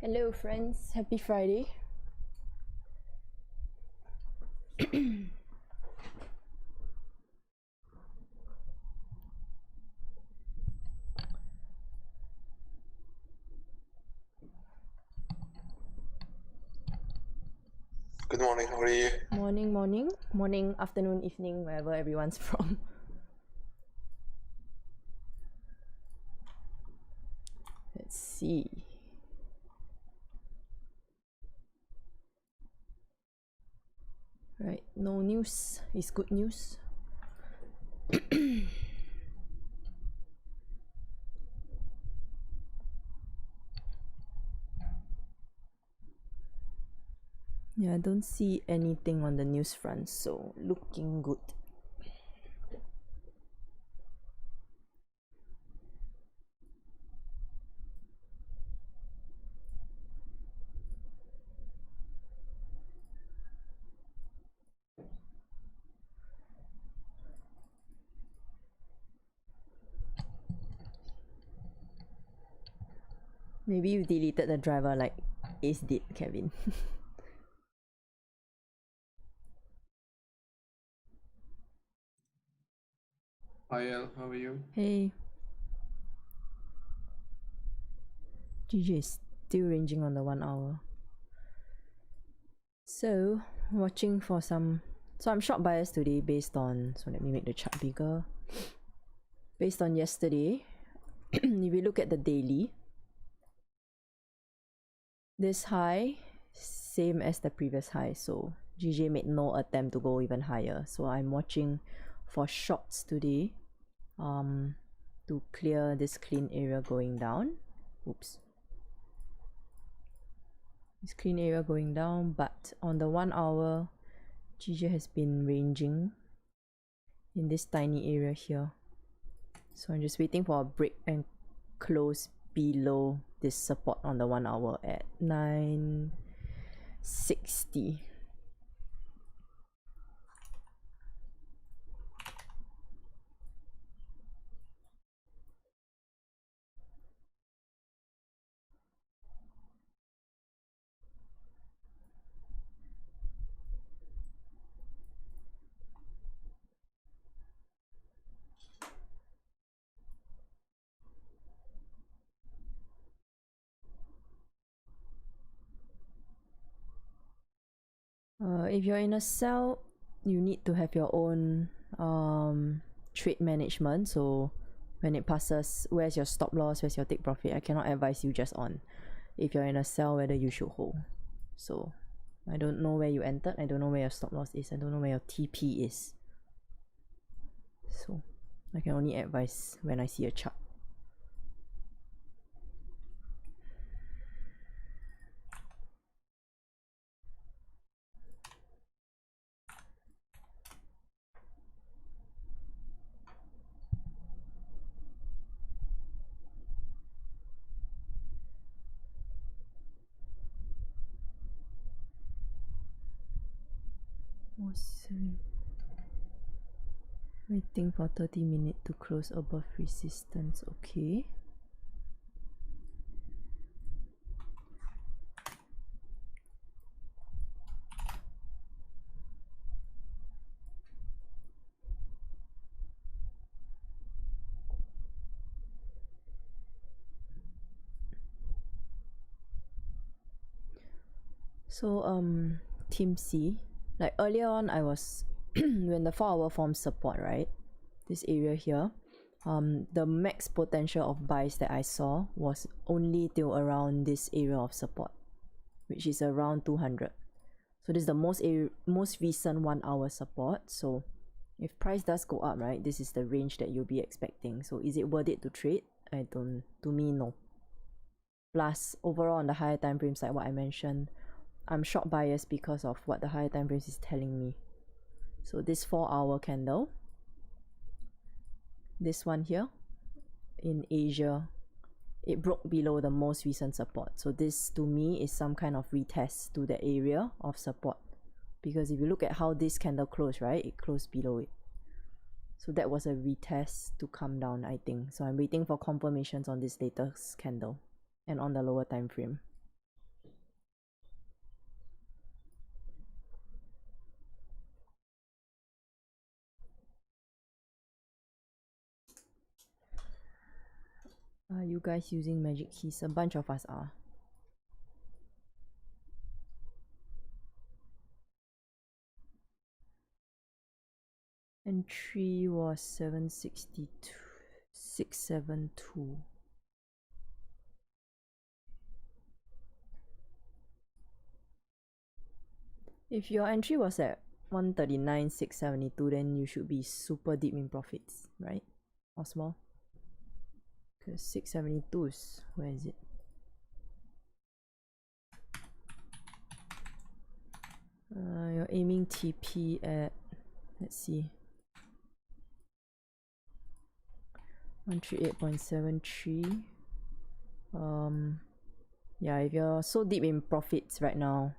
Hello friends, happy Friday. Good morning, how are you? Morning, afternoon, evening, wherever everyone's from. Let's see. Right, no news is good news. Yeah, I don't see anything on the news front, so looking good. Maybe you deleted the driver like Ace did, Kevin. Hi El, how are you? Hey. GG is still ranging on the 1 hour. So, watching for some... So I'm short biased today based on... So let me make the chart bigger. Based on yesterday, if we look at the daily, this high, same as the previous high. So GJ made no attempt to go even higher. So I'm watching for shorts today to clear this clean area going down. Oops. This clean area going down, but on the 1 hour, GJ has been ranging in this tiny area here. So I'm just waiting for a break and close below this support on the 1 hour at 960. If you're in a sell, you need to have your own trade management. So when it passes, where's your stop loss, where's your take profit? I cannot advise you just on if you're in a sell whether you should hold. So I don't know where you entered, I don't know where your stop loss is, I don't know where your TP is. So I can only advise when I see a chart. Waiting for 30 minutes to close above resistance. Okay. So Team C, like earlier on I was when the 4 hour formed support, right? This area here, the max potential of buys that I saw was only till around this area of support, which is around 200. So this is the most recent 1 hour support. So if price does go up, right, this is the range that you'll be expecting. So is it worth it to trade? To me, no. Plus overall on the higher time frames, like what I mentioned, I'm short biased because of what the higher time frames is telling me. So this 4 hour candle, this one here in Asia, it broke below the most recent support. So this to me is some kind of retest to the area of support, because if you look at how this candle closed, right, it closed below it. So that was a retest to come down, I think. So I'm waiting for confirmations on this latest candle and on the lower time frame. Are you guys using magic keys? A bunch of us are. Entry was 762, 672. If your entry was at 139, 672, then you should be super deep in profits, right? Or small? Because 672 is, where is it? You're aiming TP at, let's see, 138.73. Yeah, if you're so deep in profits right now,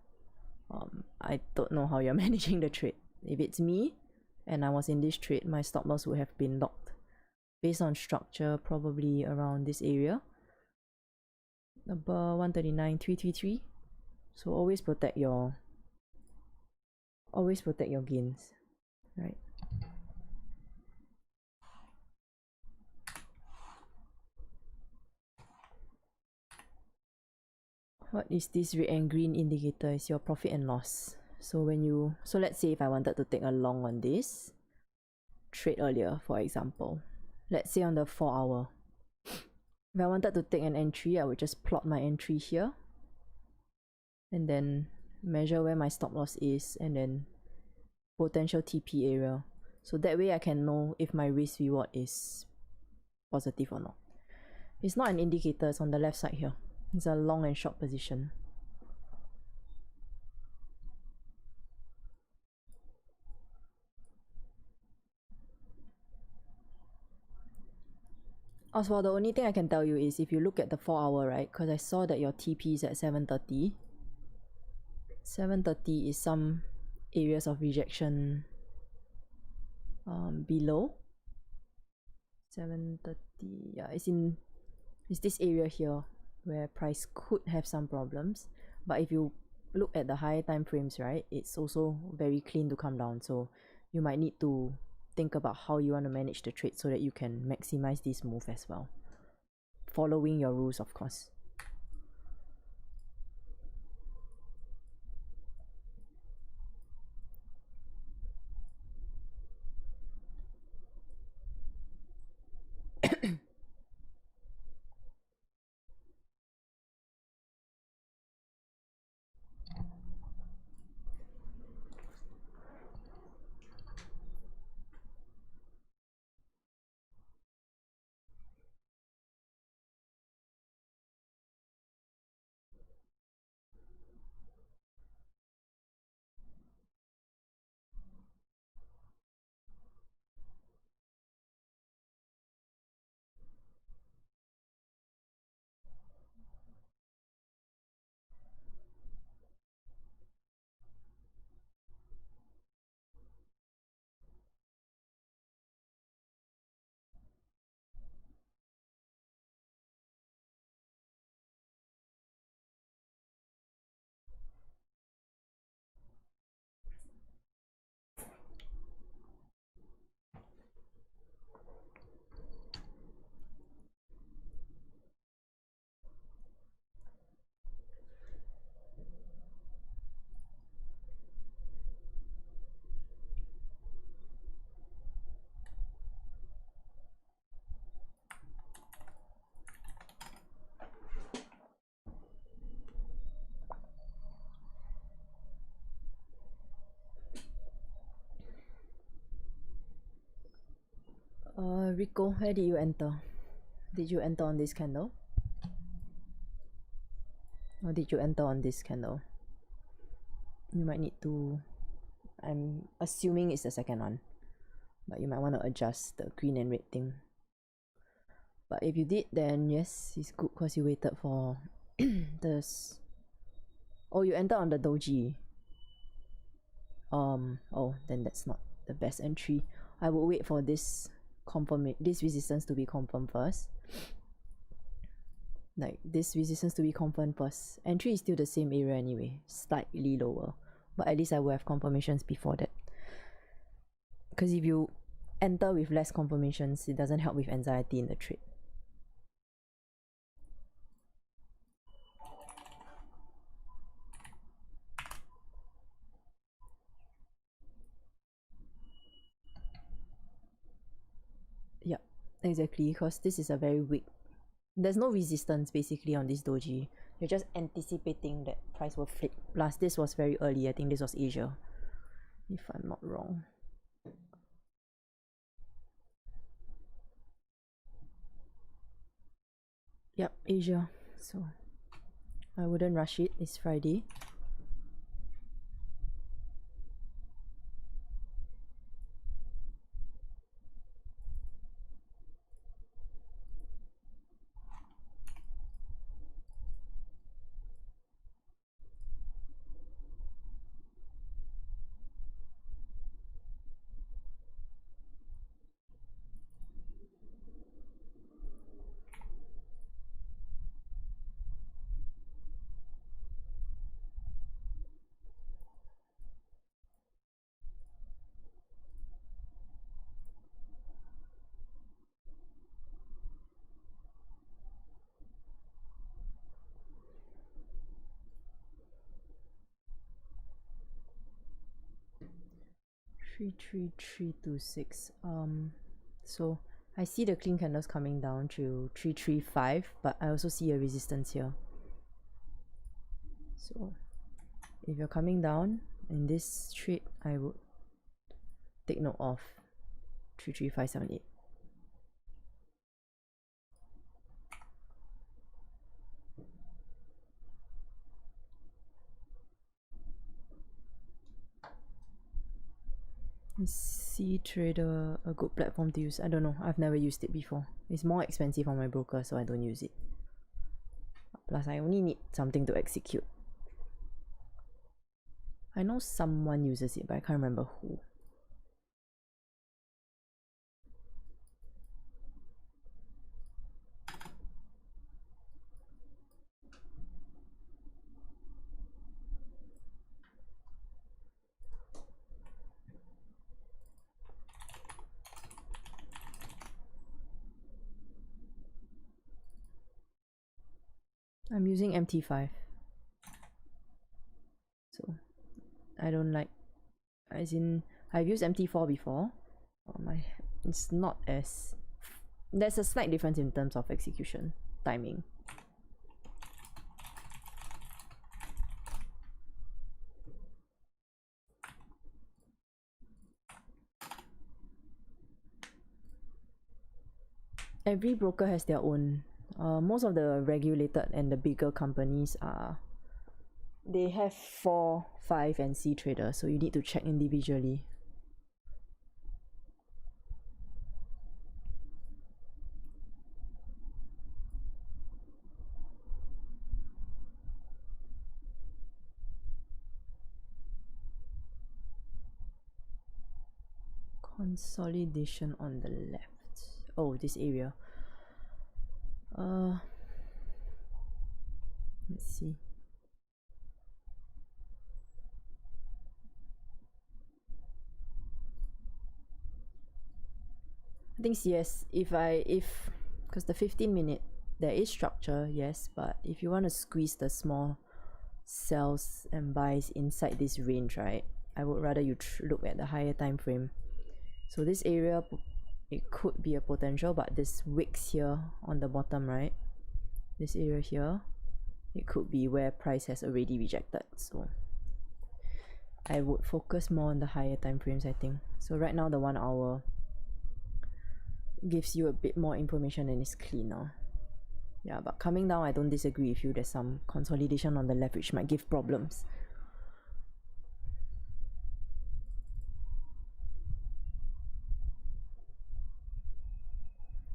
I don't know how you're managing the trade. If it's me and I was in this trade, my stop loss would have been locked based on structure, probably around this area, number 139.333. So always protect your gains, right? What is this red and green indicator? Is your profit and loss. So let's say if I wanted to take a long on this trade earlier, for example, let's say on the 4 hour, if I wanted to take an entry, I would just plot my entry here and then measure where my stop loss is and then potential TP area. So that way I can know if my risk reward is positive or not. It's not an indicator, it's on the left side here. It's a long and short position. Also, the only thing I can tell you is if you look at the 4 hour, right? Because I saw that your TP is at 730. 730 is some areas of rejection below. 730, yeah, it's this area here where price could have some problems. But if you look at the higher time frames, right, it's also very clean to come down. So you might need to think about how you want to manage the trade so that you can maximize this move as well, following your rules, of course. Rico, where did you enter? Did you enter on this candle? Or did you enter on this candle? You might need to, I'm assuming it's the second one, but you might want to adjust the green and red thing. But if you did, then yes, it's good because you waited for this. Oh, you entered on the doji. Oh, then that's not the best entry. I will wait for this resistance to be confirmed first. Like this resistance to be confirmed first. Entry is still the same area anyway, slightly lower, but at least I will have confirmations before that. Because if you enter with less confirmations, it doesn't help with anxiety in the trade. Exactly, because this is a very weak. There's no resistance basically on this doji. You're just anticipating that price will flip. Plus, this was very early. I think this was Asia, if I'm not wrong. Yep, Asia. So I wouldn't rush it. It's Friday. Three, 33326. So I see the clean candles coming down to 335, but I also see a resistance here. So if you're coming down in this trade, I would take note of 33578. Is C Trader a good platform to use? I don't know. I've never used it before. It's more expensive on my broker, so I don't use it. Plus, I only need something to execute. I know someone uses it, but I can't remember who. I'm using MT5. So, I don't like... As in, I've used MT4 before. It's not as... There's a slight difference in terms of execution, timing. Every broker has their own. Most of the regulated and the bigger companies are... They have 4, 5 and C traders, so you need to check individually. Consolidation on the left. Oh, this area. Let's see. I think CS, because the 15-minute, there is structure, yes, but if you want to squeeze the small sells and buys inside this range, right, I would rather you look at the higher time frame. So this area, it could be a potential, but this wicks here on the bottom, right, this area here, it could be where price has already rejected. So I would focus more on the higher time frames, I think. So right now the 1 hour gives you a bit more information and is cleaner. Yeah, but coming down, I don't disagree with you. There's some consolidation on the left which might give problems.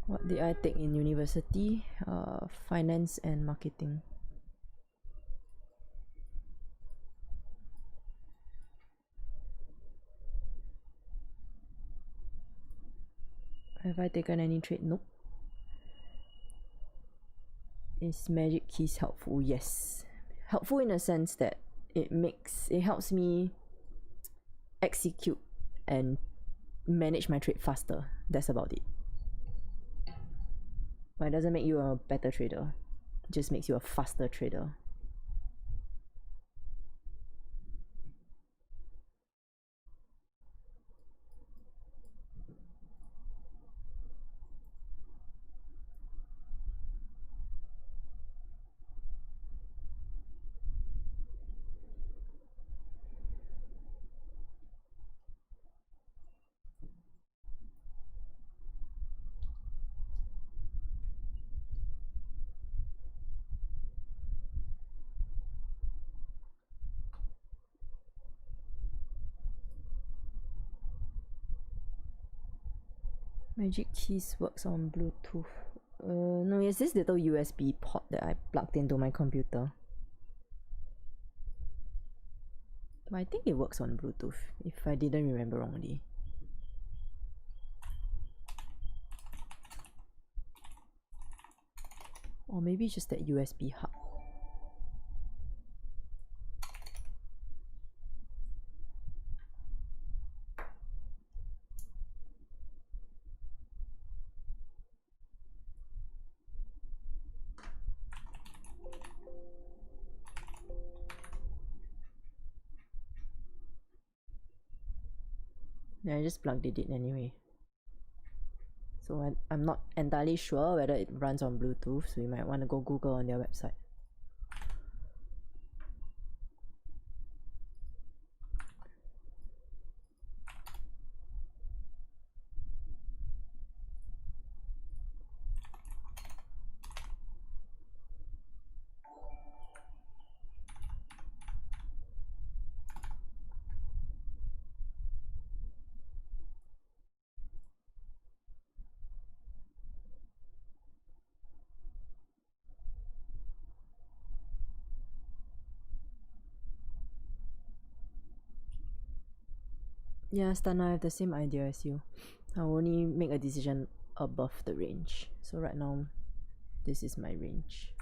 What did I take in university? Finance and marketing. Have I taken any trade? Nope. Is magic keys helpful? Yes. Helpful in a sense that it helps me execute and manage my trade faster. That's about it. But it doesn't make you a better trader. It just makes you a faster trader. Magic Keys works on Bluetooth. No, it's this little USB port that I plugged into my computer. But I think it works on Bluetooth, if I didn't remember wrongly. Or maybe just that USB hub. Yeah, I just plugged it in anyway. So I'm not entirely sure whether it runs on Bluetooth, so you might want to go Google on their website. Yeah, Stana, I have the same idea as you. I'll only make a decision above the range. So right now, this is my range.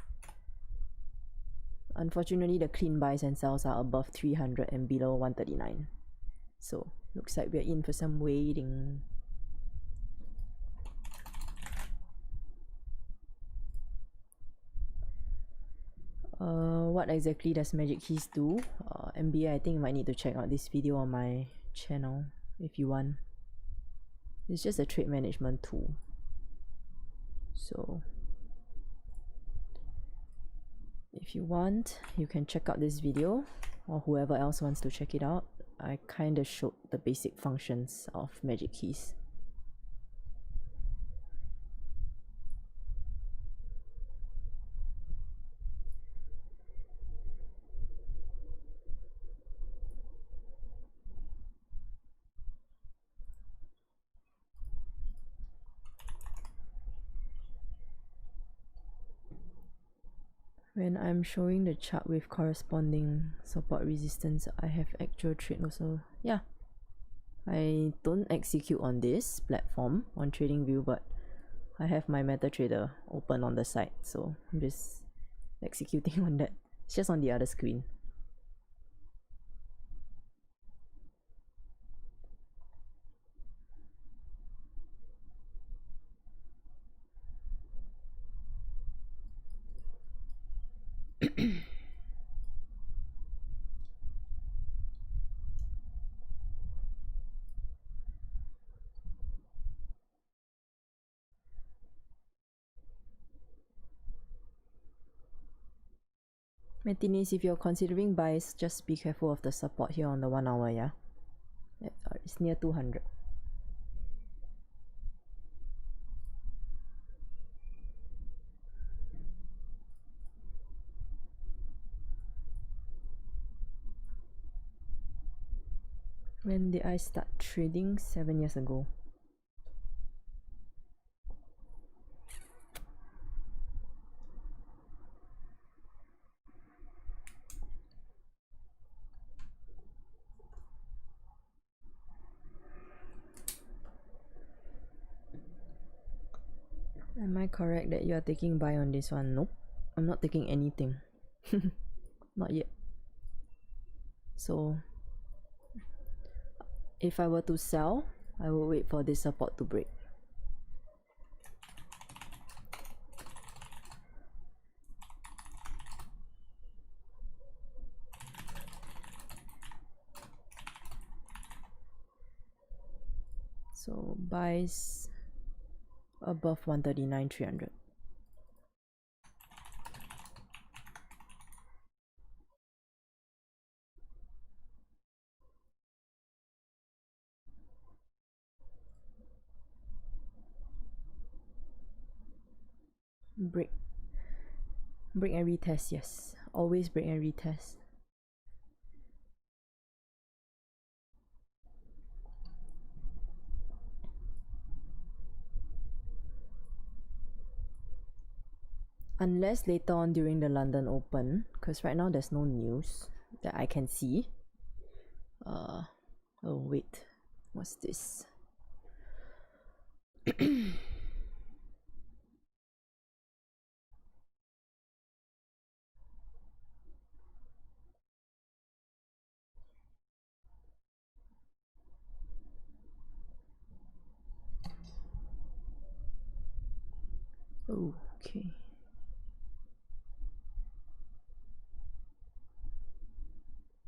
Unfortunately, the clean buys and sells are above 300 and below 139. So looks like we're in for some waiting. What exactly does Magic Keys do? MBA, I think you might need to check out this video on my channel if you want. It's just a trade management tool. So if you want, you can check out this video, or whoever else wants to check it out. I kinda showed the basic functions of Magic Keys. When I'm showing the chart with corresponding support resistance, I have actual trade also. Yeah, I don't execute on this platform on Tradingview, but I have my MetaTrader open on the side, so I'm just executing on that. It's just on the other screen. Martinez, if you're considering buys, just be careful of the support here on the 1 hour, yeah? It's near 200. When did I start trading? 7 years ago. Am I correct that you are taking buy on this one? Nope. I'm not taking anything. Not yet. So if I were to sell, I will wait for this support to break. So buys above 139,300. Break and retest, yes. Always break and retest. Unless later on during the London Open, because right now there's no news that I can see. Oh wait, what's this? Okay.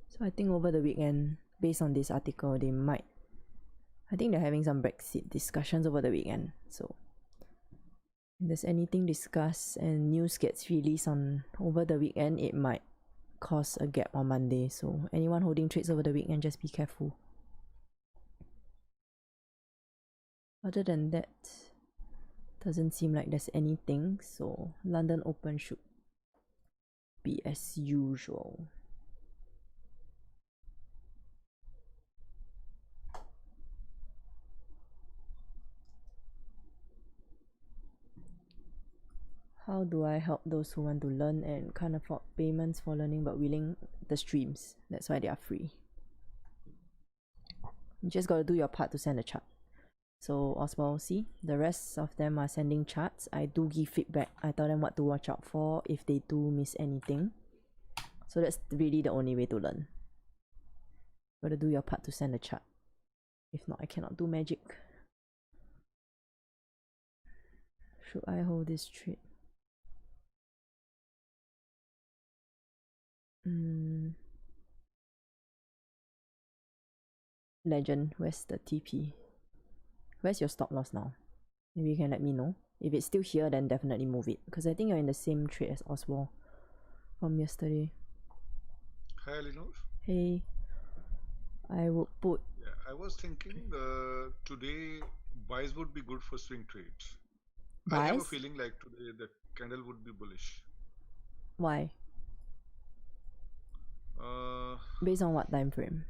So I think over the weekend, based on this article, they might. I think they're having some Brexit discussions over the weekend. So if there's anything discussed and news gets released on over the weekend, it might cause a gap on Monday. So anyone holding trades over the weekend, just be careful. Other than that, doesn't seem like there's anything. So London Open should be as usual. How do I help those who want to learn and can't afford payments for learning but willing? The streams. That's why they are free. You just gotta do your part to send a chart. So Oswald, see, the rest of them are sending charts. I do give feedback. I tell them what to watch out for if they do miss anything. So that's really the only way to learn. You gotta do your part to send a chart. If not, I cannot do magic. Should I hold this trade? Legend, where's the TP? Where's your stop loss now? Maybe you can let me know. If it's still here, then definitely move it. Because I think you're in the same trade as Oswald from yesterday. Hi, Eleanor. Hey. I would put... Yeah, I was thinking today buys would be good for swing trades. Buys? I have a feeling like today the candle would be bullish. Why? Based on what time frame?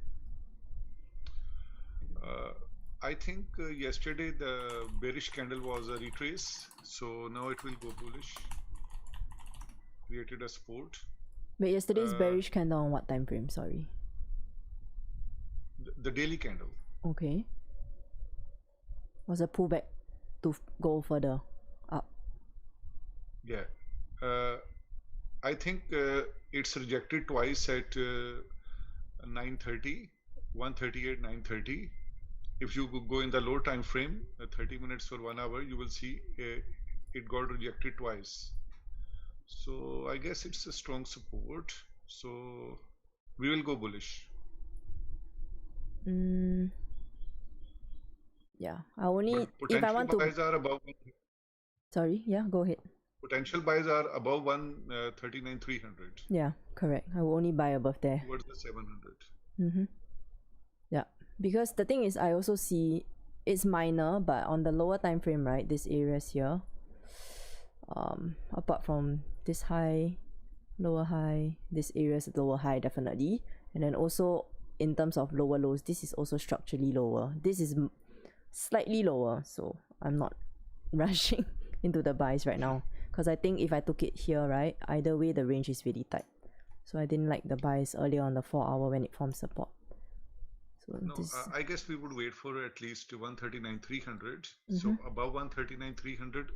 I think yesterday the bearish candle was a retrace, so now it will go bullish. Created a support. But yesterday's bearish candle on what time frame? Sorry. The daily candle. Okay. Was a pullback to go further up? Yeah. I think it's rejected twice at 9:30, 1:38, 9:30. If you go in the low time frame, 30 minutes or 1 hour, you will see it got rejected twice. So I guess it's a strong support. So we will go bullish. Yeah, I only if I want to. Buys are above. Sorry, yeah, go ahead. Potential buys are above 139,300. Yeah, correct. I will only buy above there. Towards the 700. Yeah, because the thing is, I also see it's minor, but on the lower time frame, right? These areas here, apart from this high, lower high, this area's lower high definitely, and then also in terms of lower lows, this is also structurally lower. This is slightly lower, so I'm not rushing into the buys right now, because I think if I took it here, right, either way the range is really tight. So I didn't like the buys earlier on the 4 hour when it formed support. So no, I guess we would wait for at least 139,300. So above 139,300,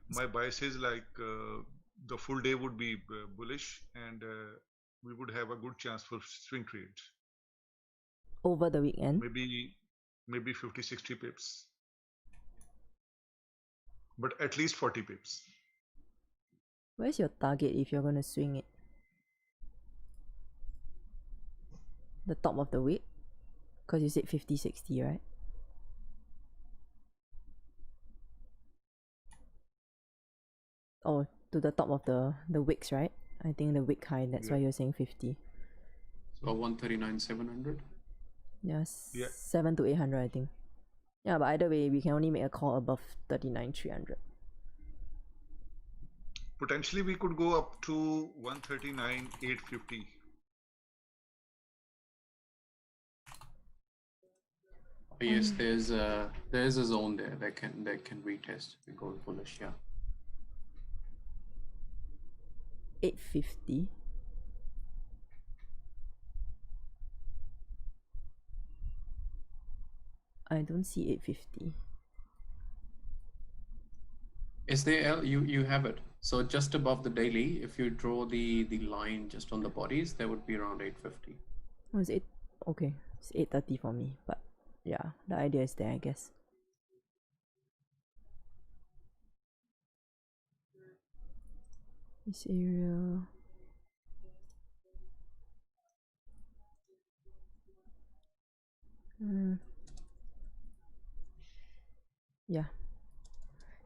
my bias is like the full day would be bullish, and we would have a good chance for swing trades over the weekend. Maybe 50-60 pips, but at least 40 pips. Where's your target if you're gonna swing it? The top of the wick? Because you said 50-60, right? Oh, to the top of the wicks, right? I think the wick high, that's why you're saying 50. So 139,700? Yes, yeah. 700 to 800, I think. Yeah, but either way, we can only make a call above 39,300. Potentially, we could go up to 139,850. Yes, there's a zone there that can retest. We go bullish, yeah. 850. I don't see 850. Is there you have it? So just above the daily, if you draw the line just on the bodies, there would be around 850. Oh, it's 8. Okay, it's 8:30 for me. But yeah, the idea is there, I guess. This area. Yeah.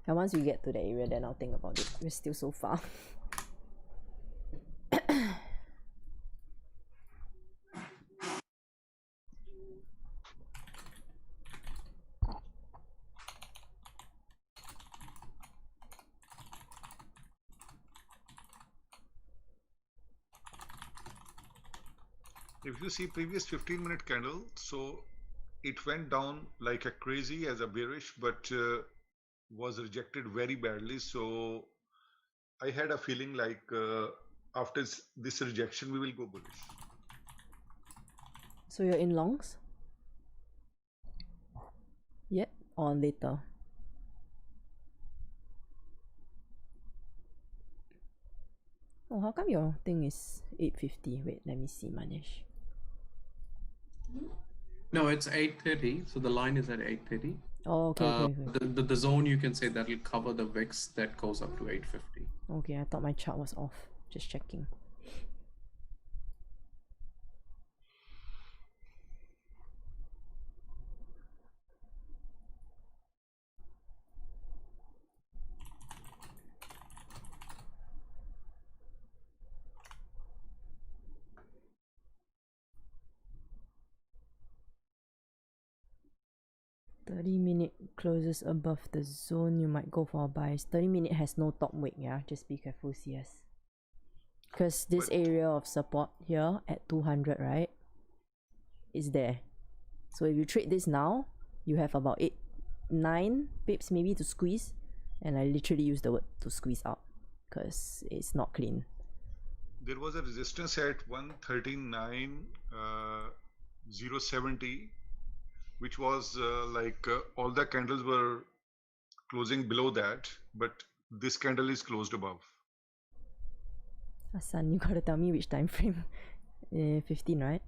And once we get to the area, then I'll think about it. We're still so far. If you see previous 15-minute candle, so it went down like a crazy as a bearish, but was rejected very badly. So I had a feeling like after this rejection, we will go bullish. So you're in longs? Yet or later? Oh, how come your thing is 850? Wait, let me see, Manish. No, it's 830. So the line is at 830. Oh, okay. The zone, you can say that will cover the VIX that goes up to 850. Okay, I thought my chart was off. Just checking. $30-minute closes above the zone, you might go for a buys. 30-minute has no top wick, yeah? Just be careful, CS. Because this area of support here at 200, right, is there. So if you trade this now, you have about 9 pips maybe to squeeze. And I literally use the word to squeeze out because it's not clean. There was a resistance at 139.070, which was all the candles were closing below that, but this candle is closed above. Hassan, you gotta tell me which time frame. 15, right?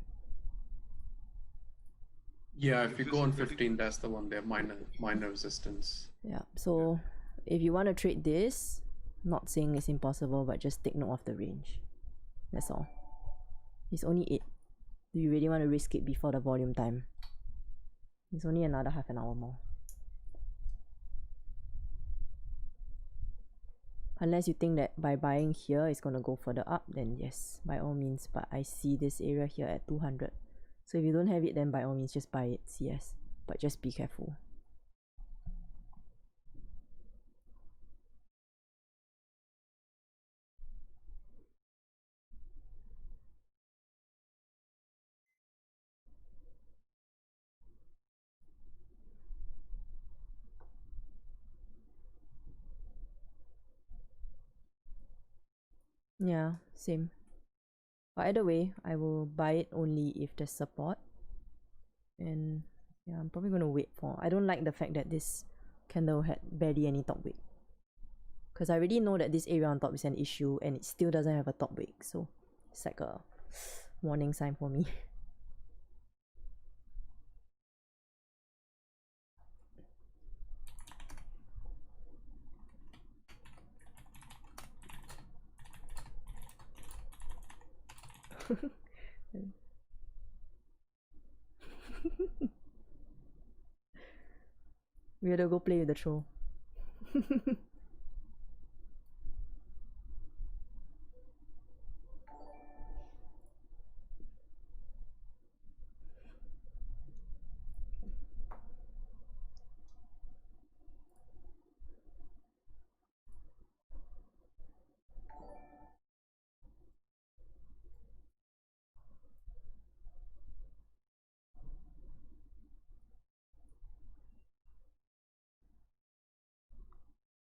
Yeah, if you go on 15, that's the one there, minor resistance. Yeah, so if you want to trade this, not saying it's impossible, but just take note of the range. That's all. It's only 8. Do you really want to risk it before the volume time? It's only another half an hour more. Unless you think that by buying here it's going to go further up, then yes, by all means. But I see this area here at 200. So if you don't have it, then by all means just buy it, CS. But just be careful. Yeah, same. But either way, I will buy it only if there's support. And yeah, I'm probably gonna wait for. I don't like the fact that this candle had barely any top wick, because I already know that this area on top is an issue and it still doesn't have a top wick, so it's like a warning sign for me. We had to go play with the troll.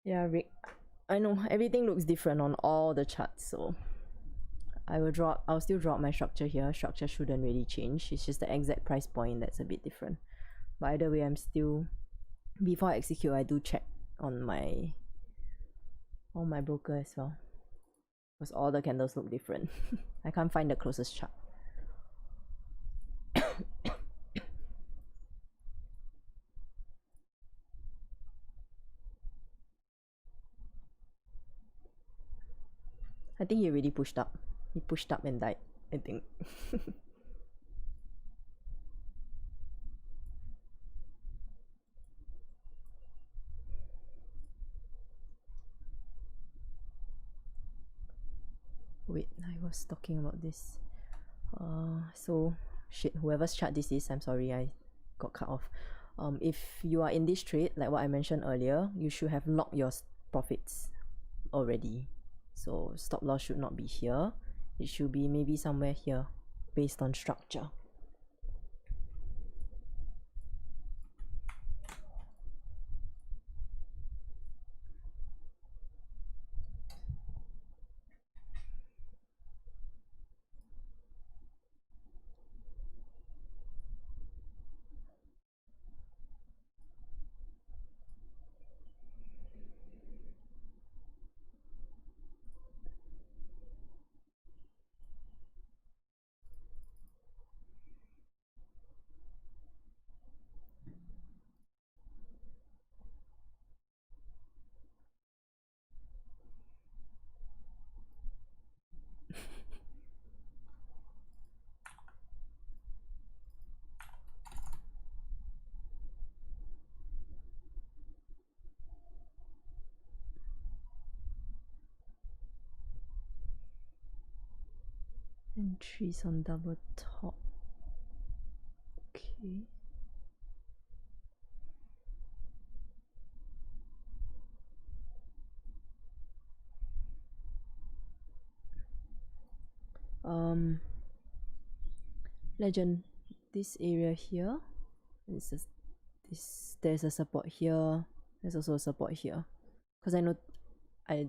Yeah, Rick, I know everything looks different on all the charts, so I'll still drop my structure here. Structure shouldn't really change. It's just the exact price point that's a bit different. But either way, I'm still, before I execute, I do check on my broker as well, because all the candles look different. I can't find the closest chart. I think he already pushed up. He pushed up and died, I think. Wait, I was talking about this. So shit, whoever's chart this is, I'm sorry, I got cut off. If you are in this trade, like what I mentioned earlier, you should have locked your profits already. So stop loss should not be here. It should be maybe somewhere here, based on structure. Entries on double top. Okay. Legend, this area here, there's a support here. There's also a support here. Because I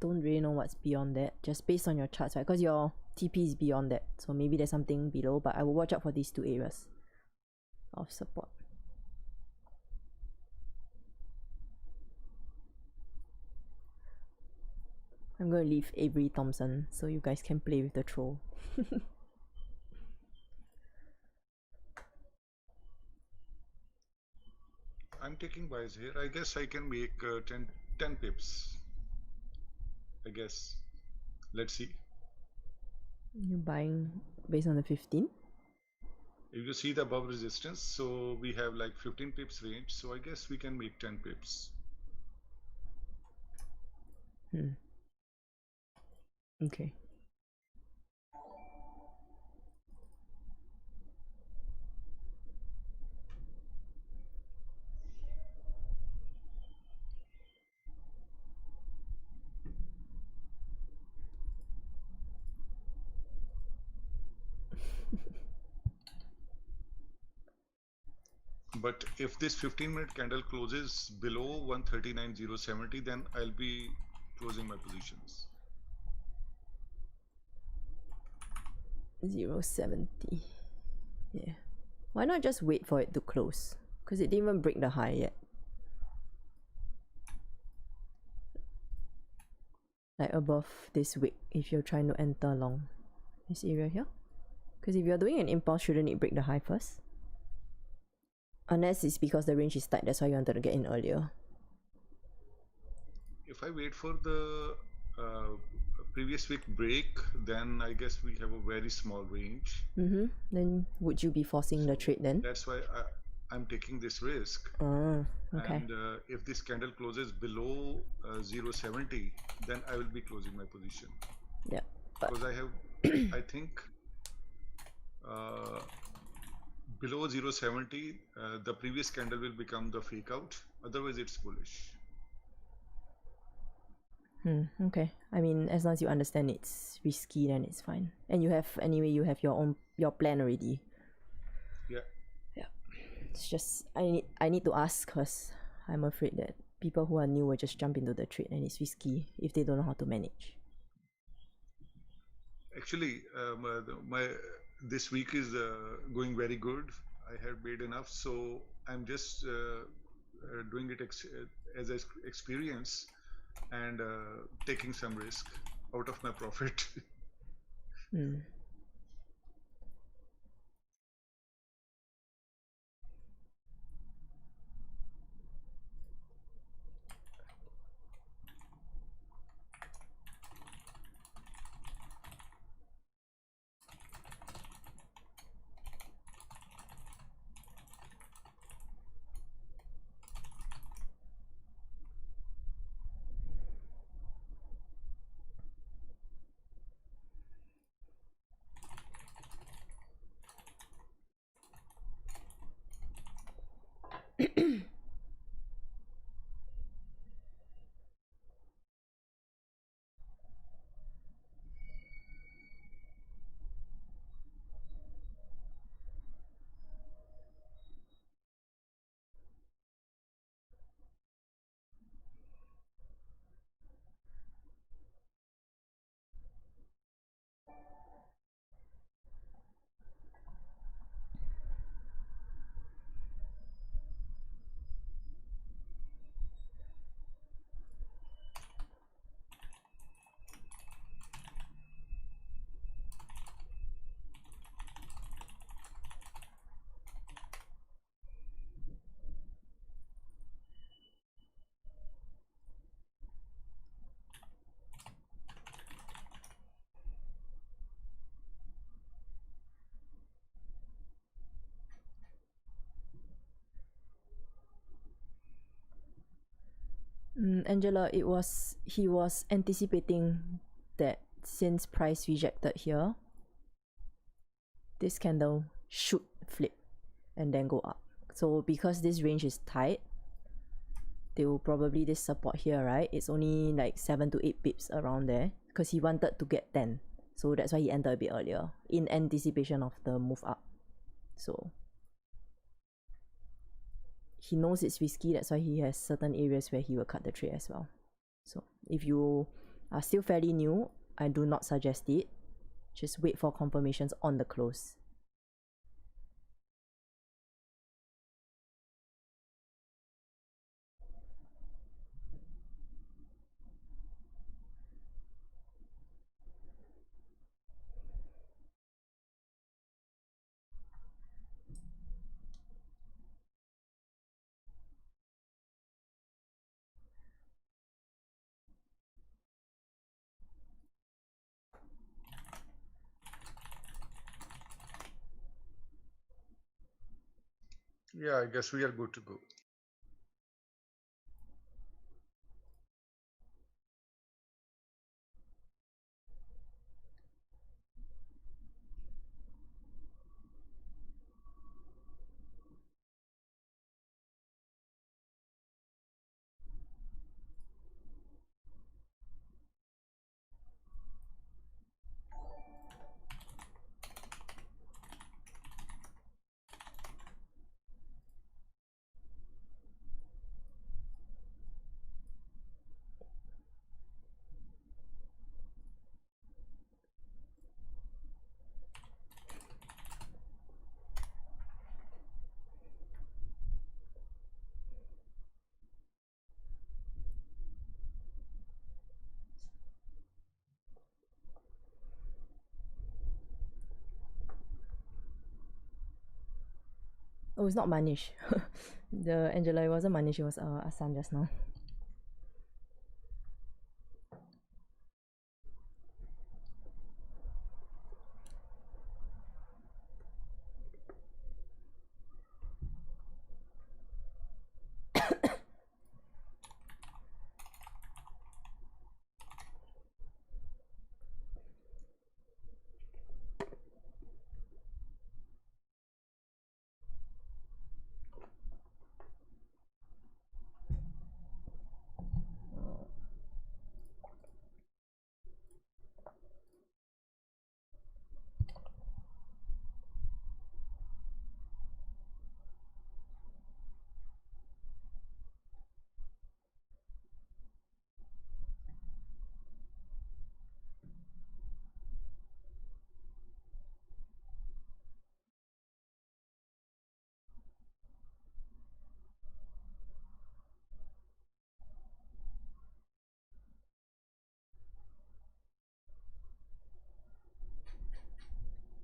don't really know what's beyond that, just based on your charts, right? Because your TP is beyond that, so maybe there's something below, but I will watch out for these two areas of support. I'm going to leave Avery Thompson so you guys can play with the troll. I'm taking buys here. I guess I can make 10 pips. I guess. Let's see. You're buying based on the 15? If you see the above resistance, so we have like 15 pips range. So I guess we can make 10 pips. Okay. But if this 15-minute candle closes below 139.070, then I'll be closing my positions. 0.70. Yeah. Why not just wait for it to close? Because it didn't even break the high yet. Like above this wick, if you're trying to enter long this area here. Because if you're doing an impulse, shouldn't it break the high first? Unless it's because the range is tight, that's why you wanted to get in earlier. If I wait for the previous week break, then I guess we have a very small range. Then would you be forcing the trade then? That's why I'm taking this risk. Okay. And if this candle closes below 0.70, then I will be closing my position. Yeah. Because I have, I think, below 0.70, the previous candle will become the fake out. Otherwise, it's bullish. Okay. I mean, as long as you understand it's risky, then it's fine. And you have, anyway, you have your plan already. Yeah. Yeah. It's just, I need to ask because I'm afraid that people who are new will just jump into the trade and it's risky if they don't know how to manage. Actually, this week is going very good. I have made enough, so I'm just doing it as an experience and taking some risk out of my profit. Mm. Angela, he was anticipating that since price rejected here, this candle should flip and then go up. So because this range is tight, they will probably this support here, right? It's only like 7 to 8 pips around there because he wanted to get 10. So that's why he entered a bit earlier in anticipation of the move up. So he knows it's risky, that's why he has certain areas where he will cut the trade as well. So if you are still fairly new, I do not suggest it. Just wait for confirmations on the close. Yeah, I guess we are good to go. Oh, it's not Manish. The Angela, it wasn't Manish, it was Asan just now.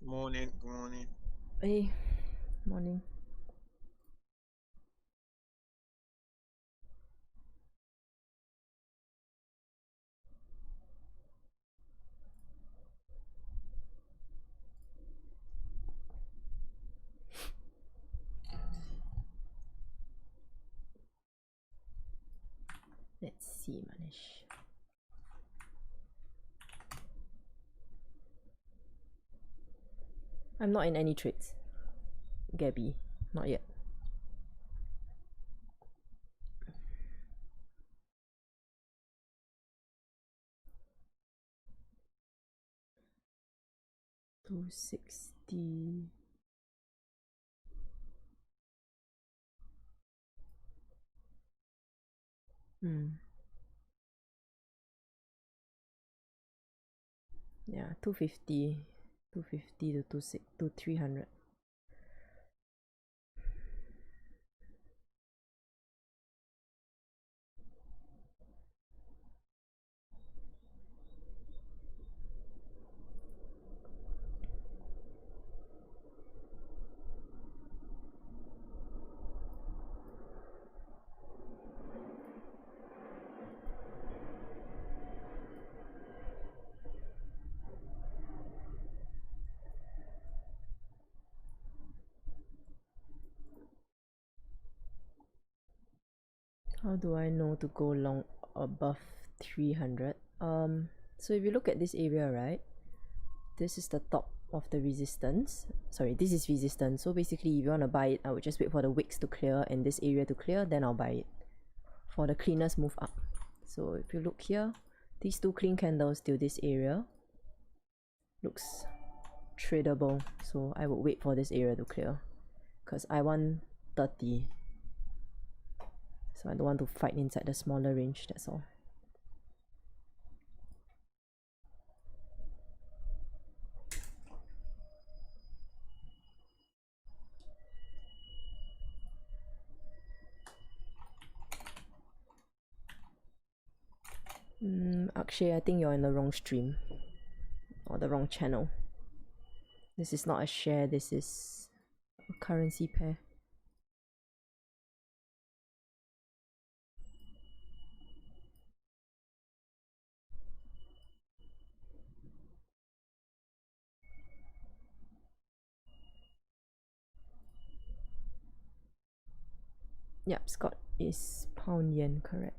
Morning, good morning. Hey, morning. Let's see, Manish. I'm not in any trades. Gabby, not yet. $260. Yeah, 250 to 300. How do I know to go long above 300? So if you look at this area, right, this is the top of the resistance. Sorry, this is resistance. So basically, if you want to buy it, I would just wait for the wicks to clear and this area to clear, then I'll buy it for the cleanest move up. So if you look here, these two clean candles till this area looks tradable. So I would wait for this area to clear because I want 30. So I don't want to fight inside the smaller range, that's all. Akshay, I think you're in the wrong stream or the wrong channel. This is not a share, this is a currency pair. Yep, Scott is pound yen, correct.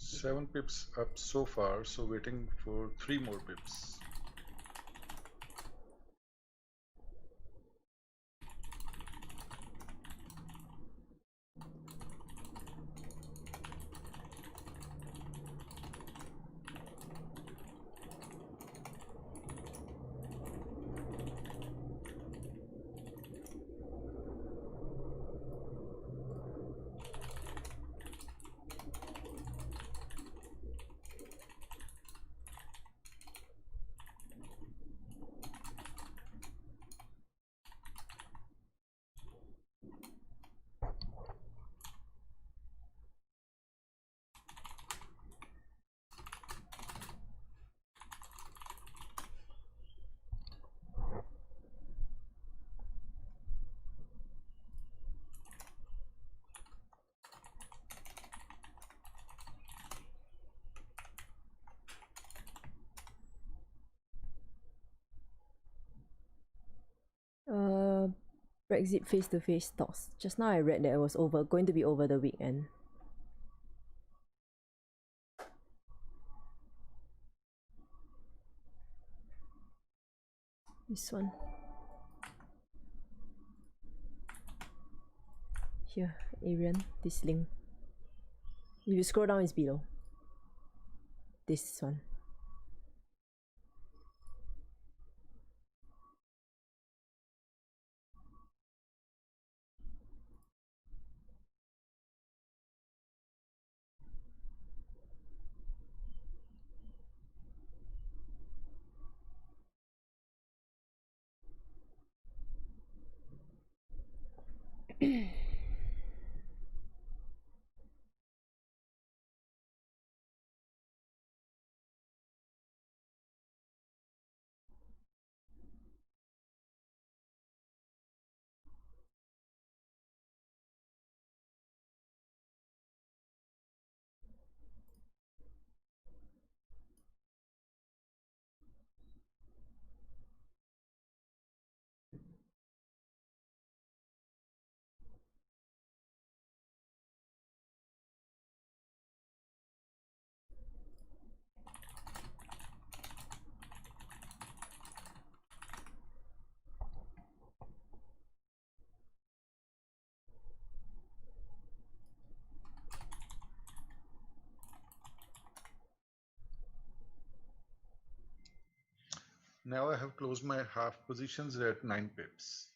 Seven pips up so far, so waiting for 3 more pips. Brexit face-to-face talks. Just now I read that it was going to be over the weekend. This one. Here, Arian, this link. If you scroll down, it's below. This one. Now I have closed my half positions at 9 pips.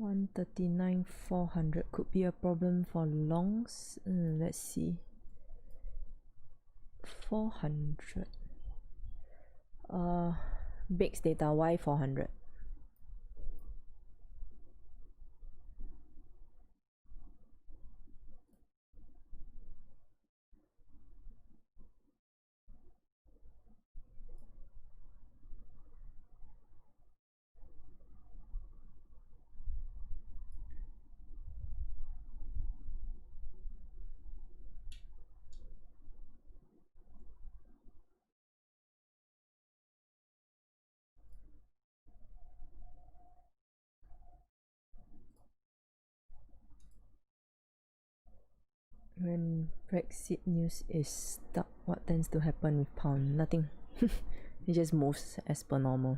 $139,400 could be a problem for longs. Let's see. 400. Bakes data. Why 400? When Brexit news is stuck, what tends to happen with pound? Nothing. It just moves as per normal.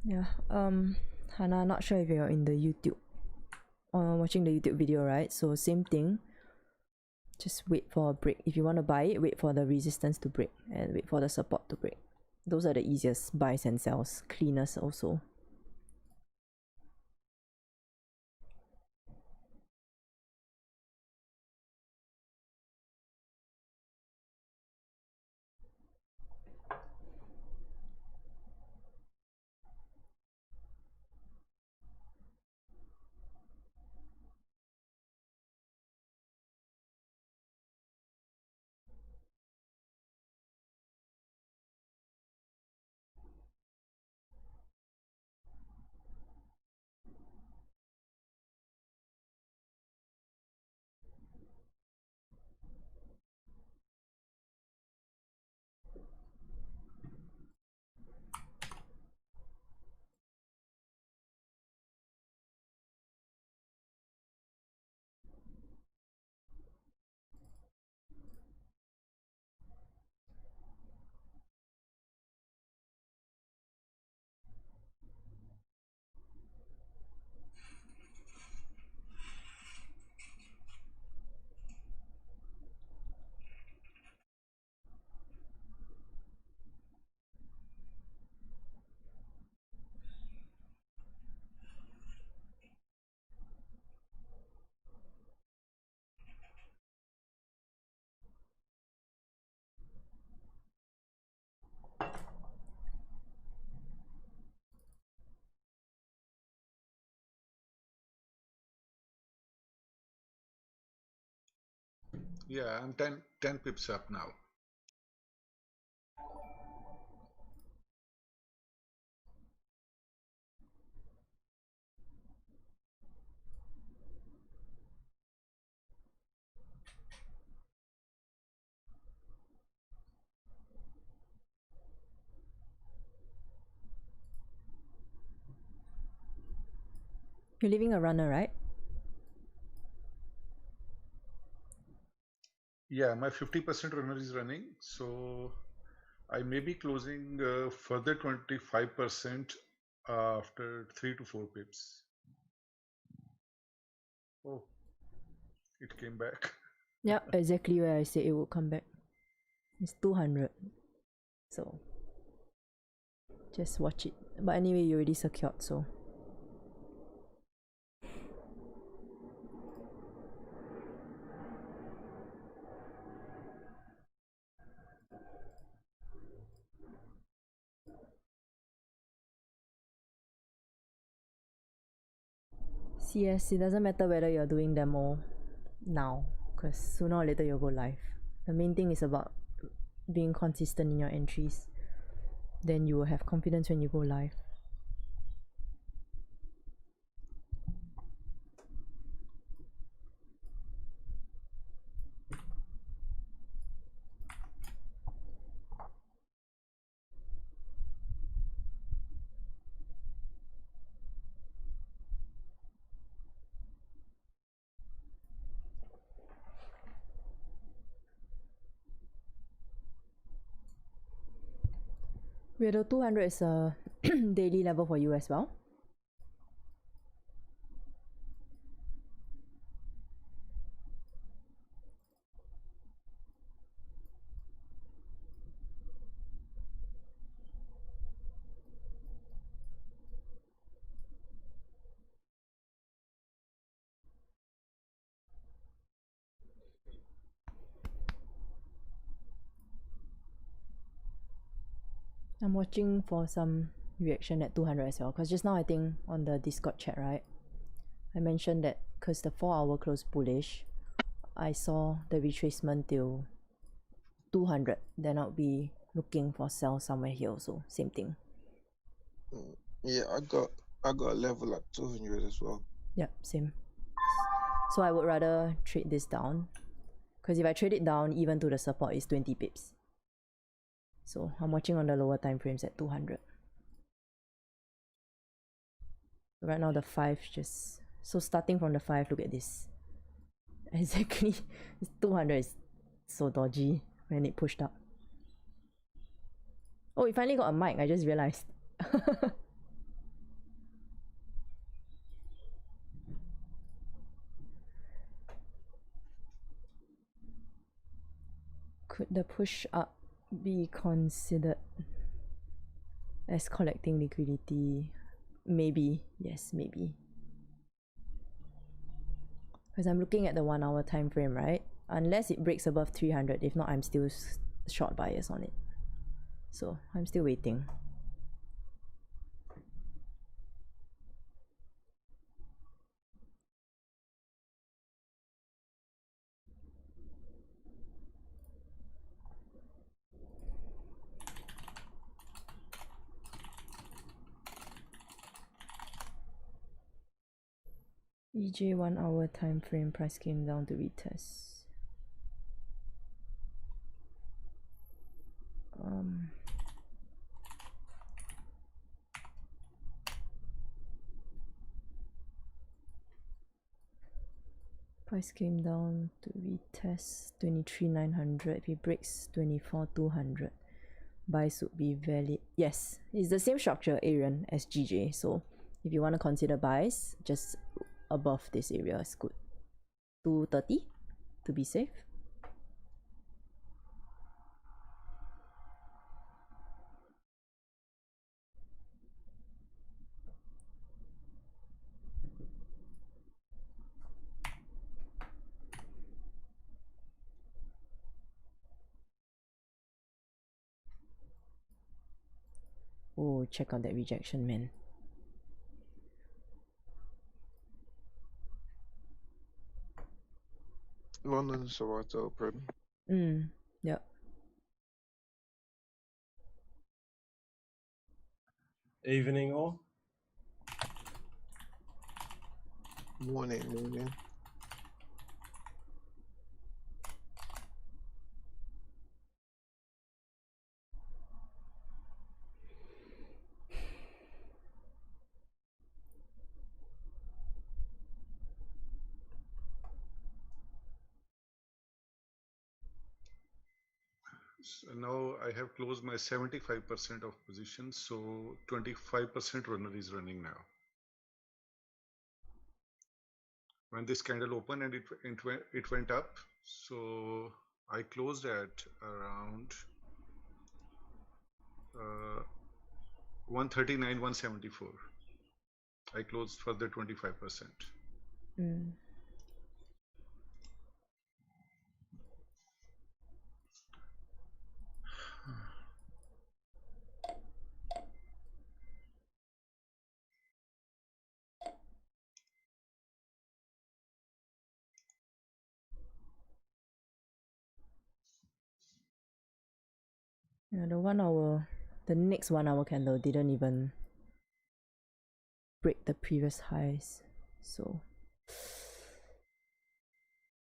Yeah, Hannah, not sure if you're in the YouTube, watching the YouTube video, right? So same thing. Just wait for a break. If you want to buy it, wait for the resistance to break and wait for the support to break. Those are the easiest buys and sells. Cleanest also. Yeah, I'm 10 pips up now. You're leaving a runner, right? Yeah, my 50% runner is running, so I may be closing further 25% after 3 to 4 pips. Oh, it came back. Yeah, exactly where I said it would come back. It's 200. So just watch it. But anyway, you already secured, so. CS, it doesn't matter whether you're doing demo now, because sooner or later you'll go live. The main thing is about being consistent in your entries. Then you will have confidence when you go live. Weirdo 200 is a daily level for you as well. I'm watching for some reaction at 200 as well, because just now I think on the Discord chat, right, I mentioned that because the 4-hour close bullish, I saw the retracement till 200, then I'll be looking for sell somewhere here also. Same thing. Yeah, I got a level at 200 as well. Yep, same. So I would rather trade this down, because if I trade it down, even to the support is 20 pips. So I'm watching on the lower time frames at 200. Right now the 5 just... So starting from the 5, look at this. Exactly. 200 is so dodgy when it pushed up. Oh, we finally got a mic, I just realized. Could the push up be considered as collecting liquidity? Maybe. Yes, maybe. Because I'm looking at the 1 hour time frame, right? Unless it breaks above 300. If not, I'm still short bias on it. So I'm still waiting. EJ 1 hour time frame price came down to retest. Price came down to retest 23,900. If it breaks 24,200, buys would be valid. Yes, it's the same structure, Aaron, as GJ. So if you want to consider buys, just above this area is good. 230 to be safe. Oh, check out that rejection, man. London's about to open. Yep. Evening all. Morning. So now I have closed my 75% of positions, so 25% runner is running now. When this candle opened and it went up, so I closed at around 139, 174. I closed for the 25%. Yeah, the next 1 hour candle didn't even break the previous highs, so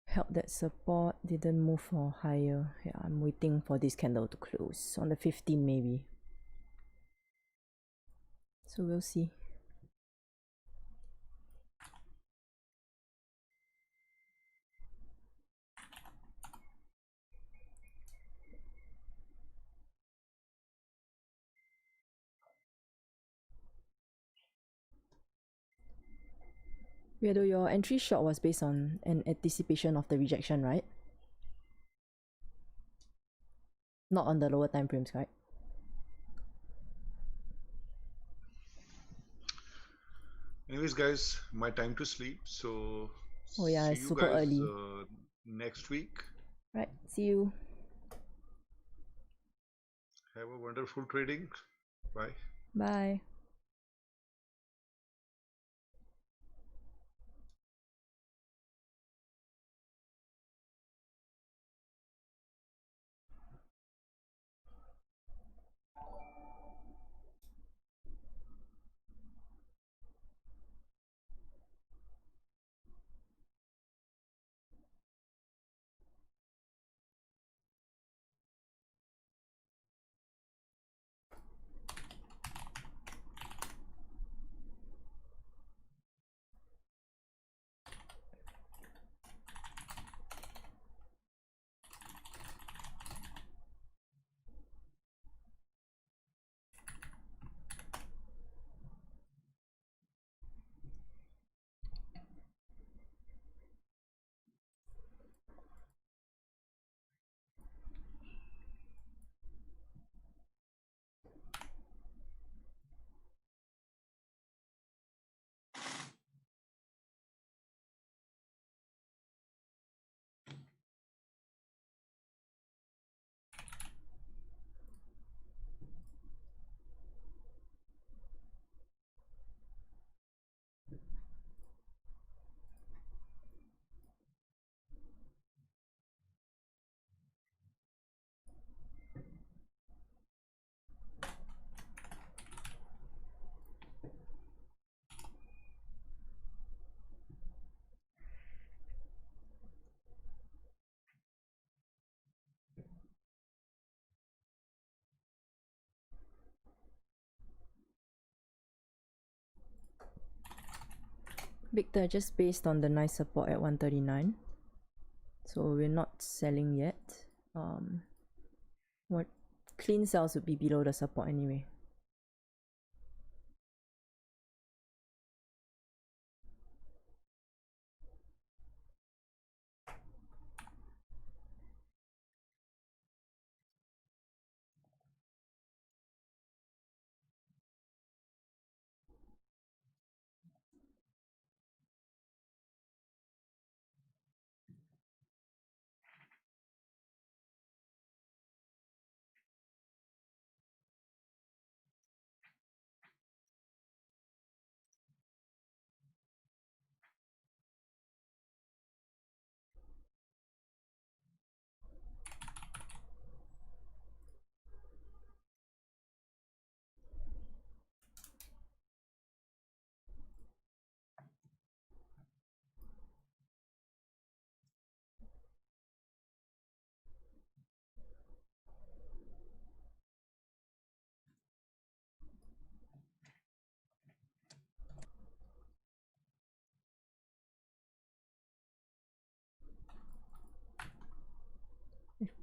held that support, didn't move for higher. Yeah, I'm waiting for this candle to close on the 15th maybe, so we'll see. Weirdo, your entry shot was based on an anticipation of the rejection, right? Not on the lower time frames, right? Anyways, guys, my time to sleep. So Oh yeah, see it's you super guys early. next week. Right, see you. Have a wonderful trading. Bye. Bye. Victor, just based on the nice support at 139, so we're not selling yet. What clean sells would be below the support anyway.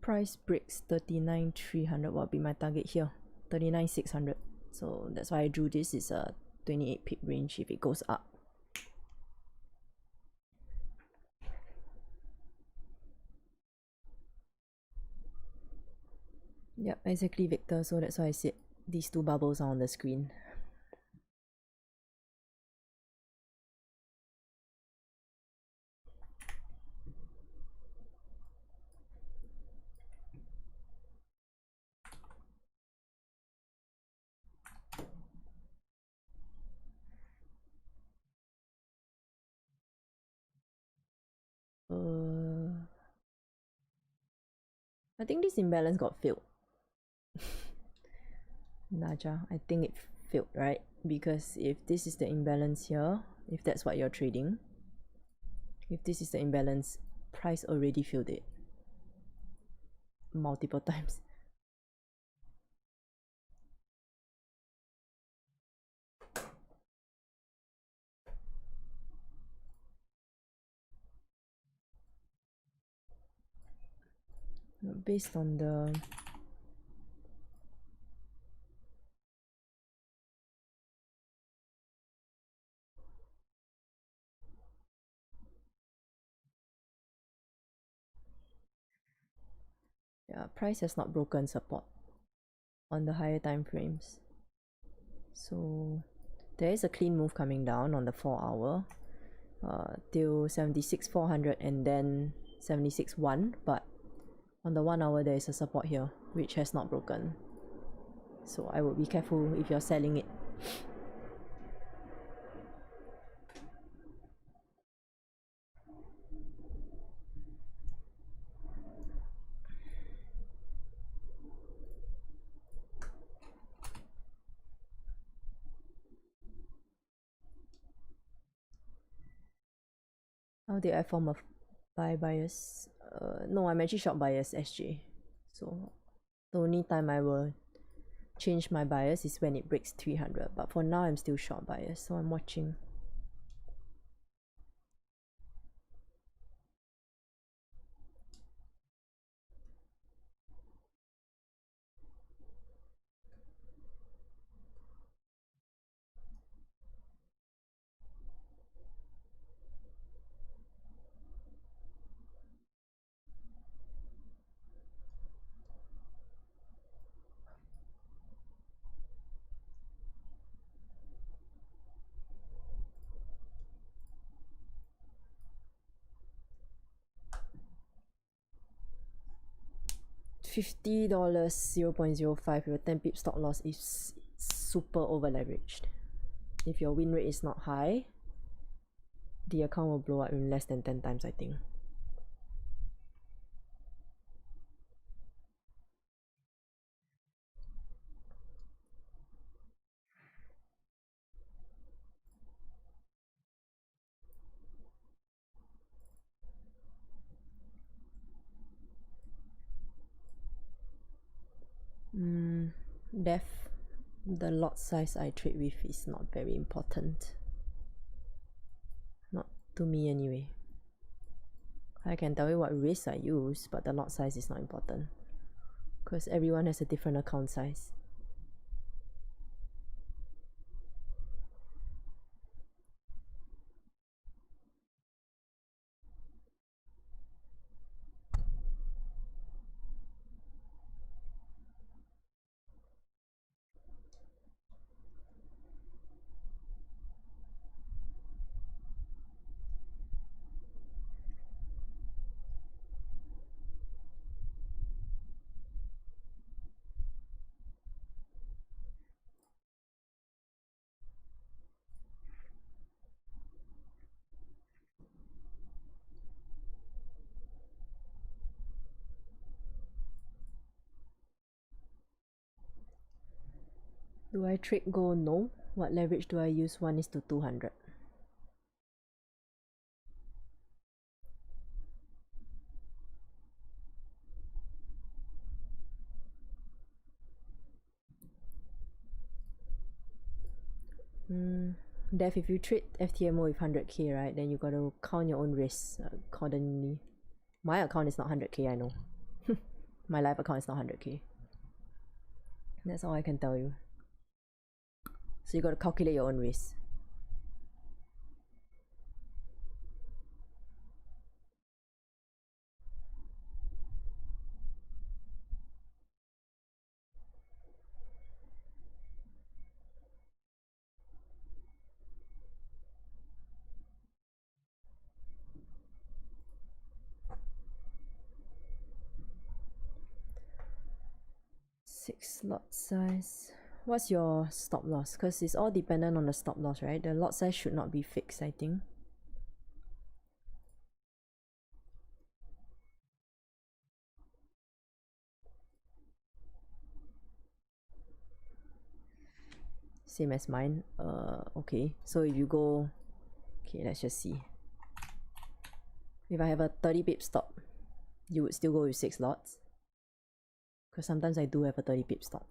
price breaks 39,300, what would be my target here? 39,600. So that's why I drew this is a 28 pip range if it goes up. Yep, exactly, Victor. So that's why I said these two bubbles are on the screen. I think this imbalance got filled. Naja, I think it failed, right? Because if this is the imbalance here, if that's what you're trading, if this is the imbalance, price already filled it multiple times. Based on the price has not broken support on the higher time frames. So there is a clean move coming down on the 4 hour till 76,400 and then 76,1, but on the 1 hour there is a support here which has not broken. So I would be careful if you're selling it. How did I form a buy bias? No, I'm actually short bias SJ. So the only time I will change my bias is when it breaks 300. But for now, I'm still short bias, so I'm watching. $50, 0.05, your 10 pip stop loss is super over leveraged. If your win rate is not high, the account will blow up in less than 10 times, I think. The lot size I trade with is not very important. Not to me anyway. I can tell you what risks I use, but the lot size is not important. Because everyone has a different account size. Do I trade gold? No. What leverage do I use? 1:200. Def, if you trade FTMO with 100k, right, then you gotta count your own risks accordingly. My account is not 100k, I know. My live account is not 100k. That's all I can tell you. So you got to calculate your own risk. Six lot size. What's your stop loss? Because it's all dependent on the stop loss, right? The lot size should not be fixed, I think. Same as mine. Okay. So if you go, okay, let's just see. If I have a 30 pip stop, you would still go with 6 lots? Because sometimes I do have a 30 pip stop.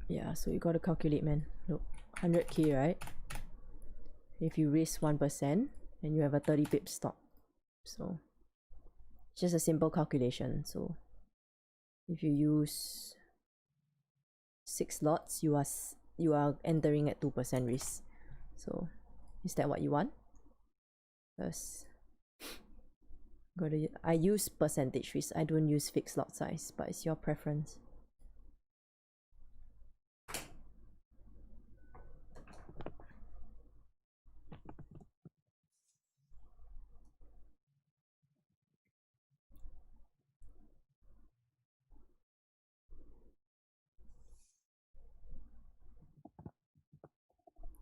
Yeah, so you gotta calculate, man. Look, 100k, right? If you risk 1% and you have a 30 pip stop. So, just a simple calculation. So, if you use 6 lots, you are entering at 2% risk. So, is that what you want? Yes. I use percentage risk. I don't use fixed lot size, but it's your preference.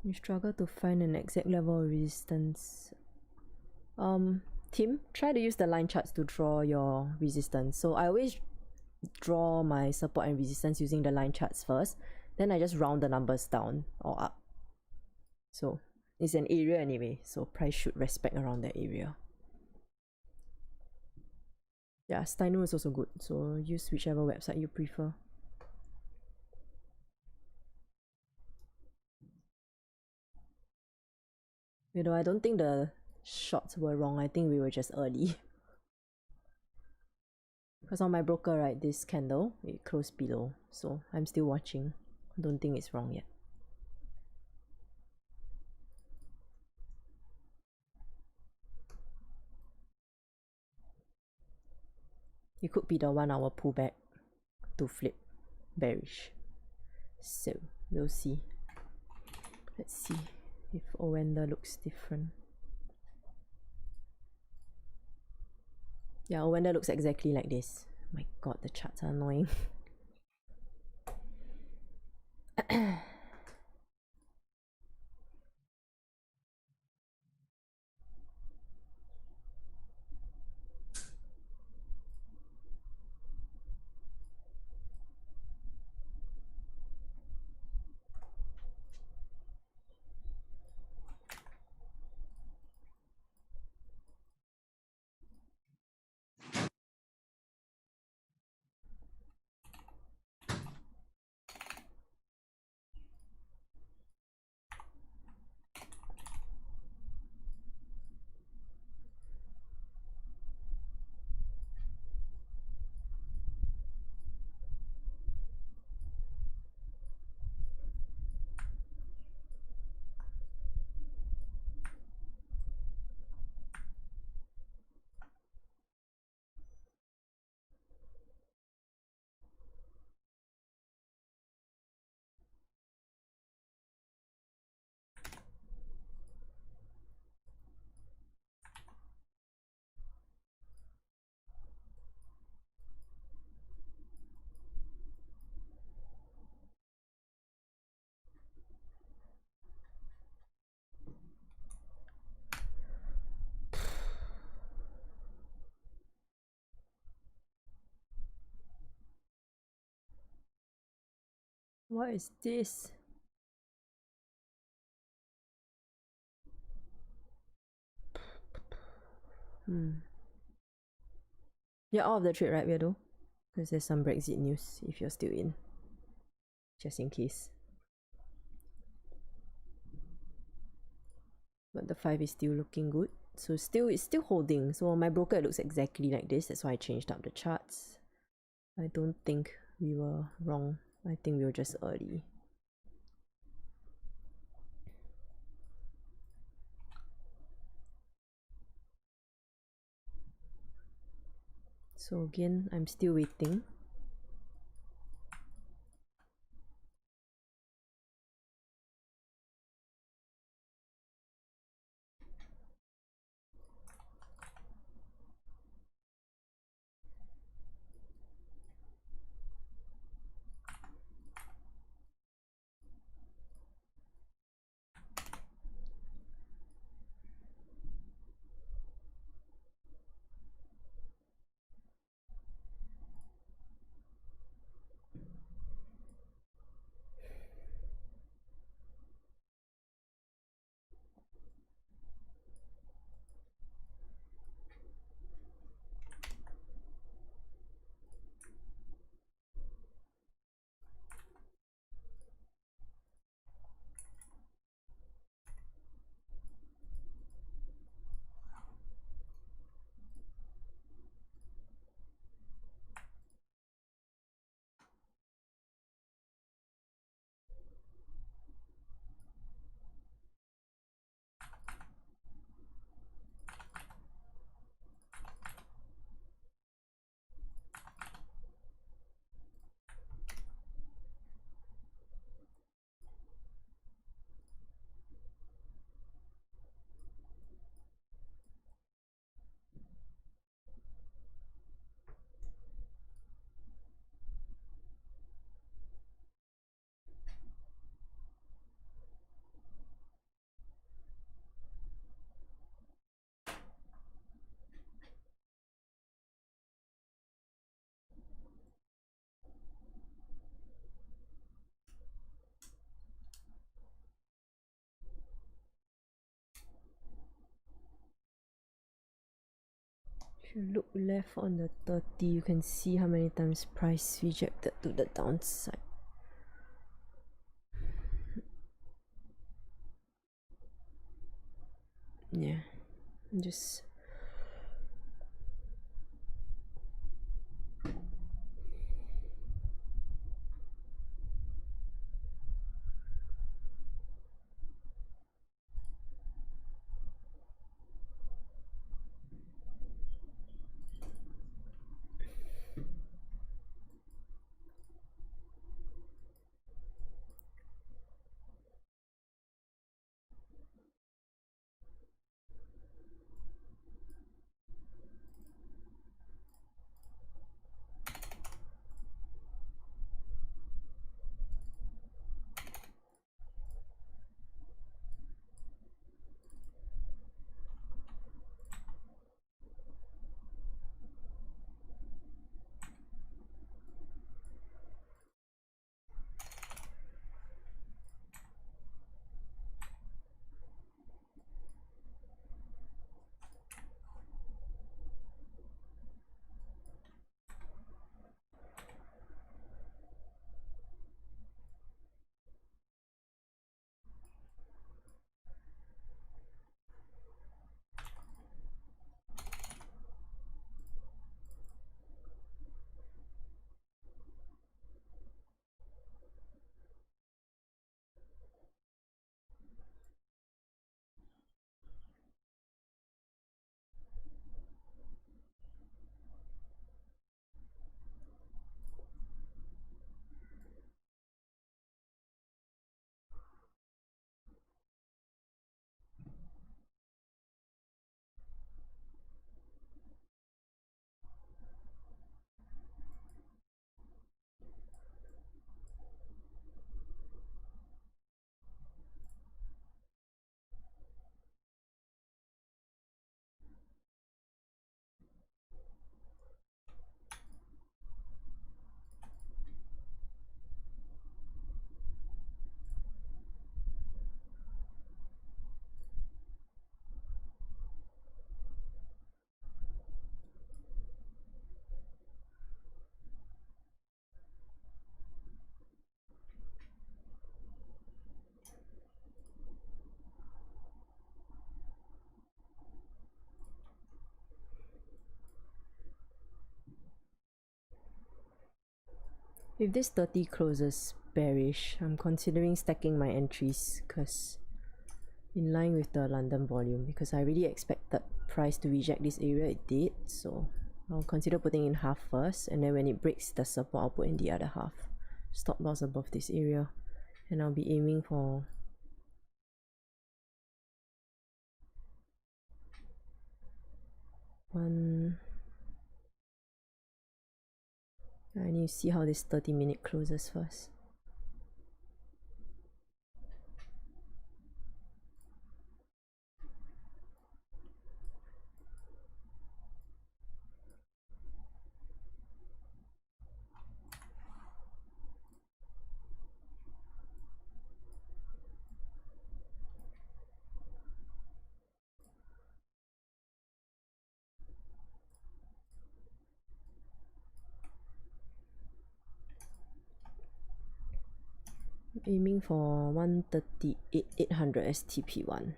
You struggle to find an exact level of resistance. Tim, try to use the line charts to draw your resistance. So I always draw my support and resistance using the line charts first. Then I just round the numbers down or up. So it's an area anyway. So price should respect around that area. Yeah, Steino is also good. So use whichever website you prefer. You know, I don't think the shots were wrong. I think we were just early. Because on my broker, right, this candle, it closed below. So I'm still watching. I don't think it's wrong yet. It could be the 1 hour pullback to flip bearish. So we'll see. Let's see if Owender looks different. Yeah, Owender looks exactly like this. My god, the charts are annoying. What is this? You're out of the trade, right, Weirdo? Because there's some Brexit news if you're still in. Just in case. But the 5 is still looking good. So it's still holding. So my broker looks exactly like this. That's why I changed up the charts. I don't think we were wrong. I think we were just early. So again, I'm still waiting. If you look left on the 30, you can see how many times price rejected to the downside. Yeah, just If this 30 closes bearish, I'm considering stacking my entries because in line with the London volume, because I really expected price to reject this area. It did, so I'll consider putting in half first, and then when it breaks the support, I'll put in the other half. Stop loss above this area, and I'll be aiming for one. I need to see how this 30-minute closes first. Aiming for 138,800 STP1.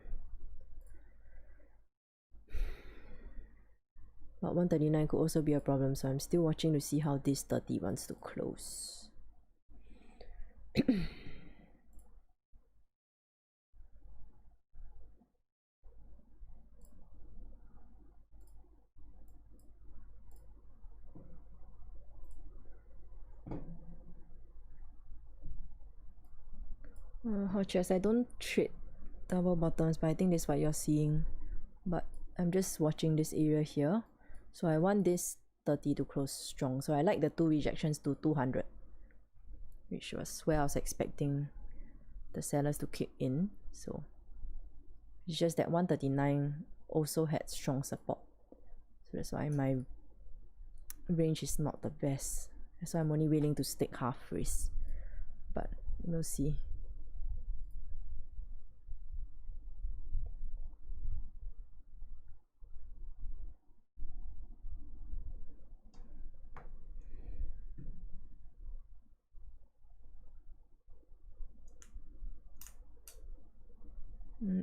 But 139 could also be a problem, so I'm still watching to see how this 30 wants to close. Hodges, I don't trade double bottoms, but I think that's what you're seeing. But I'm just watching this area here, so I want this 30 to close strong. So I like the two rejections to 200, which was where I was expecting the sellers to kick in. So it's just that 139 also had strong support, so that's why my range is not the best. That's why I'm only willing to stick half risk, but we'll see.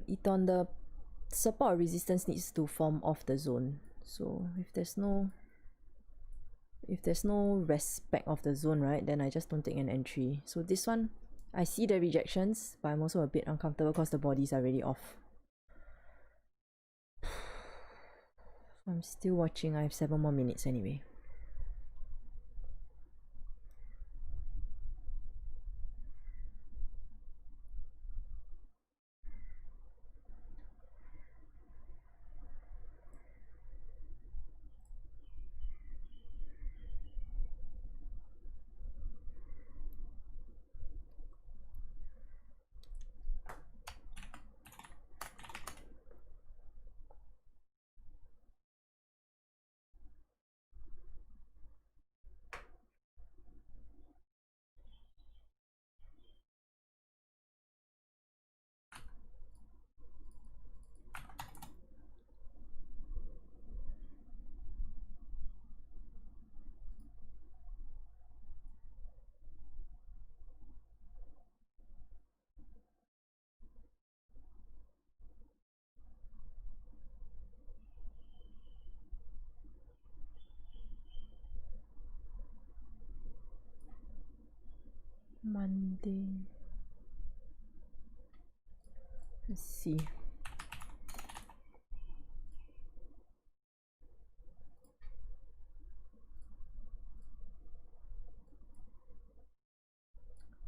Eton, the support or resistance needs to form off the zone. So if there's no respect of the zone, right, then I just don't take an entry. So this one, I see the rejections, but I'm also a bit uncomfortable because the bodies are really off. I'm still watching. I have 7 more minutes anyway. Monday. Let's see.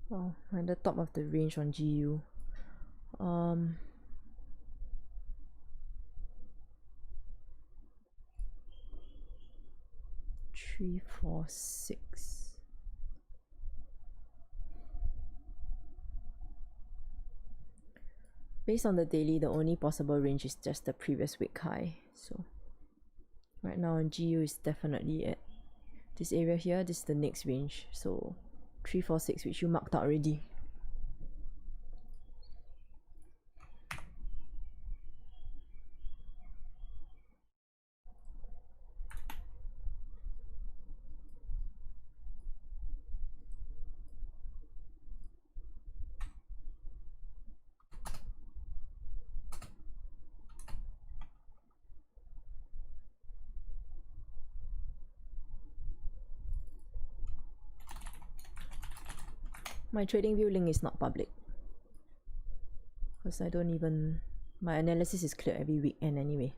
Oh, I'm at the top of the range on GU. 3, 4, 6. Based on the daily, the only possible range is just the previous week high. So right now on GU is definitely at this area here. This is the next range. So 3, 4, 6, which you marked out already. My Tradingview link is not public because I don't even, my analysis is clear every weekend anyway.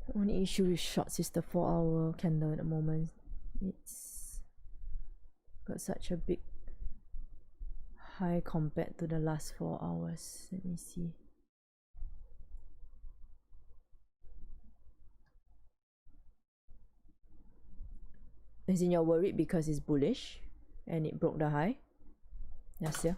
The only issue with shorts is the 4-hour candle at the moment. It's got such a big high compared to the last 4 hours. Let me see. As in, you're worried because it's bullish and it broke the high? Yes, yeah.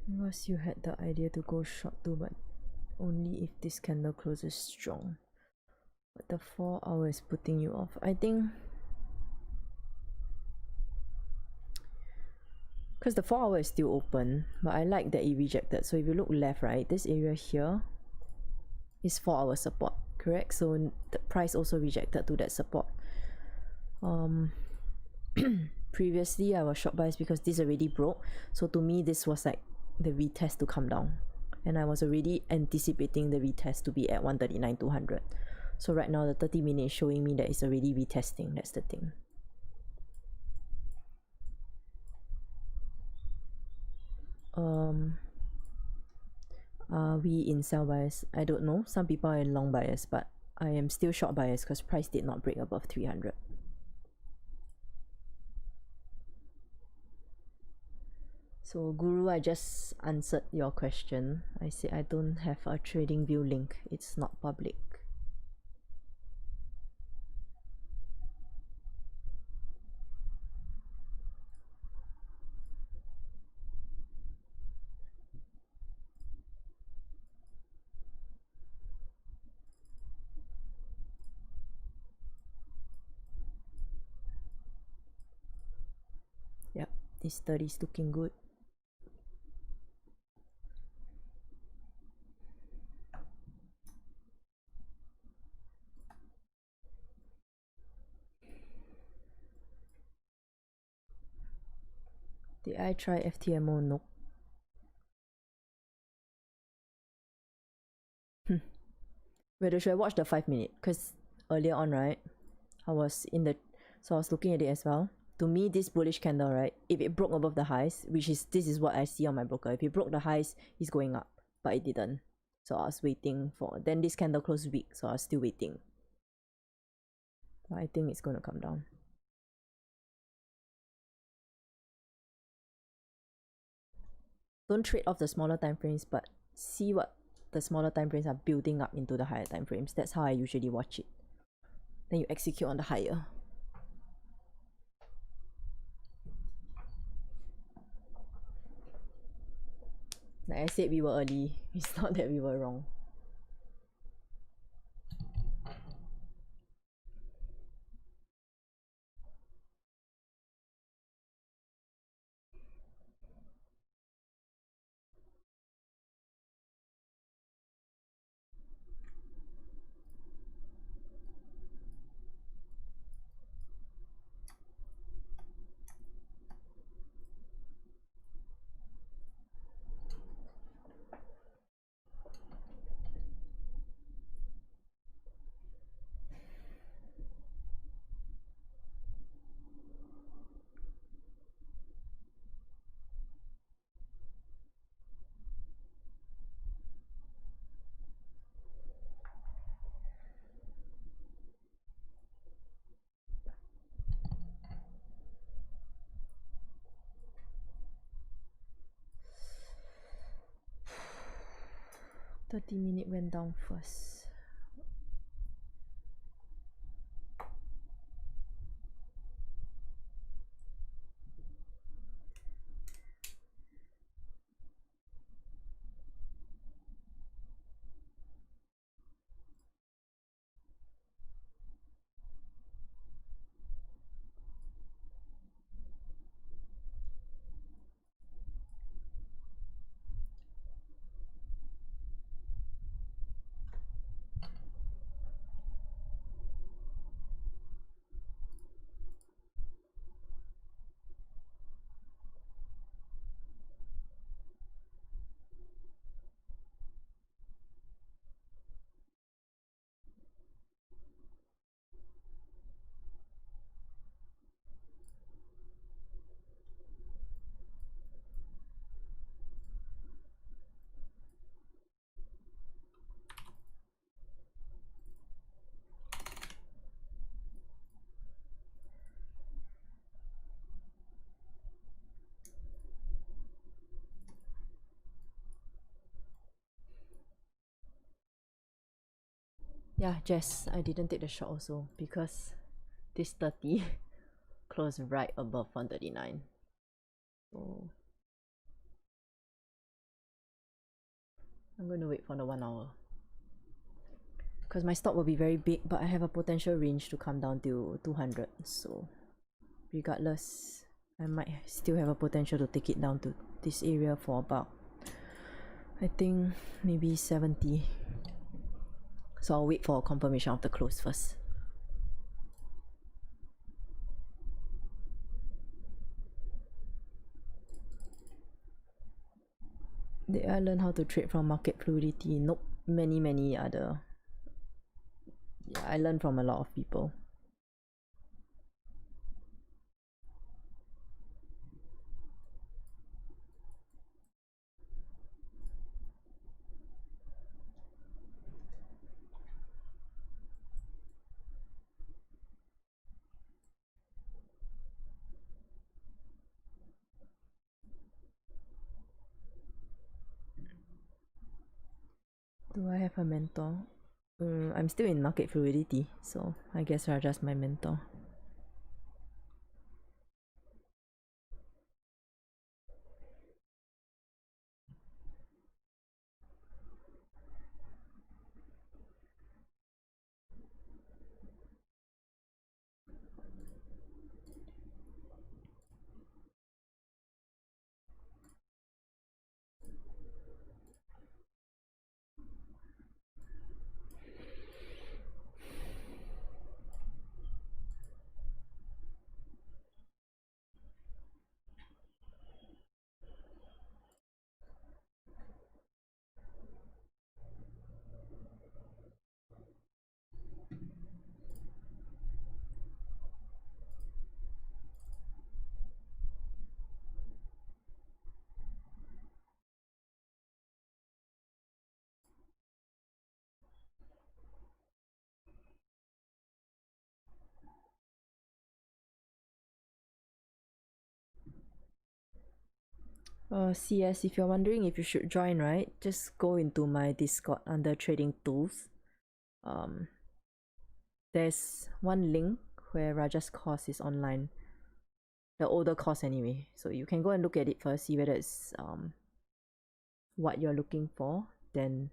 Because you had the idea to go short too, but only if this candle closes strong. But the 4 hour is putting you off. I think because the 4 hour is still open, but I like that it rejected. So if you look left, right, this area here is 4 hour support, correct? So the price also rejected to that support. Previously I was short biased because this already broke, so to me this was like the retest to come down, and I was already anticipating the retest to be at 139.200. So right now the 30 minutes showing me that it's already retesting. That's the thing. Are we in sell bias? I don't know. Some people are in long bias, but I am still short bias because price did not break above 300. So Guru, I just answered your question. I said I don't have a Tradingview link. It's not public. Yep, this 30 is looking good. Did I try FTMO? No. Whether should I watch the 5 minute? Because earlier on, right, I was in the, so I was looking at it as well. To me, this bullish candle, right, if it broke above the highs, which is, this is what I see on my broker, if it broke the highs, it's going up, but it didn't. So I was waiting for, then this candle closed weak, so I was still waiting. But I think it's going to come down. Don't trade off the smaller time frames, but see what the smaller time frames are building up into the higher time frames. That's how I usually watch it. Then you execute on the higher. Like I said, we were early. It's not that we were wrong. 30-minute went down first. Yeah, Jess, I didn't take the shot also because this 30 closed right above 139. So I'm going to wait for the 1 hour. Because my stop will be very big, but I have a potential range to come down to 200. So regardless, I might still have a potential to take it down to this area for about, I think, maybe 70. So I'll wait for confirmation of the close first. Did I learn how to trade from market fluidity? Nope. Many other. Yeah, I learned from a lot of people. Do I have a mentor? I'm still in market fluidity, so I guess Raja's my mentor. CS, if you're wondering if you should join, right, just go into my Discord under Trading Tools. There's one link where Raja's course is online, the older course anyway, so you can go and look at it first, see whether it's what you're looking for, then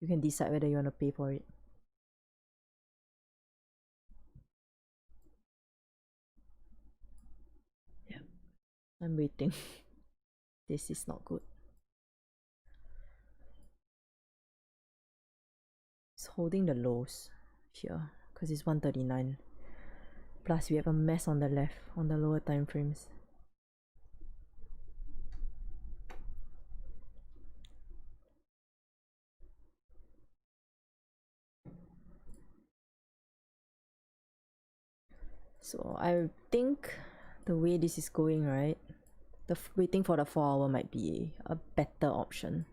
you can decide whether you want to pay for it. Yeah, I'm waiting. This is not good. It's holding the lows here because it's 139. Plus we have a mess on the left on the lower time frames. So I think the way this is going, right, waiting for the 4 hour might be a better option.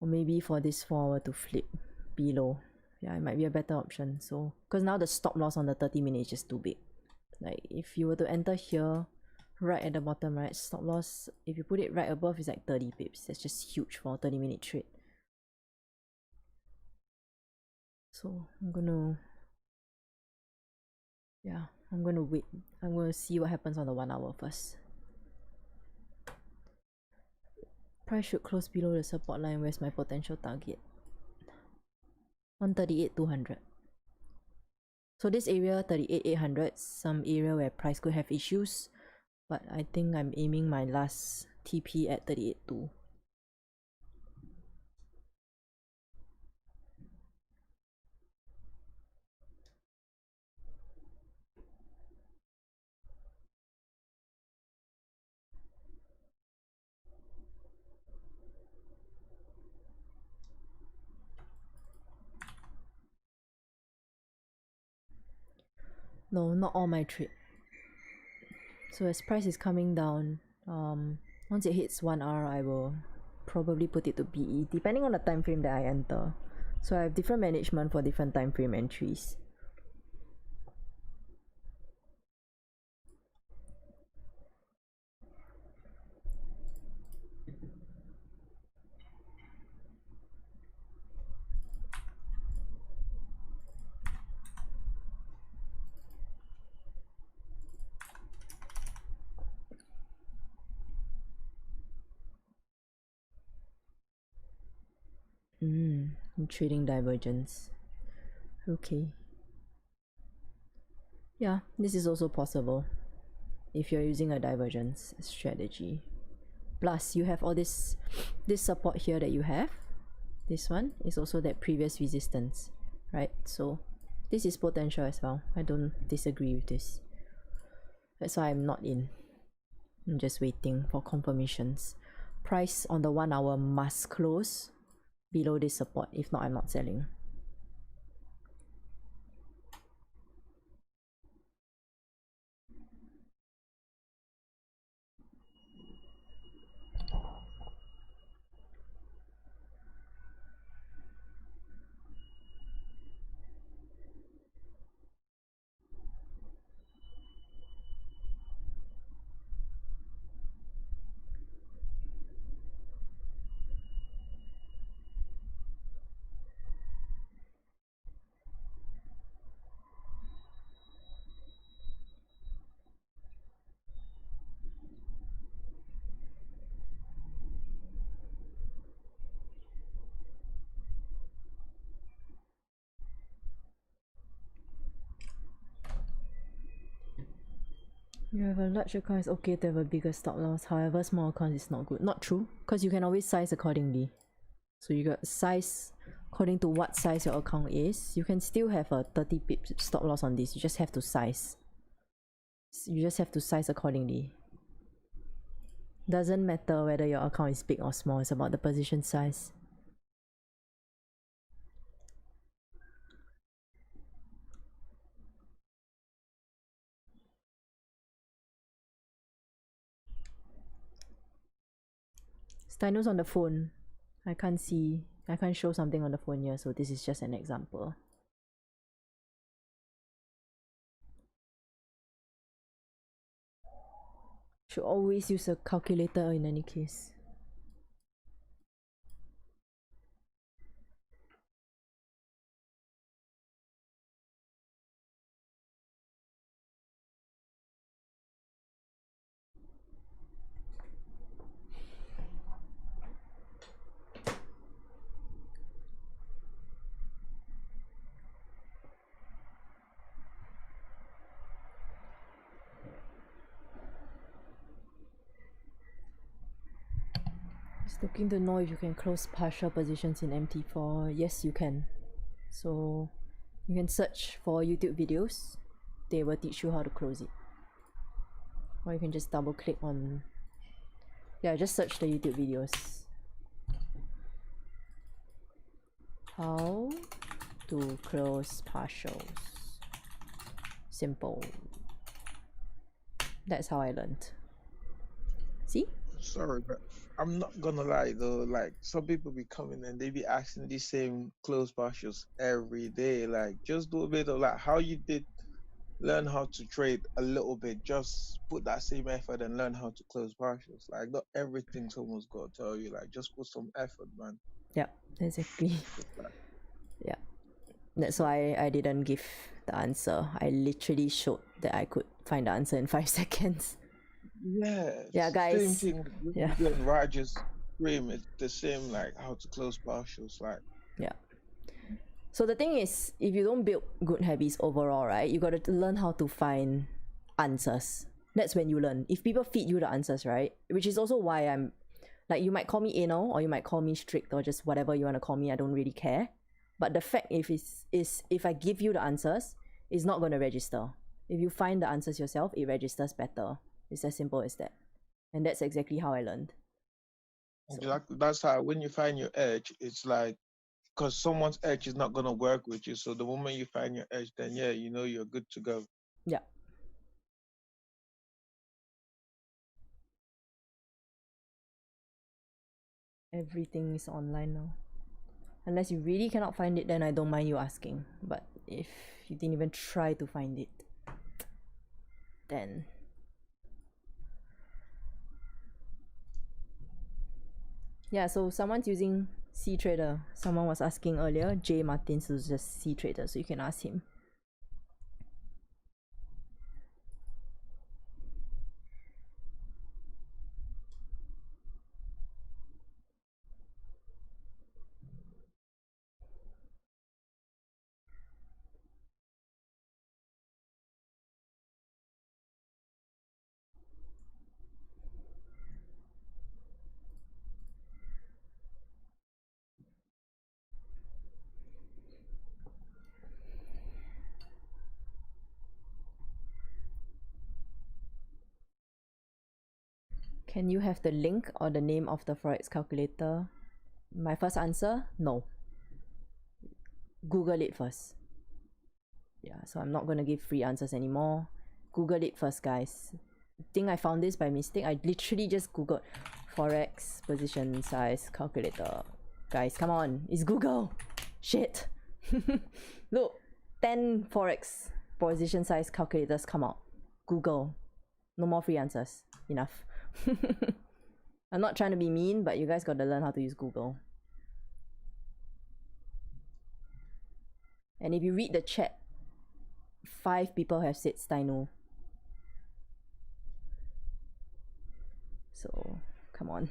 Or maybe for this 4 hour to flip below. Yeah, it might be a better option. So, because now the stop loss on the 30-minute is just too big. Like, if you were to enter here, right at the bottom, right, stop loss, if you put it right above, it's like 30 pips. That's just huge for a 30-minute trade. So I'm gonna wait. I'm gonna see what happens on the 1 hour first. Price should close below the support line. Where's my potential target? 138,200. So this area 38,800, some area where price could have issues, but I think I'm aiming my last TP at 38,200. No, not all my trade. So as price is coming down, once it hits 1R, I will probably put it to BE, depending on the time frame that I enter. So I have different management for different time frame entries. I'm trading divergence. Okay. Yeah, this is also possible if you're using a divergence strategy. Plus, you have all this support here that you have. This one is also that previous resistance, right? So this is potential as well. I don't disagree with this. That's why I'm not in. I'm just waiting for confirmations. Price on the 1 hour must close below this support. If not, I'm not selling. You have a large account, it's okay to have a bigger stop loss. However, small account is not good. Not true, because you can always size accordingly. So you got size according to what size your account is. You can still have a 30 pips stop loss on this. You just have to size. You just have to size accordingly. Doesn't matter whether your account is big or small. It's about the position size. Stino's on the phone. I can't show something on the phone here, so this is just an example. Should always use a calculator in any case. Just looking to know if you can close partial positions in MT4. Yes, you can. So you can search for YouTube videos. They will teach you how to close it. Or you can just double click on, yeah, just search the YouTube videos. How to close partials. Simple. That's how I learned. See? Sorry, but I'm not gonna lie though. Like some people be coming and they be asking these same close partials every day. Like just do a bit of like how you did learn how to trade a little bit. Just put that same effort and learn how to close partials. Like not everything someone's got to tell you. Like just put some effort, man. Yeah, exactly. Yeah. That's why I didn't give the answer. I literally showed that I could find the answer in 5 seconds. Yeah, Yeah, guys. same thing with Yeah. doing Rogers stream. It's the same, like how to close partials. Like, Yeah. So the thing is, if you don't build good habits overall, right, you got to learn how to find answers. That's when you learn. If people feed you the answers, right, which is also why I'm like, you might call me anal or you might call me strict or just whatever you want to call me. I don't really care. But the fact is if I give you the answers, it's not going to register. If you find the answers yourself, it registers better. It's as simple as that. And that's exactly how I learned. So, that's how when you find your edge, it's like, because someone's edge is not gonna work with you. So the moment you find your edge, then yeah, you know you're good to go. yeah. Everything is online now. Unless you really cannot find it, then I don't mind you asking. But if you didn't even try to find it, then yeah, so someone's using C Trader. Someone was asking earlier, Jay Martins is just C Trader, so you can ask him. Can you have the link or the name of the Forex calculator? My first answer, no. Google it first. Yeah, so I'm not gonna give free answers anymore. Google it first, guys. I think I found this by mistake. I literally just Googled Forex position size calculator. Guys, come on, it's Google. Shit. Look, 10 Forex position size calculators come out. Google. No more free answers. Enough. I'm not trying to be mean, but you guys gotta learn how to use Google. And if you read the chat, 5 people have said Steino. So, come on.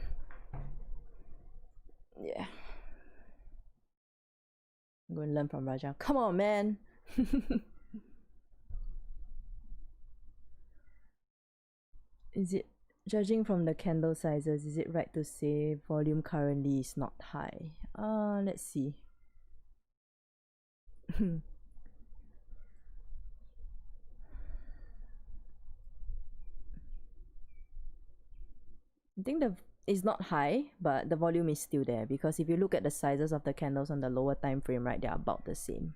Yeah. I'm going to learn from Raja. Come on, man. Is it, judging from the candle sizes, is it right to say volume currently is not high? Let's see. I think it's not high, but the volume is still there, because if you look at the sizes of the candles on the lower time frame, right, they're about the same.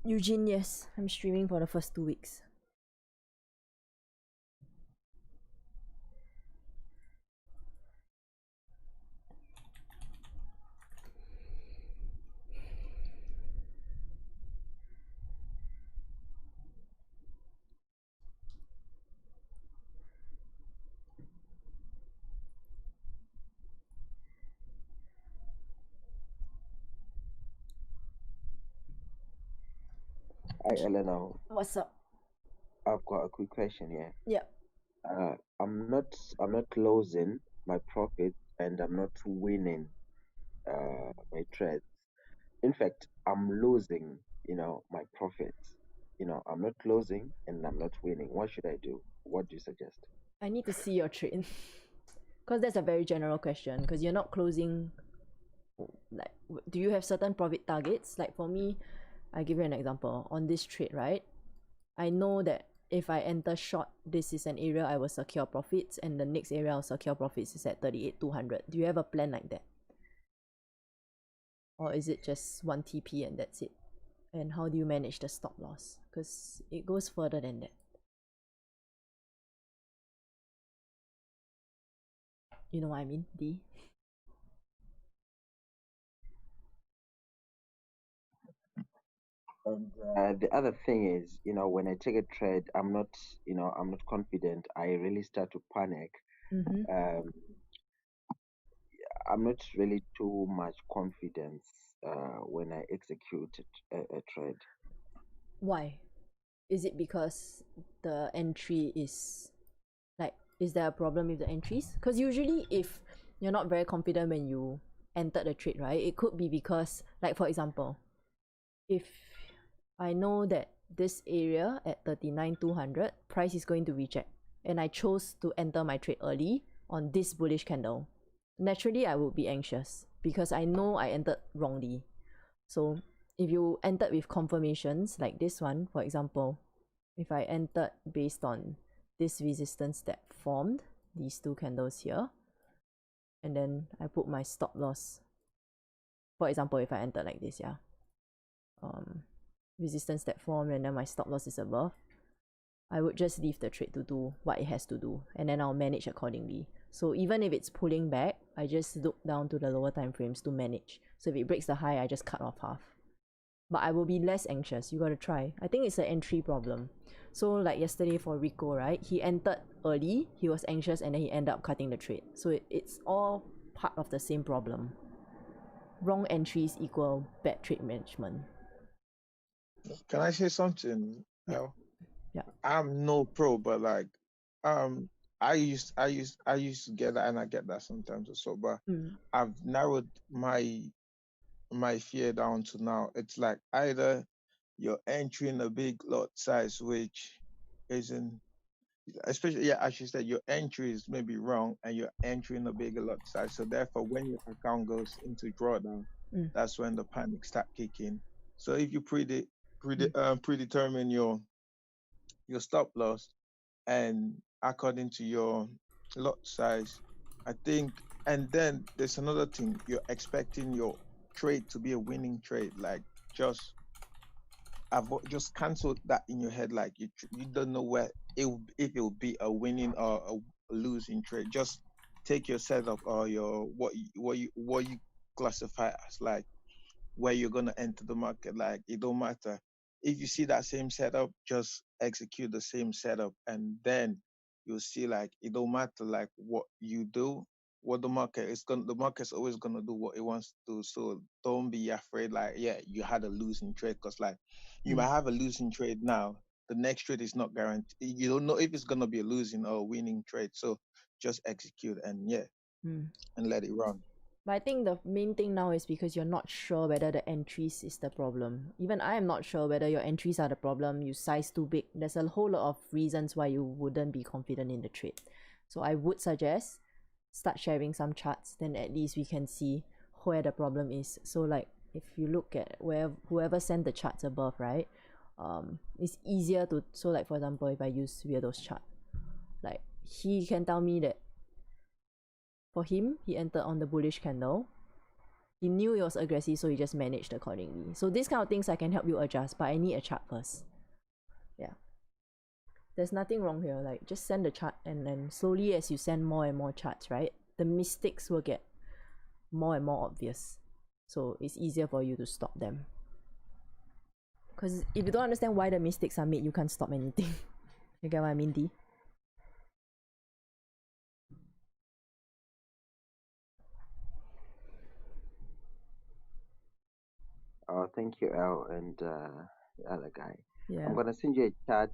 Eugene, yes, I'm streaming for the first 2 weeks. Hi, Eleanor. What's up? I've got a quick question here. Yeah. I'm not losing my profit and I'm not winning my trades. In fact, I'm losing, my profits. I'm not losing and I'm not winning. What should I do? What do you suggest? I need to see your trade. Because that's a very general question. Because you're not closing. Like, do you have certain profit targets? Like for me, I give you an example. On this trade, right? I know that if I enter short, this is an area I will secure profits, and the next area I'll secure profits is at 38,200. Do you have a plan like that? Or is it just one TP and that's it? And how do you manage the stop loss? Because it goes further than that. You know what I mean, D? And the other thing is, when I take a trade, I'm not confident. I really start to panic. Um, I'm not really too much confidence when I execute a trade. Why? Is it because the entry is like, is there a problem with the entries? Because usually if you're not very confident when you entered the trade, right, it could be because, like for example, if I know that this area at 39,200 price is going to reject and I chose to enter my trade early on this bullish candle, naturally I would be anxious because I know I entered wrongly. So if you entered with confirmations like this one, for example, if I entered based on this resistance that formed, these two candles here, and then I put my stop loss, for example, if I entered like this, yeah, resistance that formed and then my stop loss is above, I would just leave the trade to do what it has to do and then I'll manage accordingly. So even if it's pulling back, I just look down to the lower time frames to manage. So if it breaks the high, I just cut off half. But I will be less anxious. You gotta try. I think it's an entry problem. So like yesterday for Rico, right? He entered early, he was anxious, and then he ended up cutting the trade. So it's all part of the same problem. Wrong entries equal bad trade management. Can I say something? Yeah. Yeah. I'm no pro, but like, I used to get that, and I get that sometimes also. But I've narrowed my fear down to now. It's like either you're entering a big lot size, which isn't, especially, yeah, as you said, your entry is maybe wrong, and you're entering a bigger lot size. So therefore, when your account goes into drawdown, that's when the panic start kicking. So if you predetermine your stop loss and according to your lot size, I think, and then there's another thing, you're expecting your trade to be a winning trade. Like, just cancel that in your head. Like, you don't know where if it will be a winning or a losing trade. Just take your setup or your what you classify as like where you're gonna enter the market. Like, it don't matter. If you see that same setup, just execute the same setup, and then you'll see, like, it don't matter like what you do, what the market's always gonna do what it wants to do. So don't be afraid, like, yeah, you had a losing trade, because like you might have a losing trade now. The next trade is not guaranteed. You don't know if it's gonna be a losing or a winning trade. So just execute and and let it run. But I think the main thing now is because you're not sure whether the entries is the problem. Even I am not sure whether your entries are the problem. You size too big. There's a whole lot of reasons why you wouldn't be confident in the trade. So I would suggest start sharing some charts. Then at least we can see where the problem is. So like if you look at whoever sent the charts above, right? It's easier to, so like for example, if I use Weirdo's chart, like he can tell me that for him, he entered on the bullish candle. He knew it was aggressive, so he just managed accordingly. So these kind of things I can help you adjust, but I need a chart first. Yeah. There's nothing wrong here. Like, just send the chart, and then slowly as you send more and more charts, right, the mistakes will get more and more obvious. So it's easier for you to stop them. Because if you don't understand why the mistakes are made, you can't stop anything. You get what I mean, D? Thank you, Al, and the other guy. Yeah. I'm gonna send you a chat.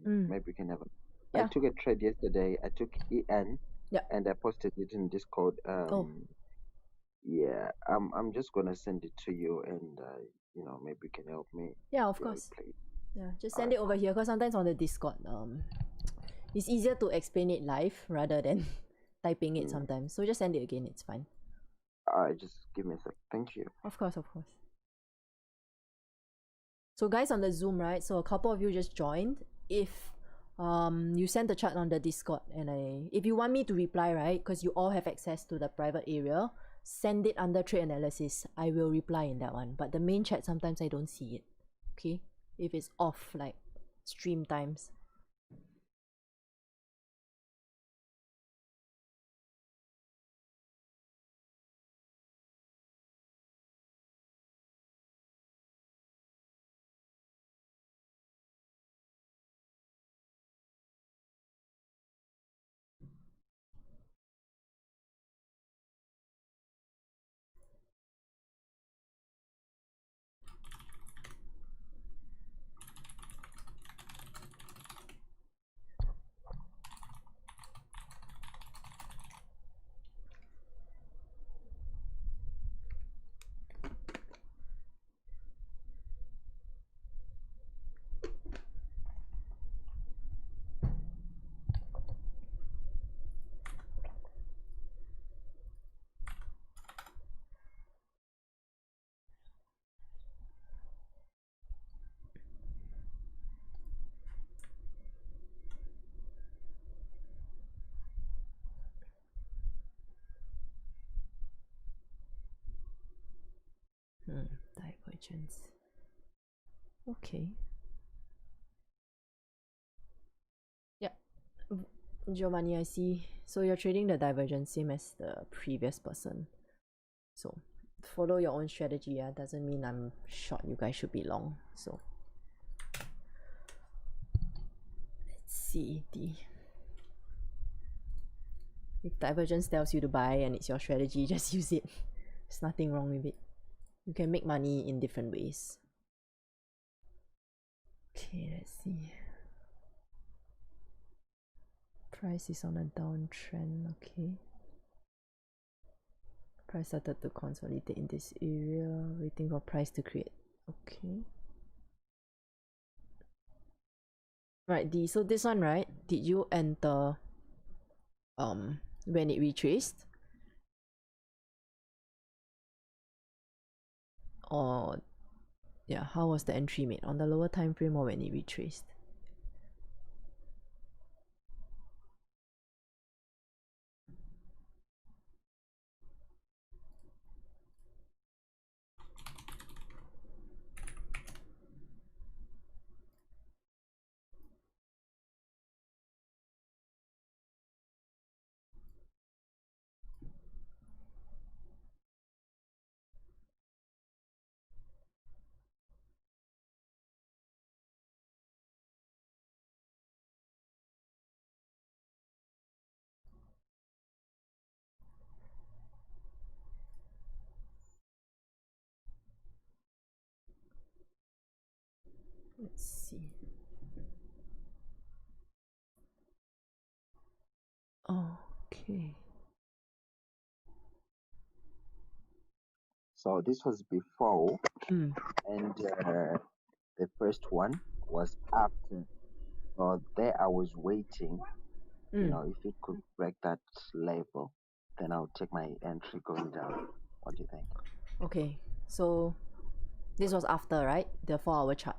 Maybe we can have a. I took a trade yesterday. I took EN. Yeah. And I posted it in Discord. Yeah. I'm just gonna send it to you, and maybe you can help me. Yeah, of course. Yeah, just send it over here, because sometimes on the Discord, it's easier to explain it live rather than typing it sometimes. So just send it again. It's fine. Just give me a sec. Thank you. Of course, of course. So guys on the Zoom, right? So a couple of you just joined. If you send the chat on the Discord, and if you want me to reply, right, because you all have access to the private area, send it under trade analysis. I will reply in that one. But the main chat, sometimes I don't see it. Okay, if it's off like stream times. divergence. Okay. Yeah. Giovanni, I see. So you're trading the divergence same as the previous person. So follow your own strategy. Yeah, doesn't mean I'm short. You guys should be long. So let's see if divergence tells you to buy and it's your strategy, just use it. There's nothing wrong with it. You can make money in different ways. Okay, let's see. Price is on a downtrend. Okay. Price started to consolidate in this area. Waiting for price to create. Okay. Right, D. So this one, right? Did you enter when it retraced? Or yeah, how was the entry made? On the lower time frame or when it retraced? Let's see. Okay. So this was before, Mm. and the first one was after. So there I was waiting, you know, if it could break that level, then I'll take my entry going down. What do you think? Okay. So this was after, right? The 4-hour chart.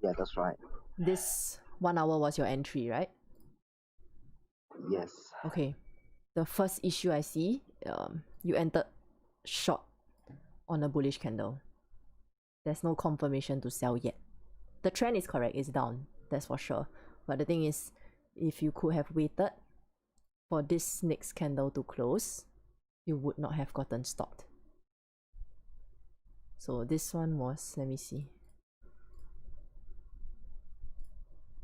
Yeah, that's right. This 1 hour was your entry, right? Yes. Okay. The first issue I see, you entered short on a bullish candle. There's no confirmation to sell yet. The trend is correct, it's down, that's for sure. But the thing is, if you could have waited for this next candle to close, you would not have gotten stopped. So this one was, let me see.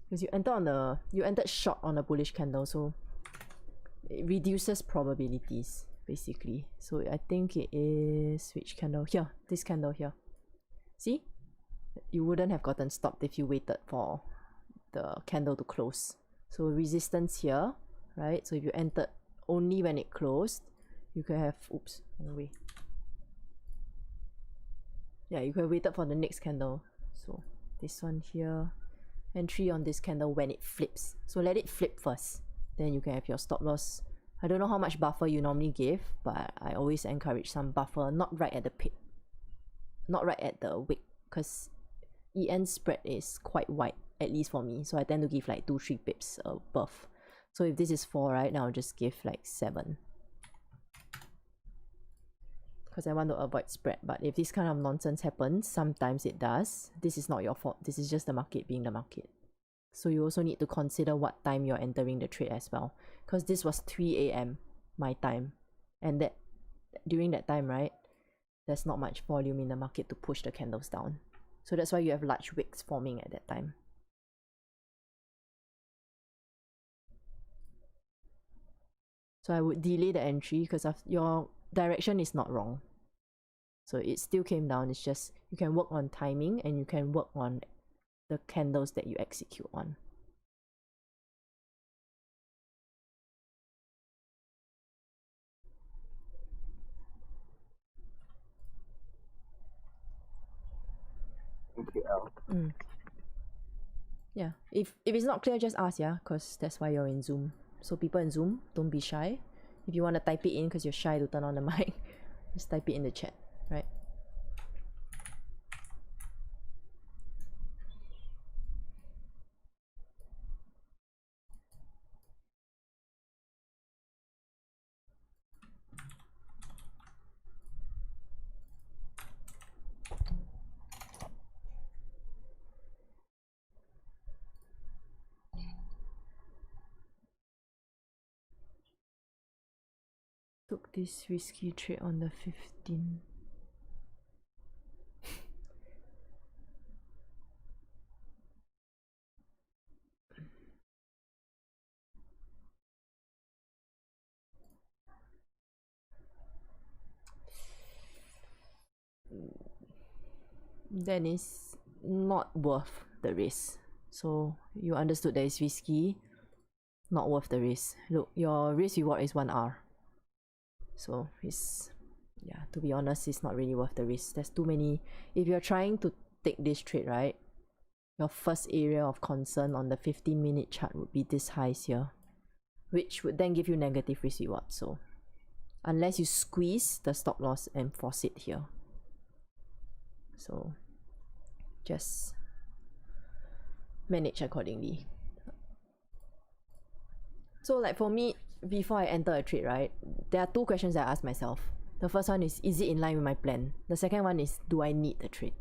Because you entered short on a bullish candle, so it reduces probabilities basically. So I think it is which candle here, this candle here. See, you wouldn't have gotten stopped if you waited for the candle to close. So resistance here, right? So if you entered only when it closed, you could have, oops, wrong way. Yeah, you could have waited for the next candle. So this one here, entry on this candle when it flips. So let it flip first, then you can have your stop loss. I don't know how much buffer you normally give, but I always encourage some buffer, not right at the pit, not right at the wick, because EN spread is quite wide, at least for me. So I tend to give like 2-3 pips above. So if this is 4, right, now I'll just give like 7. Because I want to avoid spread. But if this kind of nonsense happens, sometimes it does. This is not your fault. This is just the market being the market. So you also need to consider what time you're entering the trade as well. Because this was 3 AM my time. And that during that time, right, there's not much volume in the market to push the candles down. So that's why you have large wicks forming at that time. So I would delay the entry because your direction is not wrong. So it still came down. It's just you can work on timing and you can work on the candles that you execute on. Yeah, if it's not clear, just ask, yeah, because that's why you're in Zoom. So people in Zoom, don't be shy. If you want to type it in because you're shy to turn on the mic, just type it in the chat, right? Took this risky trade on the 15th. Then it's not worth the risk. So you understood that it's risky, not worth the risk. Look, your risk reward is 1R. So it's, yeah, to be honest, it's not really worth the risk. There's too many. If you're trying to take this trade, right, your first area of concern on the 15-minute chart would be this highs here, which would then give you negative risk reward. So unless you squeeze the stop loss and force it here. So just manage accordingly. So like for me, before I enter a trade, right, there are two questions I ask myself. The first one is it in line with my plan? The second one is, do I need the trade?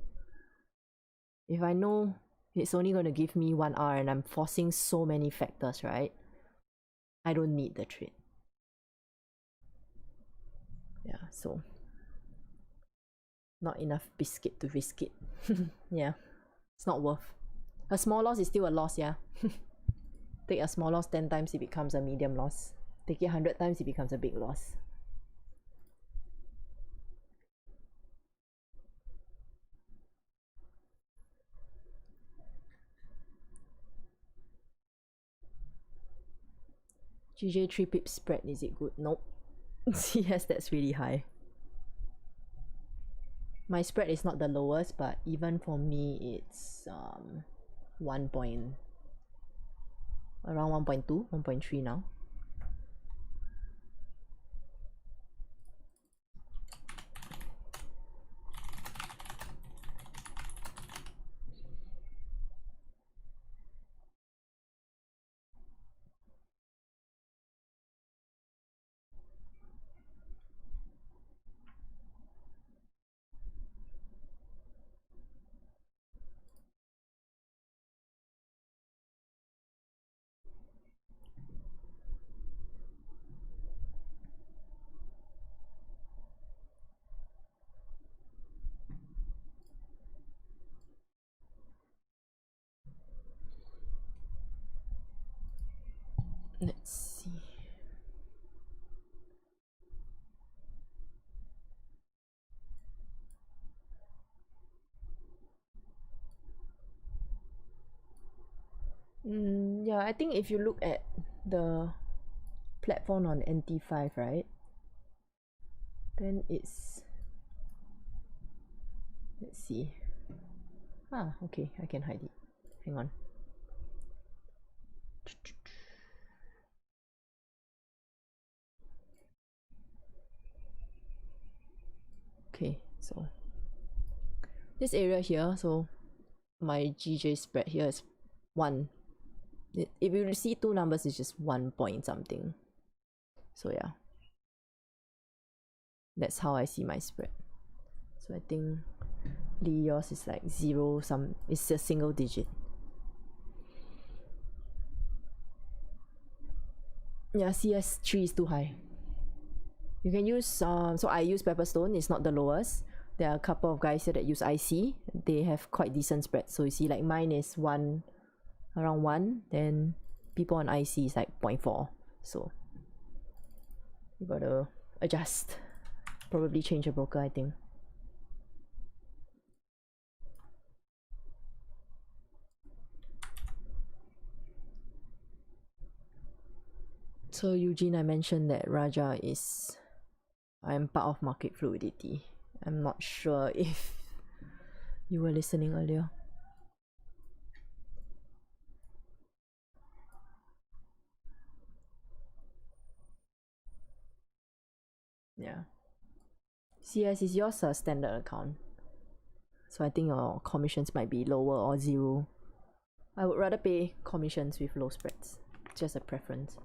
If I know it's only going to give me 1R and I'm forcing so many factors, right, I don't need the trade. Yeah, so not enough biscuit to risk it. Yeah, it's not worth. A small loss is still a loss, yeah. Take a small loss 10 times, it becomes a medium loss. Take it 100 times, it becomes a big loss. GJ 3 pips spread, is it good? Nope. Yes, that's really high. My spread is not the lowest, but even for me, it's 1 point, around 1.2, 1.3 now. Let's see. Yeah, I think if you look at the platform on NT5, right, then it's, let's see. Ah, okay, I can hide it. Hang on. Okay, so this area here, so my GJ spread here is 1. If you see two numbers, it's just 1 point something. So yeah, that's how I see my spread. So I think Lee, yours is like 0 some, it's a single digit. Yeah, CS3 is too high. You can use, so I use Pepperstone, it's not the lowest. There are a couple of guys here that use IC, they have quite decent spread. So you see like mine is 1, around 1, then people on IC is like 0.4. So you gotta adjust. Probably change a broker, I think. So Eugene, I mentioned that Raja is, I'm part of market fluidity. I'm not sure if you were listening earlier. Yeah. CS, is yours a standard account? So I think your commissions might be lower or 0. I would rather pay commissions with low spreads. Just a preference.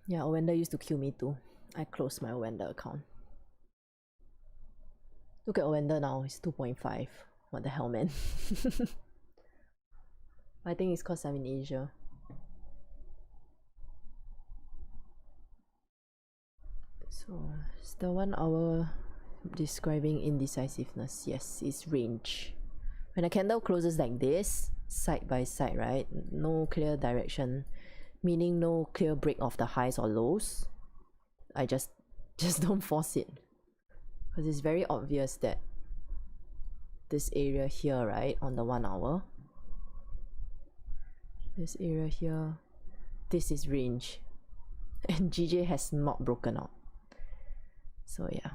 Yeah, Owender used to kill me too. I closed my Owender account. Look at Owender now, it's 2.5. What the hell, man? I think it's because I'm in Asia. So, it's the 1 hour describing indecisiveness. Yes, it's range. When a candle closes like this, side by side, right? No clear direction, meaning no clear break of the highs or lows. I just don't force it. Because it's very obvious that this area here, right, on the 1 hour, this area here, this is range. And GJ has not broken out. So yeah.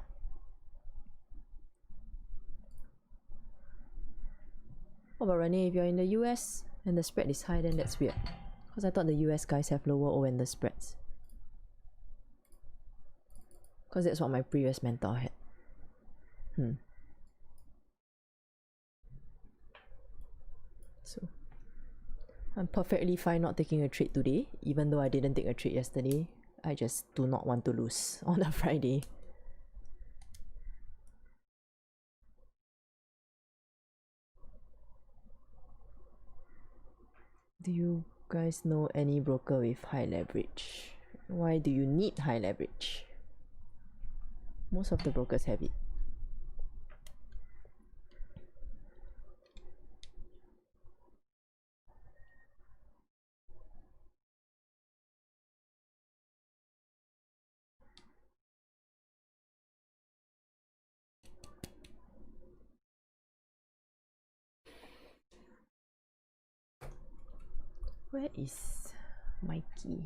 What about Rene? If you're in the US and the spread is high, then that's weird. Because I thought the US guys have lower O and the spreads. Because that's what my previous mentor had. So I'm perfectly fine not taking a trade today, even though I didn't take a trade yesterday. I just do not want to lose on a Friday. Do you guys know any broker with high leverage? Why do you need high leverage? Most of the brokers have it. Where is Mikey?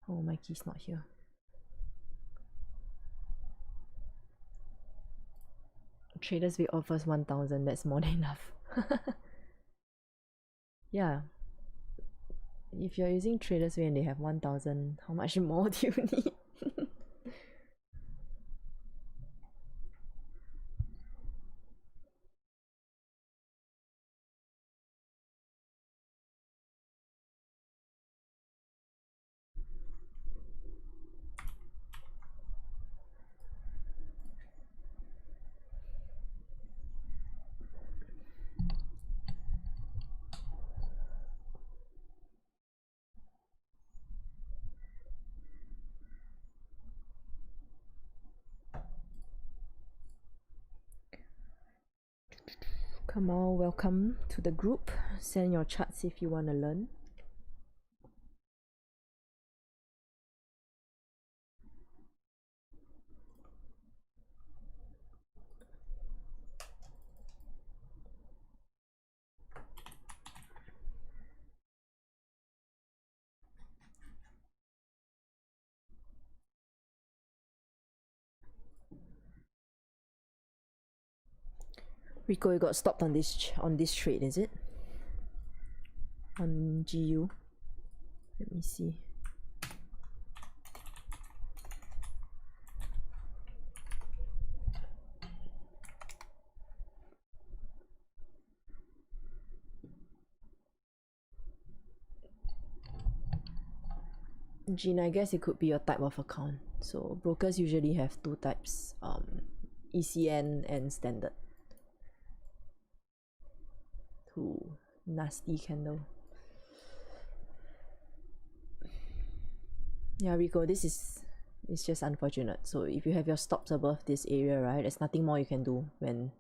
Oh, Mikey's not here. Traders Week offers 1,000. That's more than enough. Yeah. If you're using Traders Week and they have 1,000, how much more do you need? Kamal, welcome to the group. Send your charts if you want to learn. Rico, you got stopped on this trade, is it? On GU. Let me see. Gene, I guess it could be your type of account. So brokers usually have two types, ECN and standard. Ooh, nasty candle. Yeah, Rico, it's just unfortunate. So if you have your stops above this area, right, there's nothing more you can do when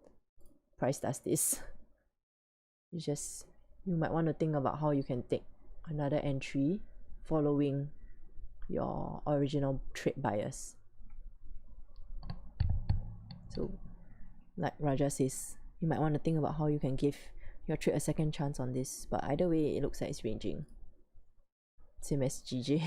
price does this. You might want to think about how you can take another entry following your original trade bias. So like Raja says, you might want to think about how you can give your trade a second chance on this, but either way it looks like it's ranging. Same as GJ.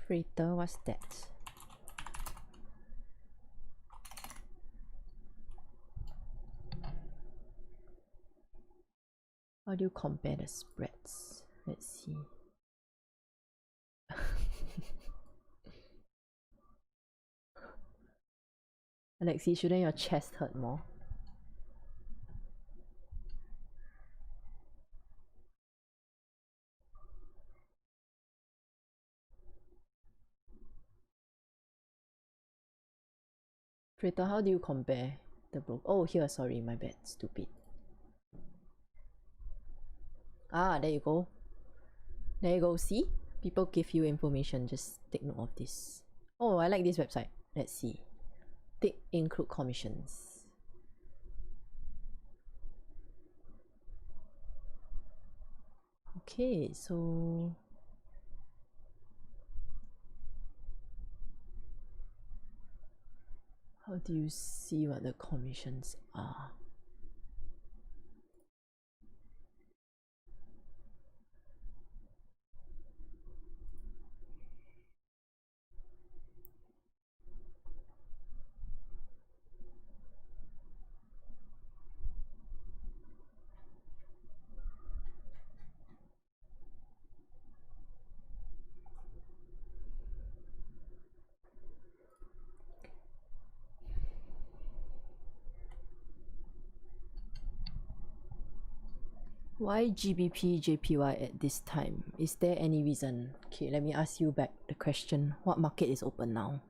Freighter, what's that? How do you compare the spreads? Let's see. Alexi, shouldn't your chest hurt more? Freighter, how do you compare the broke? Oh, here, sorry, my bad, stupid. Ah, there you go. There you go, see? People give you information, just take note of this. Oh, I like this website. Let's see. Tick include commissions. Okay, so how do you see what the commissions are? Why GBP JPY at this time? Is there any reason? Okay, let me ask you back the question. What market is open now?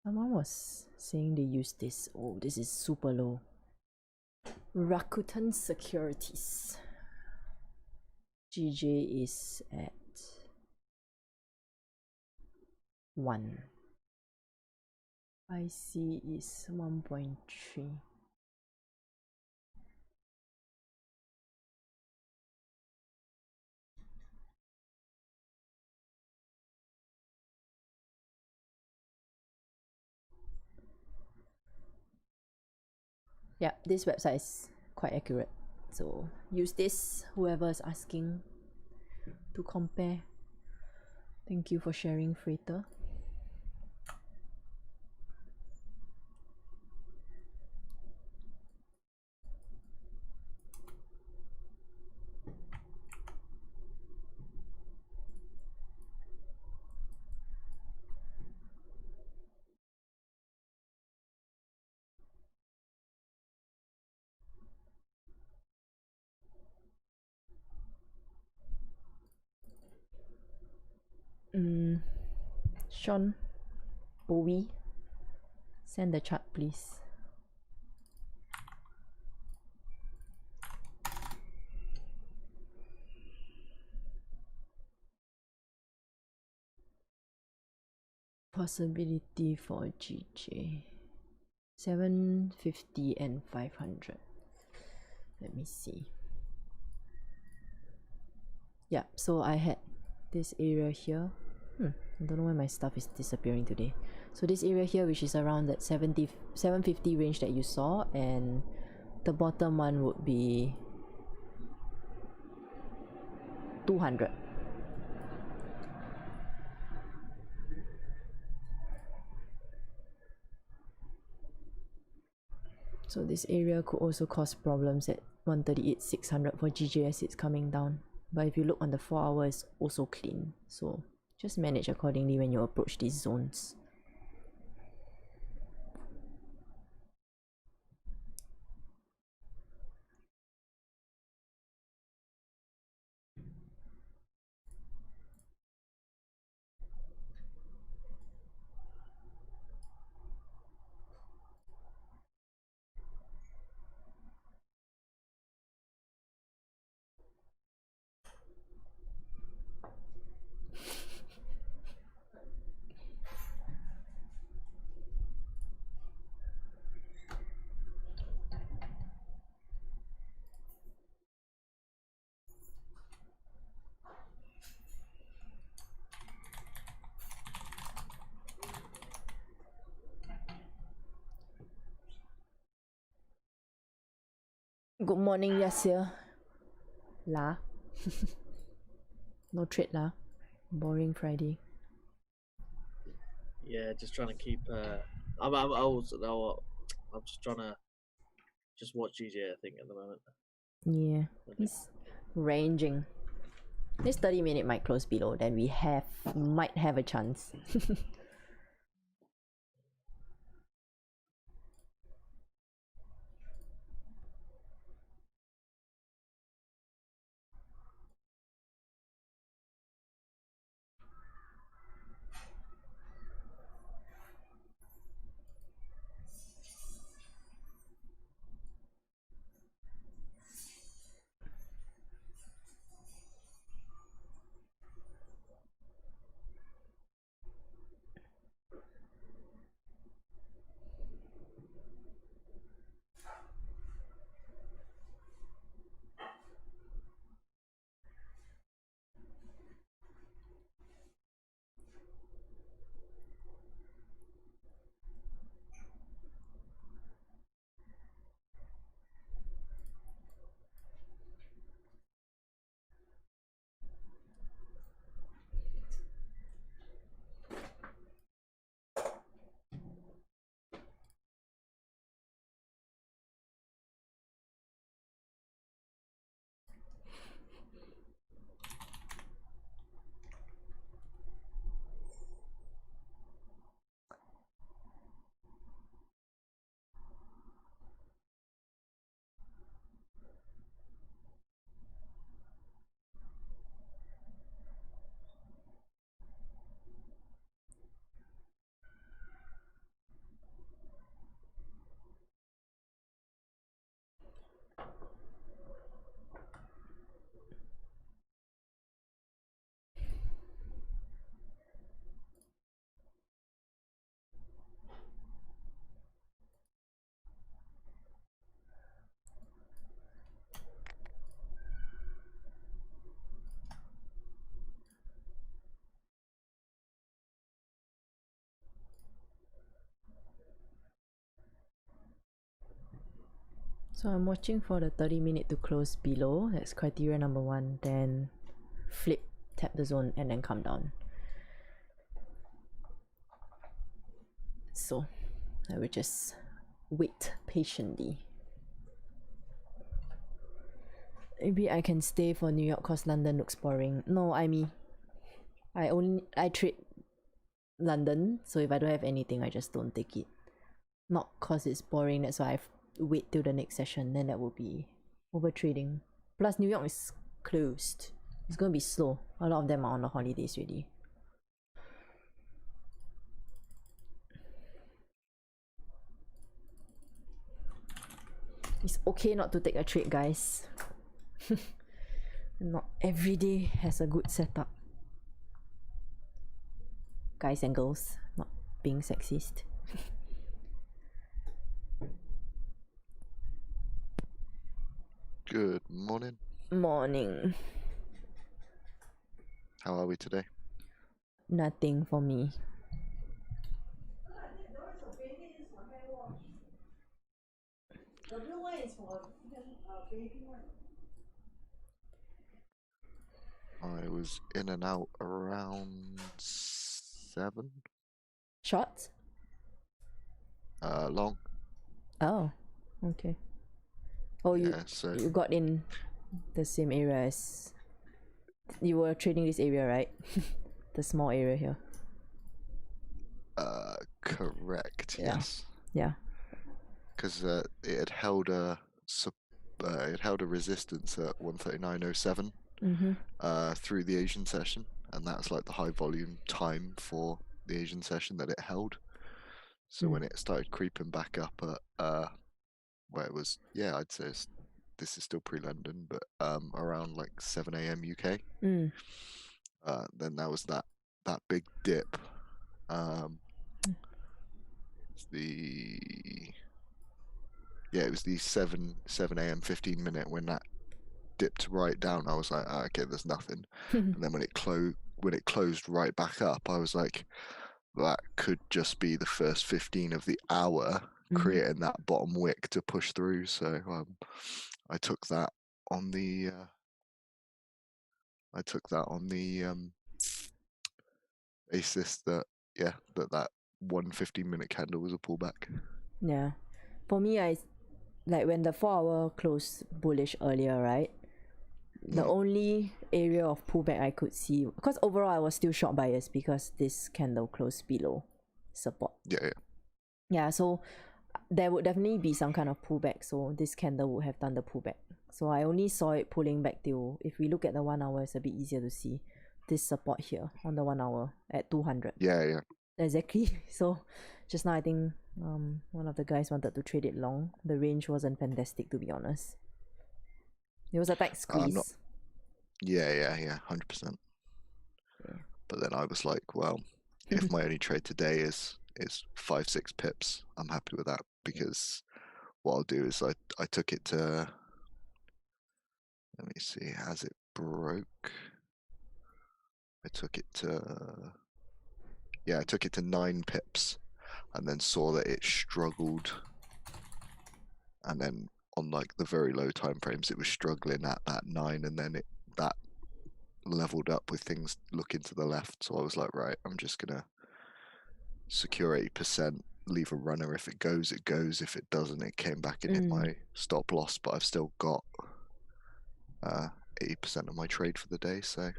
Someone was saying they use this. Oh, this is super low. Rakuten Securities. GJ is at 1. IC is 1.3. Yeah, this website is quite accurate. So use this, whoever is asking to compare. Thank you for sharing, Freighter. Sean, Bowie, send the chart, please. Possibility for GJ 750 and 500. Let me see. Yeah, so I had this area here. I don't know why my stuff is disappearing today. So this area here, which is around that 750 range that you saw, and the bottom one would be 200. So this area could also cause problems at 138,600 for GJS. It's coming down, but if you look on the 4 hour, it's also clean. So just manage accordingly when you approach these zones. Good morning, Yasir. La. No trade la. Boring Friday. Yeah, just trying to keep. I'm just trying to just watch GJ. I think at the moment. Yeah, he's ranging. This 30-minute might close below, then we might have a chance. So I'm watching for the 30-minute to close below. That's criteria number 1. Then flip, tap the zone, and then come down. So I will just wait patiently. Maybe I can stay for New York cause London looks boring. No, I trade London, so if I don't have anything, I just don't take it. Not cause it's boring, that's why I wait till the next session, then that will be over trading. Plus New York is closed. It's gonna be slow. A lot of them are on the holidays already. It's okay not to take a trade, guys. Not every day has a good setup. Guys and girls, not being sexist. Good morning. Morning. How are we today? Nothing for me. I was in and out around 7. Shots? Long. Oh. Okay. Oh, Yeah, so you got in the same area as you were trading this area, right? The small area here. correct. Yeah. Yes, Yeah. because it had held a resistance at 139.07 through the Asian session, and that's like the high volume time for the Asian session that it held. So when it started creeping back up at where it was, yeah, I'd say this is still pre-London, but around like 7 a.m. UK. Then that was that big dip. It was the 7 a.m. 15 minute when that dipped right down. I was like, oh, okay, there's nothing. And then when it closed right back up, I was like, that could just be the first 15 of the hour creating that bottom wick to push through. So I took that on the basis that that 1 15-minute candle was a pullback. Yeah. For me, I like when the 4-hour closed bullish earlier, right? The only area of pullback I could see, because overall I was still short bias because this candle closed below support. Yeah, so there would definitely be some kind of pullback, so this candle would have done the pullback. So I only saw it pulling back till, if we look at the 1 hour, it's a bit easier to see this support here on the 1 hour at 200. Yeah. Exactly. So just now I think one of the guys wanted to trade it long. The range wasn't fantastic, to be honest. It was a tight squeeze. Yeah, 100%. But then I was like, well, if my only trade today is 5-6 pips, I'm happy with that, because what I'll do is I took it to, let me see, as it broke, I took it to 9 pips, and then saw that it struggled, and then on like the very low time frames it was struggling at that 9, and then that leveled up with things looking to the left. So I was like, right, I'm just gonna secure 80%, leave a runner. If it goes, it goes. If it doesn't, it came back and hit my stop loss, but I've still got 80% of my trade for the day. So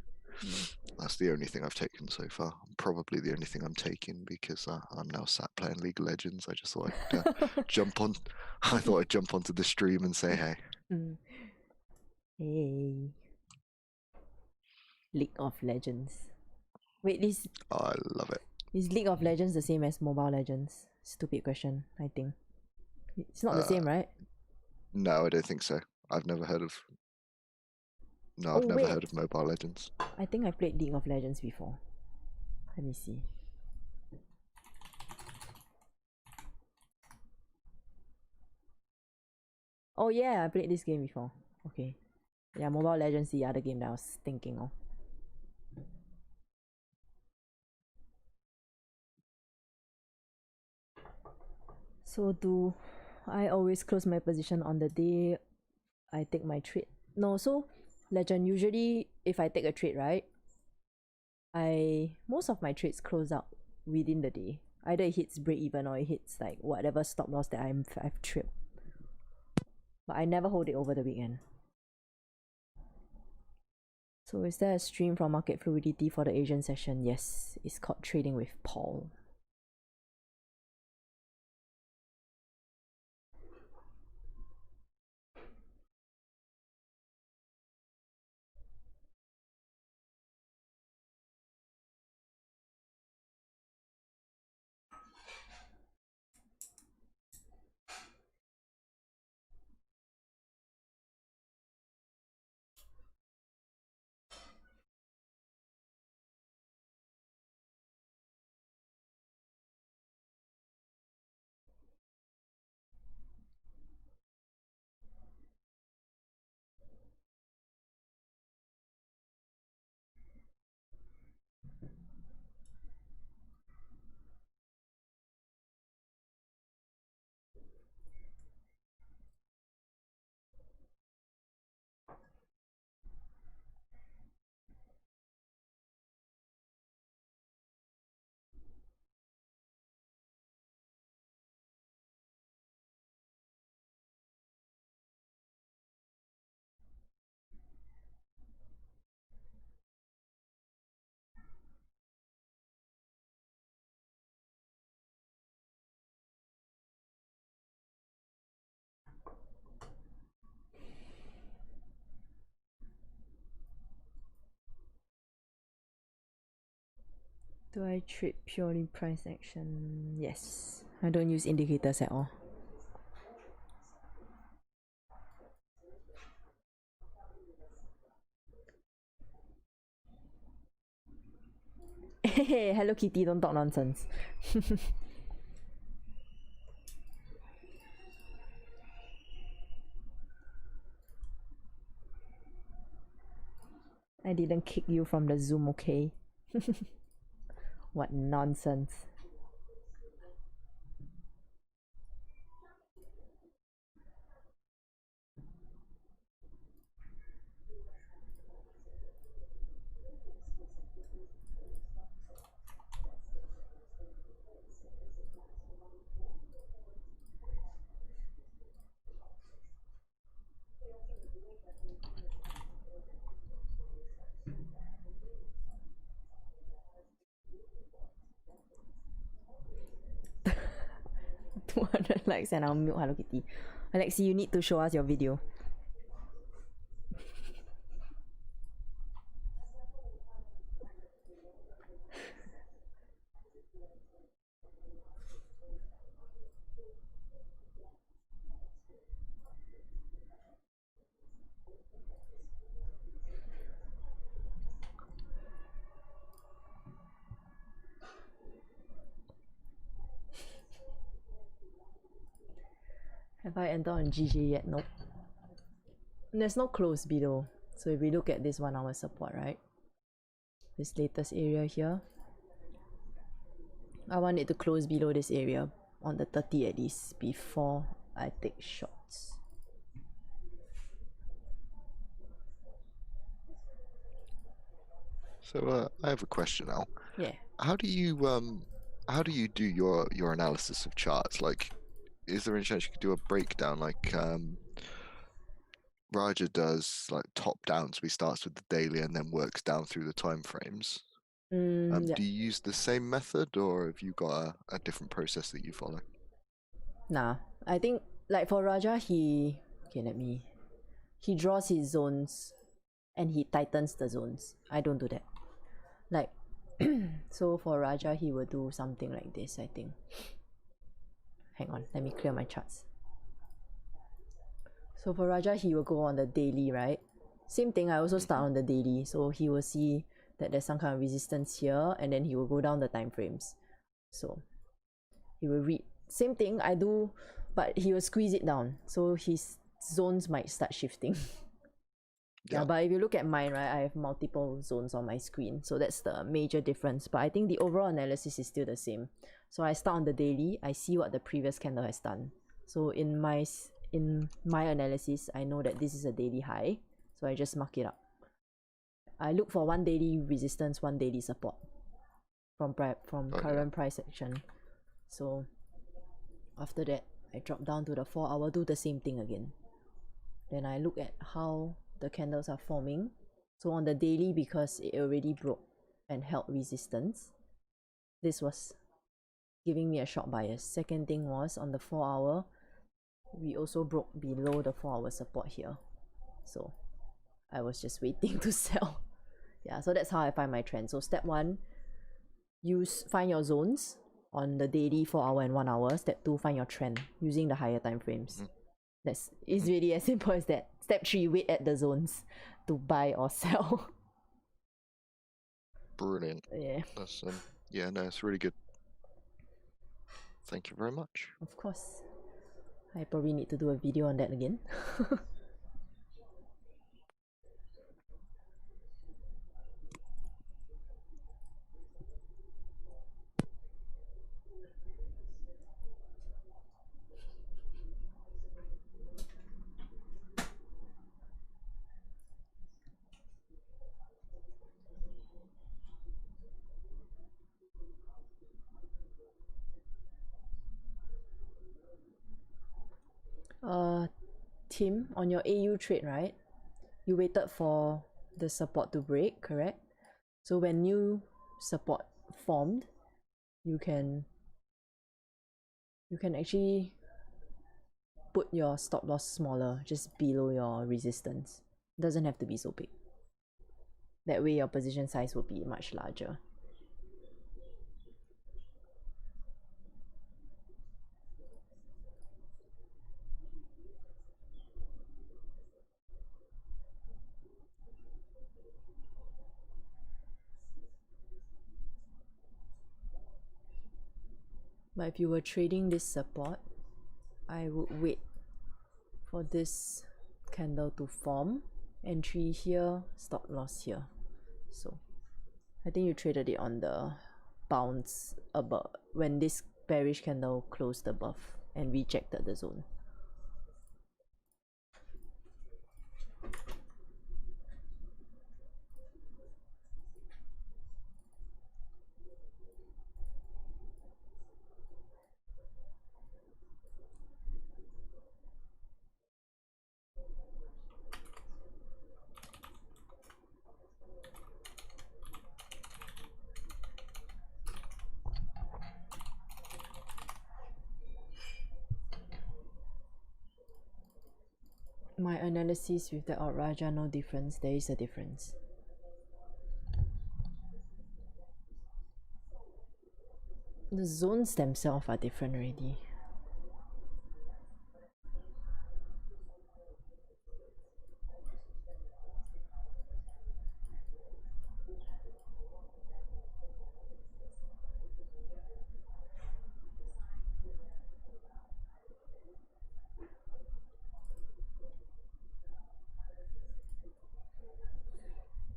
that's the only thing I've taken so far. Probably the only thing I'm taking, because I'm now sat playing League of Legends. I just thought I'd jump on. I thought I'd jump onto the stream and say hey. Hey. League of Legends. Wait, I love it. is League of Legends the same as Mobile Legends? Stupid question, I think. It's not the same, right? No, I don't think so. I've never heard of Mobile Legends. I think I played League of Legends before. Let me see. Oh yeah, I played this game before. Okay. Yeah, Mobile Legends, the other game that I was thinking of. So do I always close my position on the day I take my trade? No, so Legend, usually if I take a trade, right, most of my trades close out within the day. Either it hits break even or it hits like whatever stop loss that I've tripped. But I never hold it over the weekend. So is there a stream from Market Fluidity for the Asian session? Yes, it's called Trading with Paul. Do I trade purely price action? Yes. I don't use indicators at all. Hey, Hello Kitty, don't talk nonsense. I didn't kick you from the Zoom, okay? What nonsense. $200 likes and I'll mute Hello Kitty. Alexi, you need to show us your video. Have I entered on GG yet? Nope. There's no close below. So if we look at this 1 hour support, right? This latest area here. I want it to close below this area on the 30 at least before I take shots. So I have a question now. Yeah. How do you do your analysis of charts? Like, is there any chance you could do a breakdown like Raja does, like top down, so he starts with the daily and then works down through the time frames? Yeah. Do you use the same method, or have you got a different process that you follow? Nah, I think like for Raja, he draws his zones and he tightens the zones. I don't do that. Like, so for Raja, he will do something like this, I think. Hang on, let me clear my charts. So for Raja, he will go on the daily, right? Same thing, I also start on the daily. So he will see that there's some kind of resistance here, and then he will go down the time frames. So he will read. Same thing I do, but he will squeeze it down. So his zones might start shifting. Yeah, but if you look at mine, right, I have multiple zones on my screen. So that's the major difference. But I think the overall analysis is still the same. So I start on the daily, I see what the previous candle has done. So in my analysis, I know that this is a daily high. So I just mark it up. I look for one daily resistance, one daily support from current price action. So after that, I drop down to the 4 hour, do the same thing again. Then I look at how the candles are forming. So on the daily, because it already broke and held resistance, this was giving me a short bias. Second thing was on the 4 hour, we also broke below the 4 hour support here. So I was just waiting to sell. Yeah, so that's how I find my trend. So step 1, find your zones on the daily, 4 hour and 1 hour. Step 2, find your trend using the higher time frames. It's really as simple as that. Step 3, wait at the zones to buy or sell. Brilliant. Yeah. That's yeah, no, it's really good. Thank you very much. Of course. I probably need to do a video on that again. Tim, on your AU trade, right? You waited for the support to break, correct? So when new support formed, you can actually put your stop loss smaller, just below your resistance. Doesn't have to be so big. That way your position size will be much larger. But if you were trading this support, I would wait for this candle to form, entry here, stop loss here. So I think you traded it on the bounce above when this bearish candle closed above and rejected the zone. My analysis with the outraja, no difference. There is a difference. The zones themselves are different already.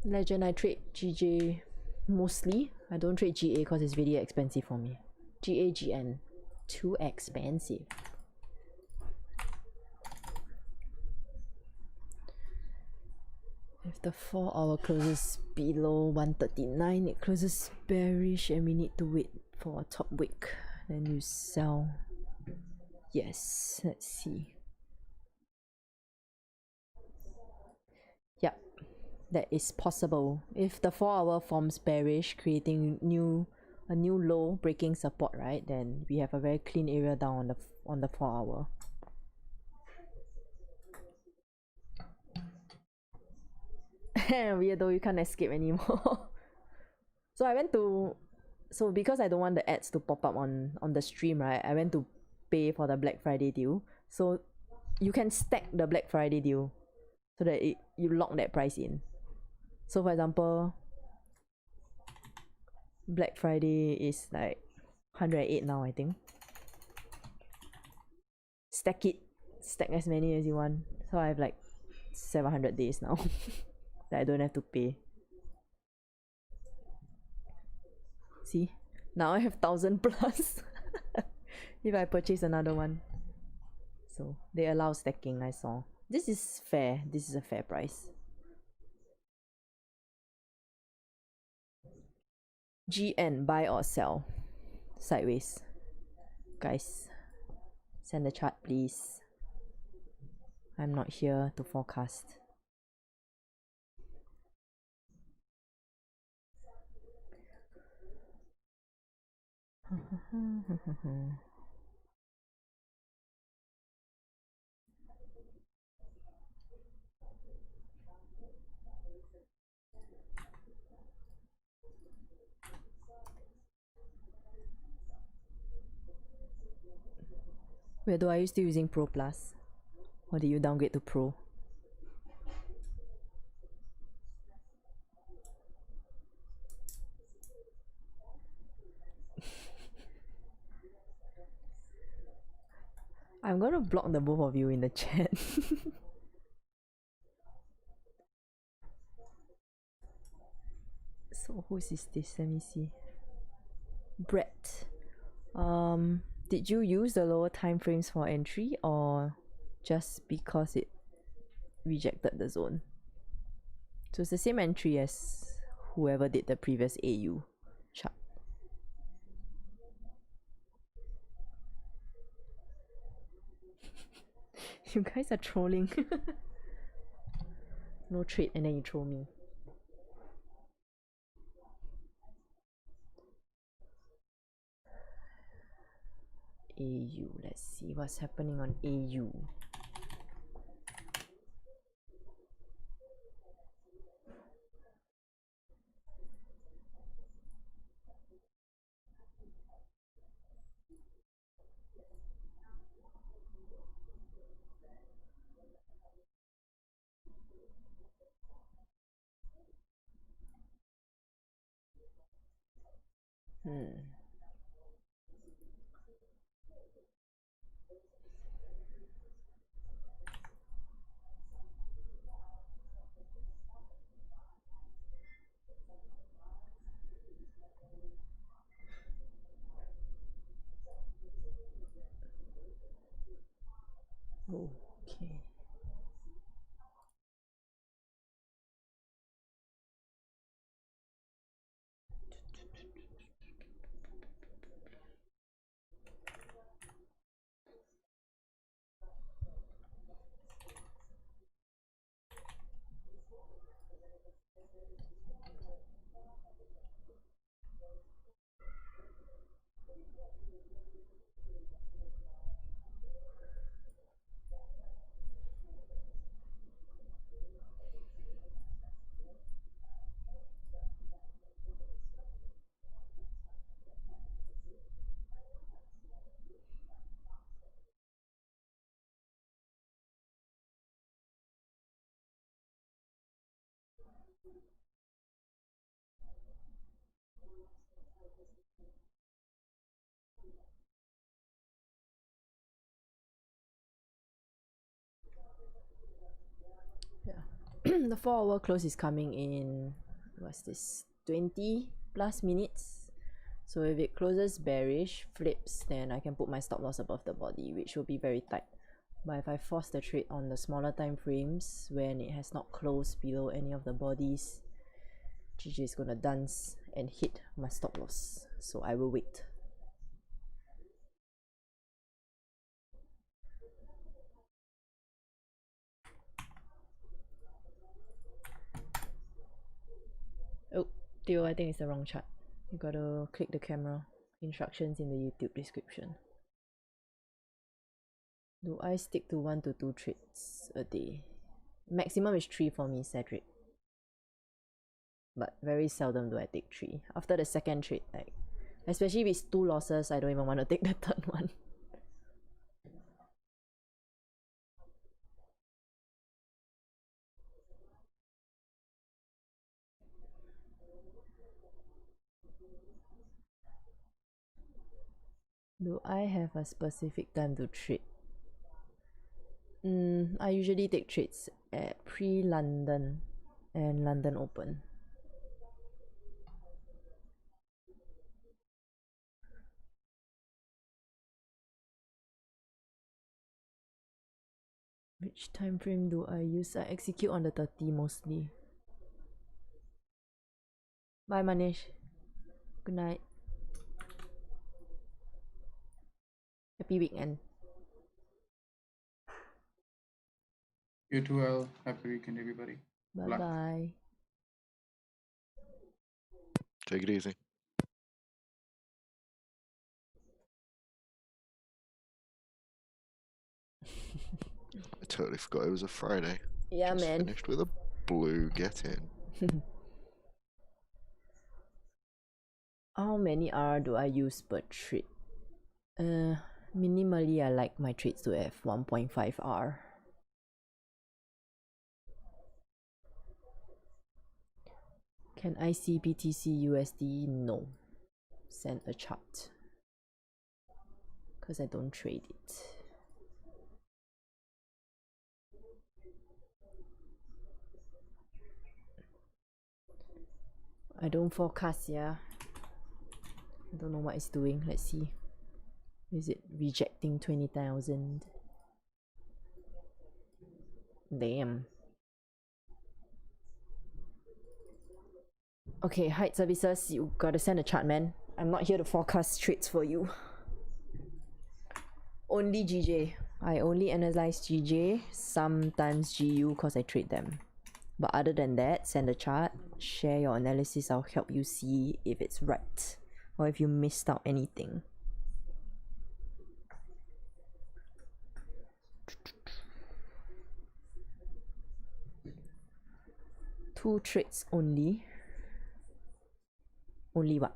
Legend, I trade GJ mostly. I don't trade GA because it's really expensive for me. GA, GN, too expensive. If the 4-hour closes below 139, it closes bearish and we need to wait for a top wick. Then you sell. Yes, let's see. Yep, that is possible. If the 4-hour forms bearish, creating a new low, breaking support, right? Then we have a very clean area down on the 4-hour. Weirdo, you can't escape anymore. So I went to, because I don't want the ads to pop up on the stream, right? I went to pay for the Black Friday deal. So you can stack the Black Friday deal so that you lock that price in. So for example, Black Friday is like 108 now, I think. Stack as many as you want. So I have like 700 days now that I don't have to pay. See, now I have 1,000 plus if I purchase another one. So they allow stacking, I saw. This is fair. This is a fair price. GN, buy or sell? Sideways. Guys, send the chart please. I'm not here to forecast. Wait, are you still using Pro Plus? Or did you downgrade to Pro? I'm gonna block the both of you in the chat. So whose is this? Let me see. Brett. Did you use the lower time frames for entry or just because it rejected the zone? So it's the same entry as whoever did the previous AU chart. You guys are trolling. No trade and then you troll me. AU, let's see what's happening on AU. Okay. The 4-hour close is coming in, what's this, 20 plus minutes. So if it closes bearish, flips, then I can put my stop loss above the body, which will be very tight. But if I force the trade on the smaller time frames when it has not closed below any of the bodies, GG is gonna dance and hit my stop loss. So I will wait. Oh, Theo, I think it's the wrong chart. You gotta click the camera. Instructions in the YouTube description. Do I stick to 1 to 2 trades a day? Maximum is 3 for me, Cedric. But very seldom do I take 3. After the second trade, like, especially if it's 2 losses, I don't even want to take the third one. Do I have a specific time to trade? I usually take trades at pre-London and London Open. Which time frame do I use? I execute on the 30 mostly. Bye Manish. Good night. Happy weekend. You too, Al. Happy weekend, everybody. Bye bye. Take it easy. I totally forgot it was a Friday. Yeah, Just man. finished with a blue get in. How many R do I use per trade? Minimally I like my trades to have 1.5 R. Can I see BTC USD? No. Send a chart. Because I don't trade it. I don't forecast, yeah. I don't know what it's doing. Let's see. Is it rejecting 20,000? Damn. Okay, Height Services, you gotta send a chart, man. I'm not here to forecast trades for you. Only GJ. I only analyze GJ, sometimes GU because I trade them. But other than that, send a chart, share your analysis, I'll help you see if it's right or if you missed out anything. Two trades only. Only what?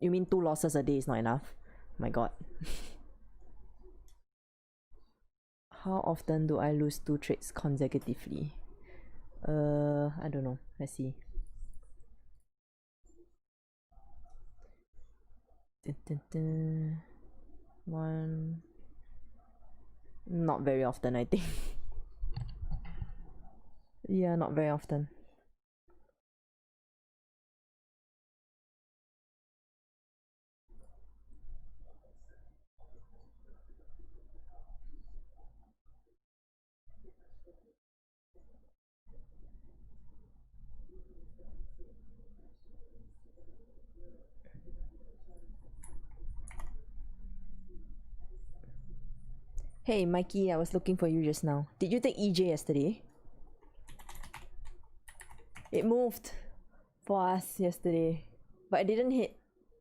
You mean 2 losses a day is not enough? My god. How often do I lose 2 trades consecutively? I don't know. Let's see. Dun, dun, dun. 1. Not very often, I think. Yeah, not very often. Hey Mikey, I was looking for you just now. Did you take EJ yesterday? It moved for us yesterday, but it didn't hit.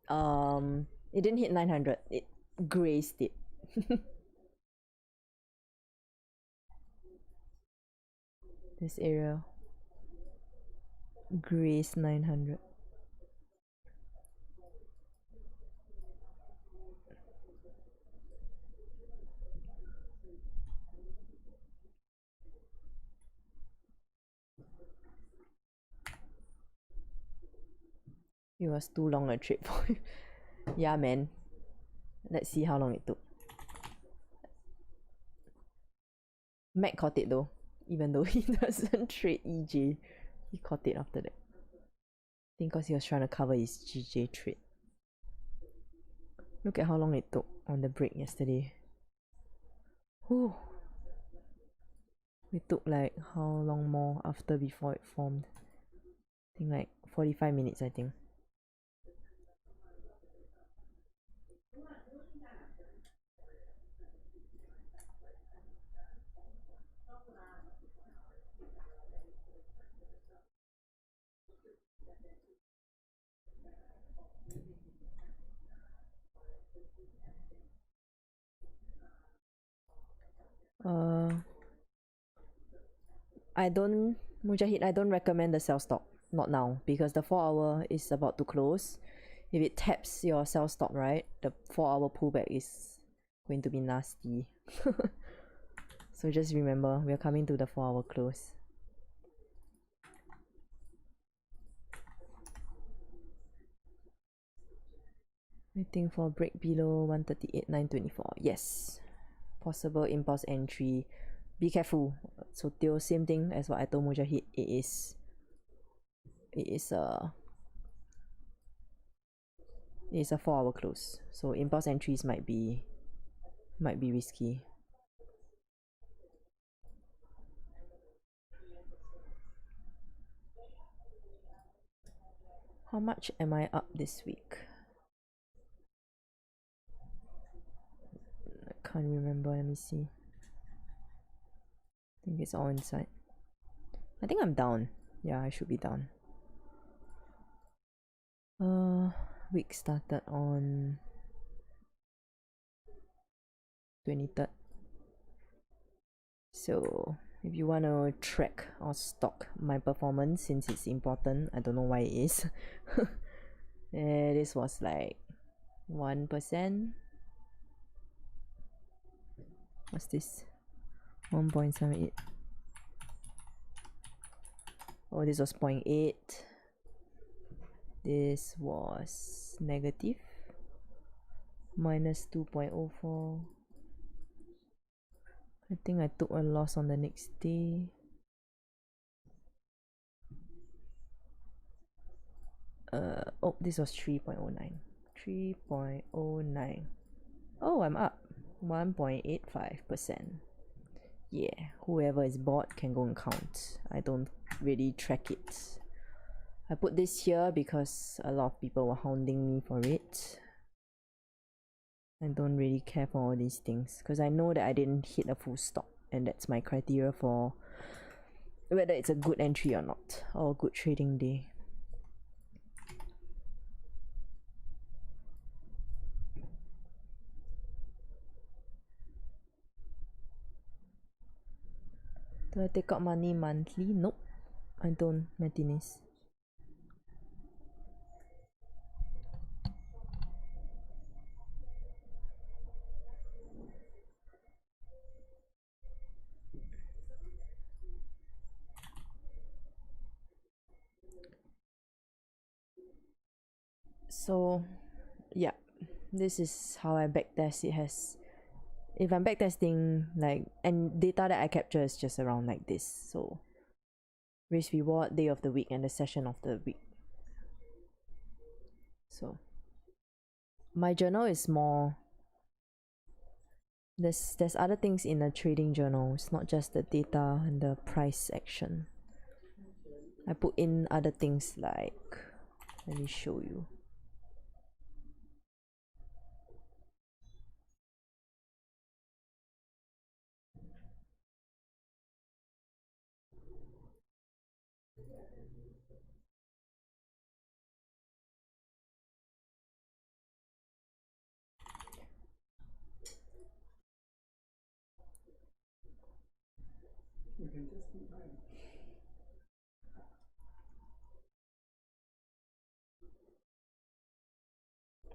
It didn't hit 900. It grazed it. This area grazed 900. It was too long a trip for you. Yeah, man. Let's see how long it took. Mac caught it though, even though he doesn't trade EJ. He caught it after that. I think because he was trying to cover his GJ trade. Look at how long it took on the break yesterday. Whew. It took like how long more after before it formed? I think like 45 minutes, I think. I don't, Mujahid, I don't recommend the sell stop. Not now, because the 4 hour is about to close. If it taps your sell stop, right, the 4 hour pullback is going to be nasty. So just remember, we're coming to the 4 hour close. Waiting for break below 138,924. Yes. Possible impulse entry. Be careful. So Teo, same thing as what I told Mujahid. It is a 4 hour close. So impulse entries might be risky. How much am I up this week? I can't remember. Let me see. I think it's all inside. I think I'm down. Yeah, I should be down. Week started on 23rd. So if you want to track or stock my performance, since it's important, I don't know why it is. This was like 1%. What's this? 1.78. Oh, this was 0.8. This was negative. Minus 2.04. I think I took a loss on the next day. Oh, this was 3.09. 3.09. Oh, I'm up 1.85%. Yeah, whoever is bought can go and count. I don't really track it. I put this here because a lot of people were hounding me for it. I don't really care for all these things because I know that I didn't hit a full stop, and that's my criteria for whether it's a good entry or not, or a good trading day. Do I take out money monthly? Nope, I don't, Martinez. So yeah, this is how I backtest. It has, if I'm backtesting, like, and data that I capture is just around like this. So risk reward, day of the week, and the session of the week. So my journal is more, there's other things in the trading journal. It's not just the data and the price action. I put in other things like, let me show you.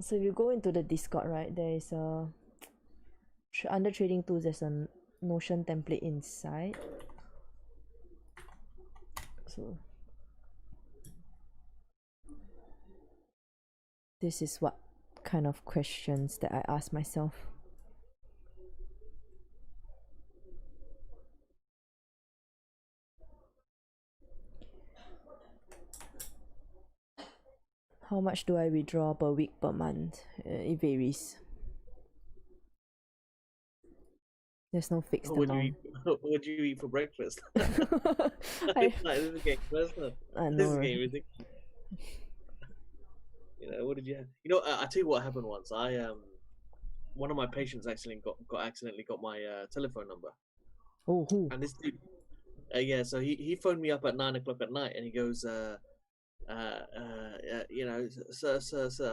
So if you go into the Discord, right, there is a under trading tools. There's a Notion template inside. So this is what kind of questions that I ask myself. How much do I withdraw per week, per month? It varies. There's no fixed amount. What do you eat for breakfast? I This is getting personal. know, This is right? getting ridiculous. You know, what did you have? You know, I tell you what happened once. One of my patients accidentally got my telephone number. Oh, who? And this dude, yeah, so he phoned me up at 9 o'clock at night, and he goes, you know, sir. I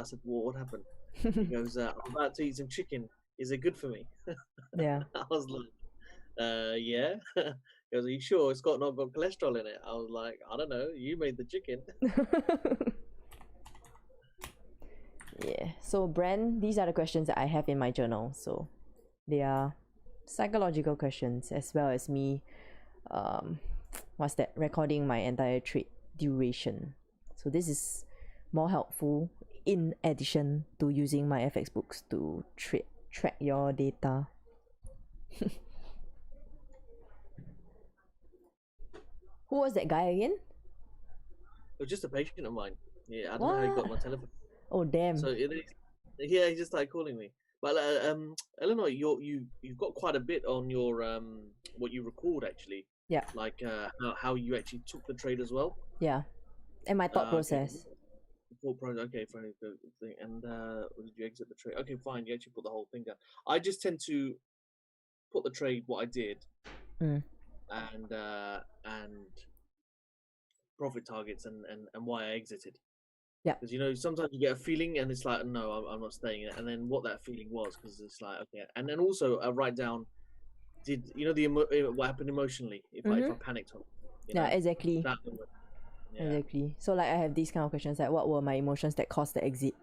said, well, what happened? He goes, I'm about to eat some chicken. Is it good for me? Yeah. I was like, yeah. He goes, are you sure it's not got cholesterol in it? I was like, I don't know. You made the chicken. Yeah. So, Bren, these are the questions that I have in my journal. So, they are psychological questions as well as me. Recording my entire trade duration. So this is more helpful in addition to using my FX books to track your data. Who was that guy again? It was just a patient of mine. Yeah, I don't know how he got my telephone. Oh damn. So yeah, he just started calling me. But Eleanor, you've got quite a bit on your what you record actually. Yeah. Like how you actually took the trade as well. Yeah. And my thought process. Okay, for thing. And did you exit the trade? Okay, fine. You actually put the whole thing down. I just tend to put the trade what I did, and profit targets and why I exited. Yeah. Because you know sometimes you get a feeling and it's like no, I'm not staying in it, and then what that feeling was, because it's like okay, and then also I write down did you know what happened emotionally if I panicked. Yeah, exactly. That moment. Yeah. Exactly. So like I have these kind of questions like what were my emotions that caused the exit?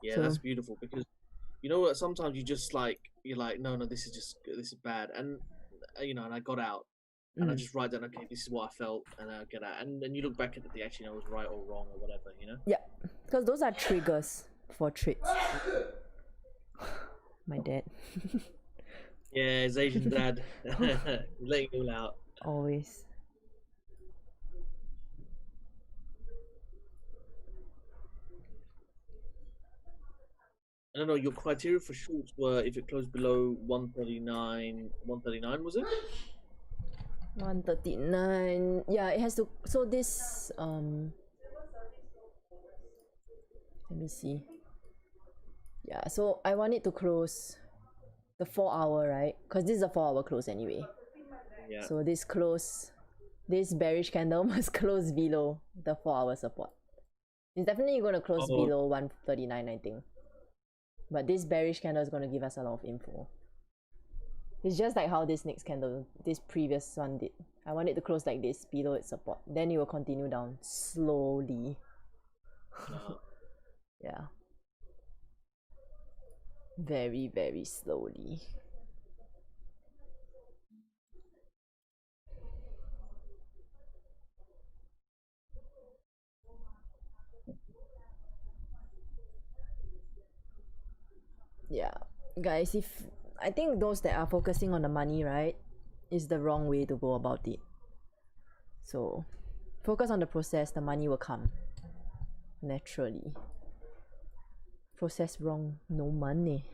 Yeah, so that's beautiful, because you know what, sometimes you're like no, this is bad, and you know, and I got out and I just write down, okay, this is what I felt, and I get out, and then you look back at it, actually, I was right or wrong or whatever, you know. Yeah, because those are triggers for trades. My dad. Yeah, his Asian dad. Letting it all out. Always. I don't know, your criteria for shorts were if it closed below 139, was it? 139. Yeah, it has to. So this let me see. Yeah, so I want it to close the 4 hour, right? Because this is a 4 hour close anyway. Yeah. So this bearish candle must close below the 4 hour support. It's definitely going to close below 139, I think. But this bearish candle is going to give us a lot of info. It's just like how this next candle, this previous one did. I want it to close like this below its support. Then it will continue down slowly. Yeah. Very, very slowly. Yeah, guys, I think those that are focusing on the money, right, is the wrong way to go about it. So focus on the process, the money will come naturally. Process wrong, no money.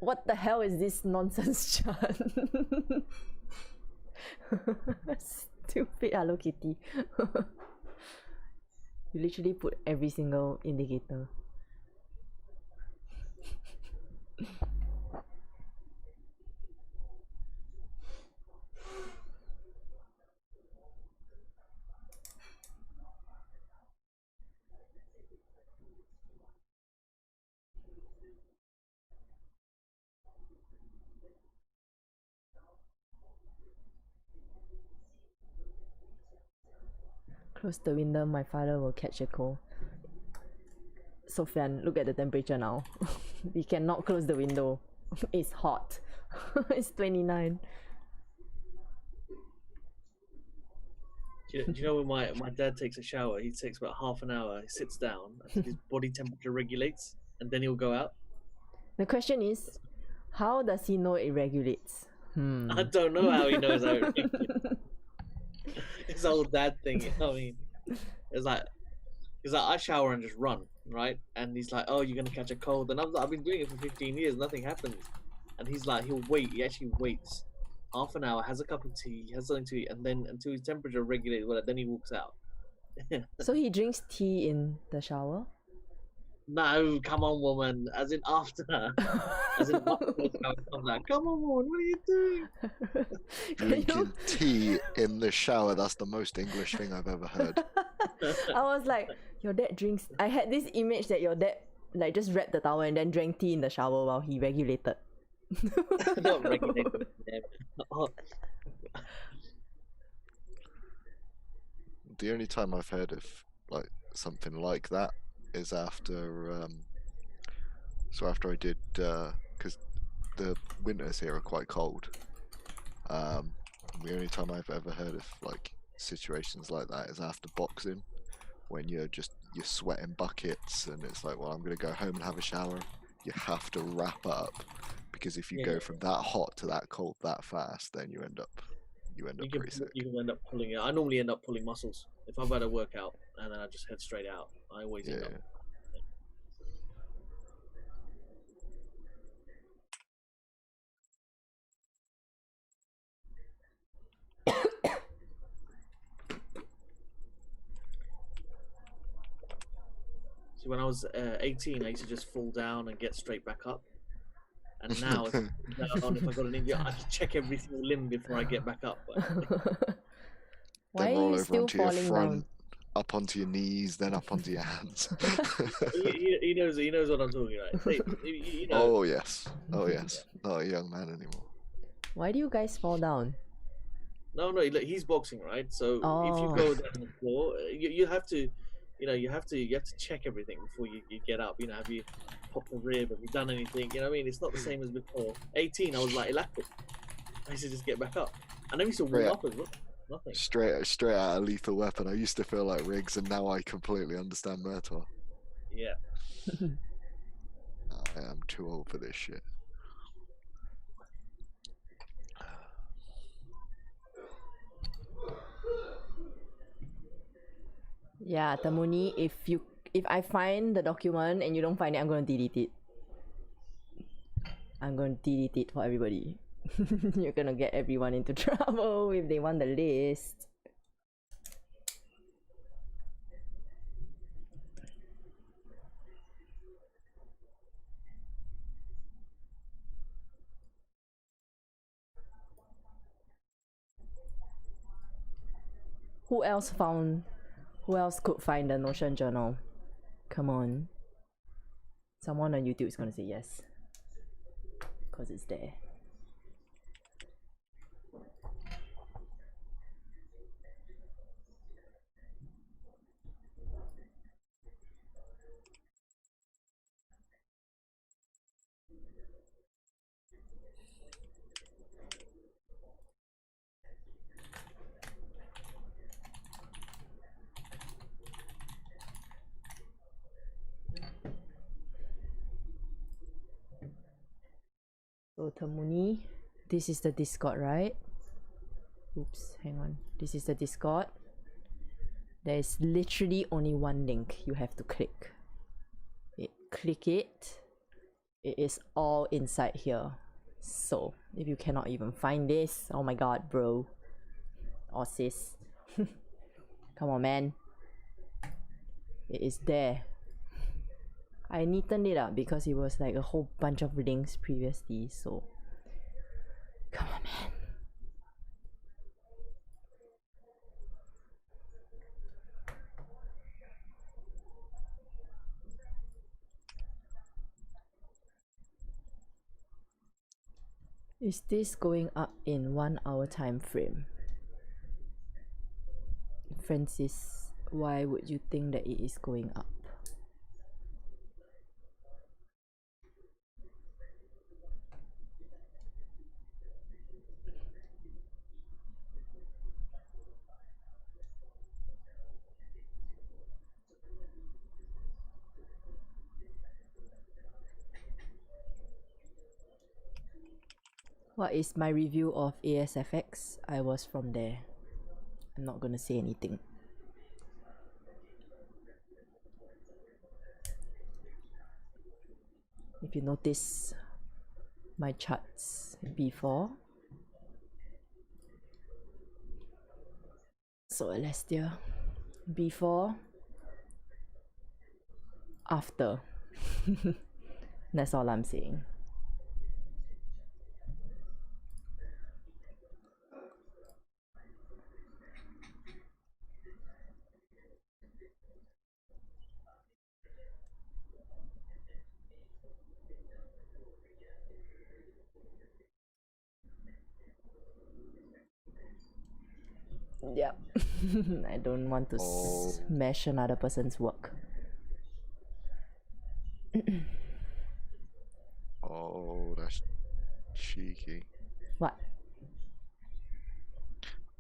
What the hell is this nonsense chart? Stupid Hello Kitty. You literally put every single indicator. Close the window, my father will catch a cold. Sophian, look at the temperature now. We cannot close the window. It's hot. It's 29. Do you know when my dad takes a shower, he takes about half an hour, he sits down, until his body temperature regulates, and then he'll go out? The question is, how does he know it regulates? I don't know how he knows how it regulates. It's the old dad thing, you know what I mean? It's like I shower and just run, right? And he's like, oh, you're gonna catch a cold. And I've been doing it for 15 years, nothing happens. And he's like, he'll wait, he actually waits half an hour, has a cup of tea, has something to eat, and then until his temperature regulates, well, then he walks out. So he drinks tea in the shower? No, come on, woman. As in after. As in after the shower comes out. Come on, woman, what are you doing? Drinking tea in the shower, that's the most English thing I've ever heard. I was like, your dad drinks. I had this image that your dad like just wrapped the towel and then drank tea in the shower while he regulated. Not regulated. The only time I've heard of like something like that is after after I did because the winters here are quite cold. The only time I've ever heard of like situations like that is after boxing, when you're sweating buckets and it's like, well, I'm gonna go home and have a shower. You have to wrap up, because if you go from that hot to that cold that fast, then you end up pretty sick. You can end up pulling it. I normally end up pulling muscles if I've had a workout and then I just head straight out. I always end up. See, when I was 18, I used to just fall down and get straight back up. And now, if I got an injury, I just check every single limb before I get back up. Why then are roll you over still onto your falling front, down? up onto your knees, then up onto your hands. he knows what I'm talking about. Hey, you know. Oh yes, not a young man anymore. Why do you guys fall down? No, look, he's boxing, right? So if you go down the floor, you have to, you have to check everything before you get up. Have you popped the rib? Have you done anything? You know what I mean? It's not the same as before. 18, I was like electric. I used to just get back up. I never used to warm up as well. Nothing. Straight out of Lethal Weapon. I used to feel like Riggs, and now I completely understand Murtaugh. Yeah. I am too old for this shit. Yeah, Tamuni, if I find the document and you don't find it, I'm gonna delete it. I'm gonna delete it for everybody. You're gonna get everyone into trouble if they want the list. Who else could find the Notion journal? Come on. Someone on YouTube is gonna say yes. Because it's there. So Tamuni, this is the Discord, right? Oops, hang on. This is the Discord. There is literally only one link you have to click. Click it. It is all inside here. So if you cannot even find this, oh my god, bro or sis, come on, man. It is there. I neatened it up because it was like a whole bunch of links previously, so come on, man. Is this going up in 1 hour time frame? Francis Why would you think that it is going up? What is my review of ASFX? I was from there. I'm not gonna say anything. If you notice my charts before, so Alestia, before, after. That's all I'm saying. Yep. I don't want to smash another person's work. Oh, that's cheeky. What?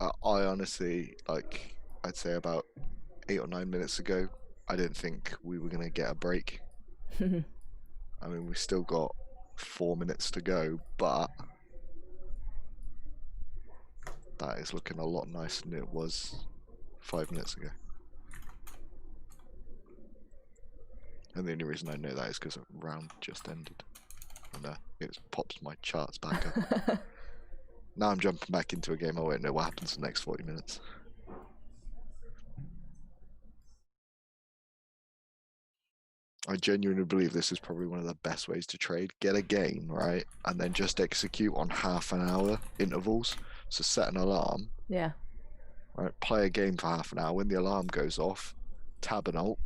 I honestly, like, I'd say about 8 or 9 minutes ago, I didn't think we were going to get a break. I mean, we've still got 4 minutes to go, but that is looking a lot nicer than it was 5 minutes ago. And the only reason I know that is because a round just ended. And it pops my charts back up. Now I'm jumping back into a game. I won't know what happens in the next 40 minutes. I genuinely believe this is probably one of the best ways to trade. Get a game, right? And then just execute on half-an-hour intervals. So set an alarm. Yeah. Right, play a game for half an hour. When the alarm goes off, tab and alt,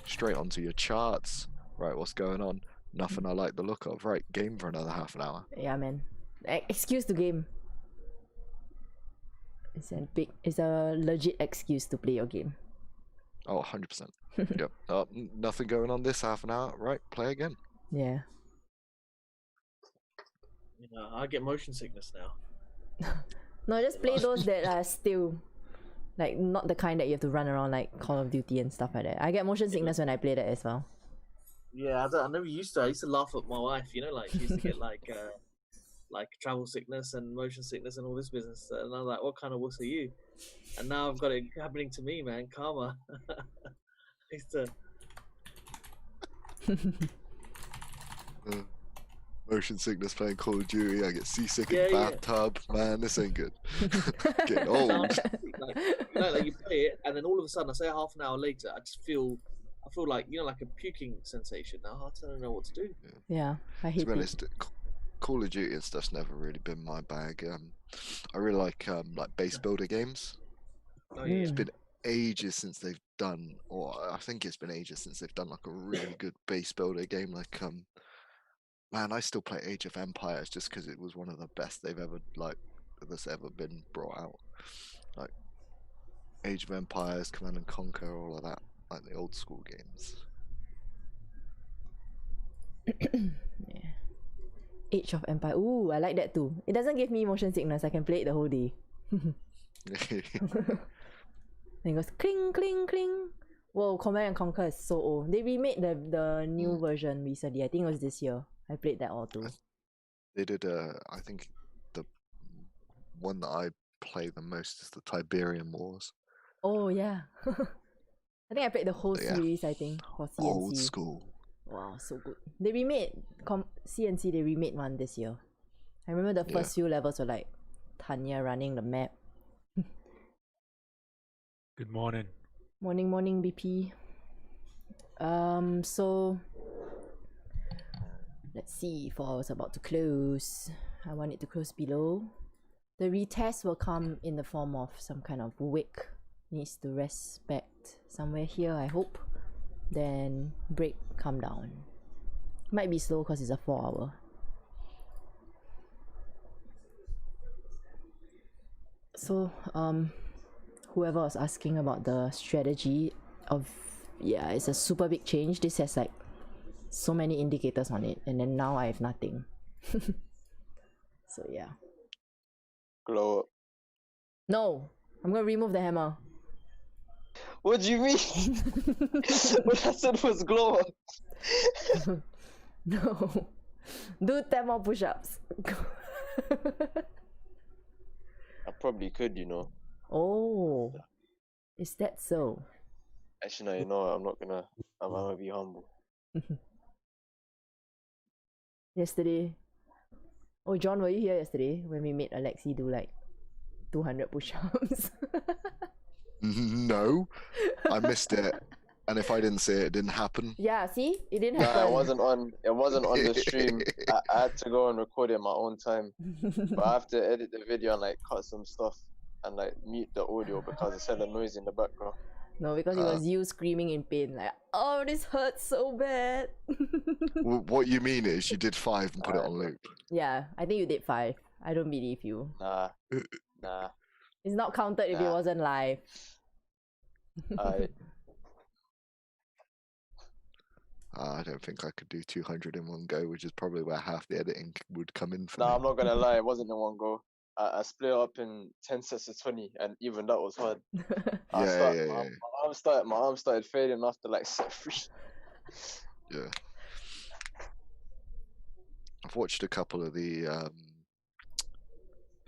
straight onto your charts. Right, what's going on? Nothing I like the look of. Right, game for another half an hour. Yeah, man. Excuse to game. It's a legit excuse to play your game. Oh, 100%. Yep. Nothing going on this half an hour. Right, play again. Yeah. You know, I get motion sickness now. No, just play those that are still, like, not the kind that you have to run around like Call of Duty and stuff like that. I get motion sickness when I play that as well. Yeah, I never used to. I used to laugh at my wife, you know, like she used to get like travel sickness and motion sickness and all this business. And I'm like, what kind of wuss are you? And now I've got it happening to me, man. Karma. It's Motion sickness playing Call of Duty. I get seasick in the bathtub. Yeah. Man, this ain't good. Getting old. Like you play it, and then all of a sudden, I say half an hour later, I feel like, you know, like a puking sensation. Now I don't know what to do. Yeah, I hate it. Call of Duty and stuff's never really been my bag. I really like base builder games. Oh, yeah. It's been ages since they've done, or I think it's been ages since they've done like a really good base builder game. Like man, I still play Age of Empires just because it was one of the best they've ever that's ever been brought out. Like Age of Empires, Command and Conquer, all of that, like the old school games. Yeah. Age of Empire. Ooh, I like that too. It doesn't give me motion sickness. I can play it the whole day. Then it goes cling, cling, cling. Whoa, Command and Conquer is so old. They remade the new version recently. I think it was this year. I played that all too. They did I think the one that I play the most is the Tiberian Wars. Oh yeah. I think I played the whole series, I think, for CNC. Old school. Wow, so good. They remade CNC, they remade one this year. I remember the first few levels were like Tanya running the map. Good morning. Morning, BP. So let's see, 4 hours about to close. I want it to close below. The retest will come in the form of some kind of wick. Needs to respect somewhere here, I hope. Then break, come down. Might be slow because it's a 4 hour. So whoever was asking about the strategy of, yeah, it's a super big change. This has like so many indicators on it, and then now I have nothing. So yeah. Glow up. No, I'm gonna remove the hammer. What do you mean? What I said was glow up. No. Do 10 more push-ups. I probably could, you know. Oh. Is that so? Actually, no, you know what? I'm gonna be humble. Yesterday. Oh, John, were you here yesterday when we made Alexi do like 200 push-ups? No, I missed it. And if I didn't see it, it didn't happen. Yeah, see? It didn't Nah, happen. it wasn't on the stream. I had to go and record it in my own time. But I have to edit the video and like cut some stuff and like mute the audio because it's hella noise in the background. No, because it was you screaming in pain like, oh, this hurts so bad. What you mean is you did 5 and put it on loop. Yeah, I think you did 5. I don't believe you. Nah. It's not counted if it wasn't live. I don't think I could do 200 in one go, which is probably where half the editing would come in for me. Nah, I'm not gonna lie, it wasn't in one go. I split up in 10 sets of 20, and even that was hard. My arm started fading after like set 3. Yeah. I've watched a couple of the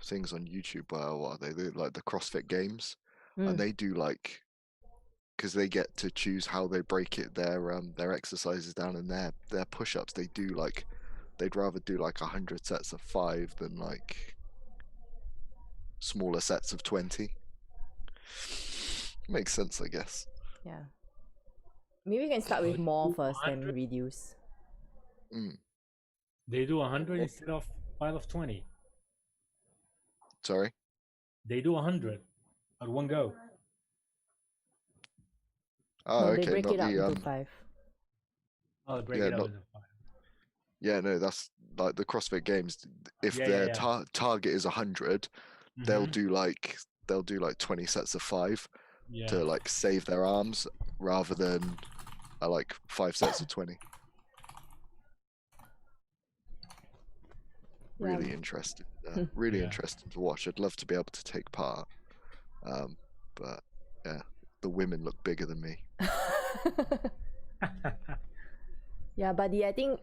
things on YouTube where what they do, like the CrossFit games, and they do like, because they get to choose how they break it their exercises down, and their push-ups, they do like, they'd rather do like 100 sets of 5 than like smaller sets of 20. Makes sense, I guess. Yeah. Maybe we can start with more first, then reduce. They do 100 instead of 5 of 20. Sorry? They do 100 at one go. Oh, no, okay. They break not it up the, into 5. Oh, they break it up into 5. Yeah, no, that's like the CrossFit games. If their target is 100, they'll do like 20 sets of 5 to like save their arms rather than like 5 sets of 20. Really interesting. Really interesting to watch. I'd love to be able to take part. But yeah, the women look bigger than me. Yeah, but I think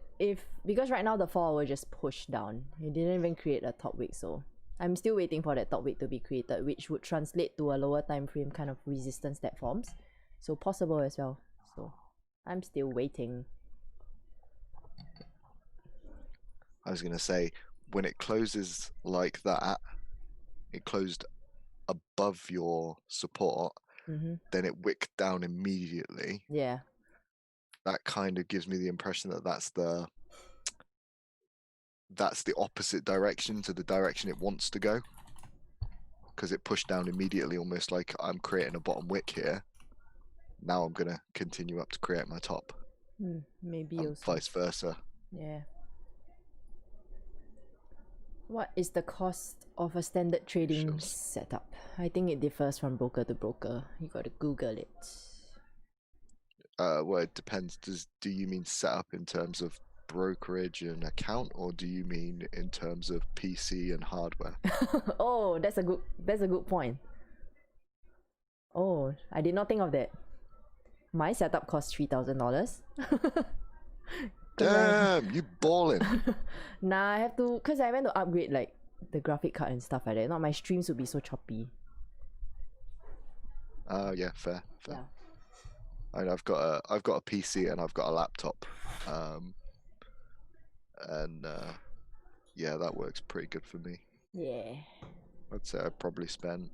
because right now the fall will just push down. It didn't even create a top wick, so I'm still waiting for that top wick to be created, which would translate to a lower time frame kind of resistance that forms. So possible as well. So I'm still waiting. I was gonna say, when it closes like that, it closed above your support, then it wicked down immediately. Yeah. That kind of gives me the impression that that's the opposite direction to the direction it wants to go, because it pushed down immediately, almost like I'm creating a bottom wick here. Now I'm gonna continue up to create my top. Maybe and also. vice versa. Yeah. What is the cost of a standard trading setup? I think it differs from broker to broker. You gotta Google it. Well, it depends. Do you mean setup in terms of brokerage and account, or do you mean in terms of PC and hardware? Oh, that's a good point. Oh, I did not think of that. My setup cost $3,000. Damn, you balling. Nah, I have to, cause I went to upgrade like the graphic card and stuff like that. Not my streams would be so choppy. Yeah, fair. Yeah. And I've got a PC and I've got a laptop, and yeah, that works pretty good for me. Yeah. I'd say I probably spent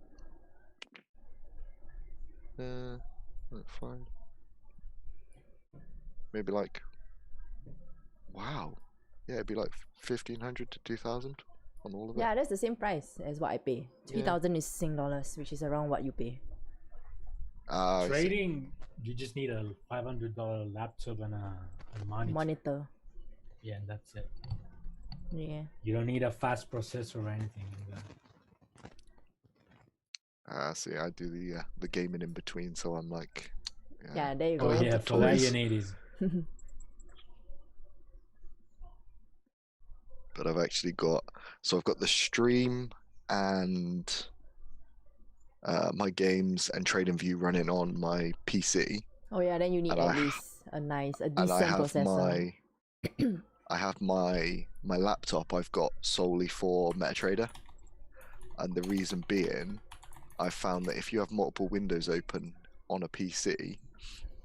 fine. Maybe like, wow, yeah, it'd be like 1,500 to 2,000 on all of it. Yeah, that's the same price as what I pay. 3,000 is Sing dollars, which is around what you pay. Trading, you just need a $500 laptop and a monitor. Yeah, and that's it. Yeah. You don't need a fast processor or anything like that. See, I do the gaming in between, so I'm like, yeah, there you go. Oh yeah, for that you need is. But I've actually got, so I've got the stream and my games and Tradingview running on my PC. Oh yeah, then you need at least a decent processor. I have my laptop I've got solely for MetaTrader, and the reason being, I found that if you have multiple windows open on a PC,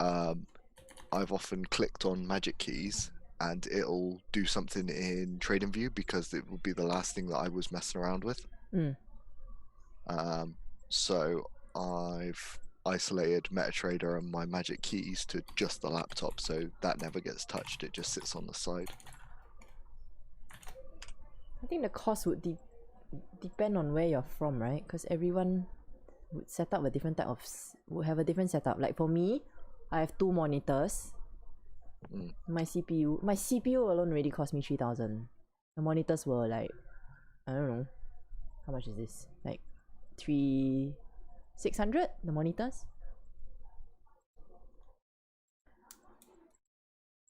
I've often clicked on magic keys and it'll do something in Tradingview because it would be the last thing that I was messing around with. So I've isolated MetaTrader and my magic keys to just the laptop, so that never gets touched. It just sits on the side. I think the cost would depend on where you're from, right? Because everyone would set up a different type of would have a different setup. Like for me, I have 2 monitors. My CPU alone already cost me 3,000. The monitors were like, I don't know, how much is this? Like 600. The monitors.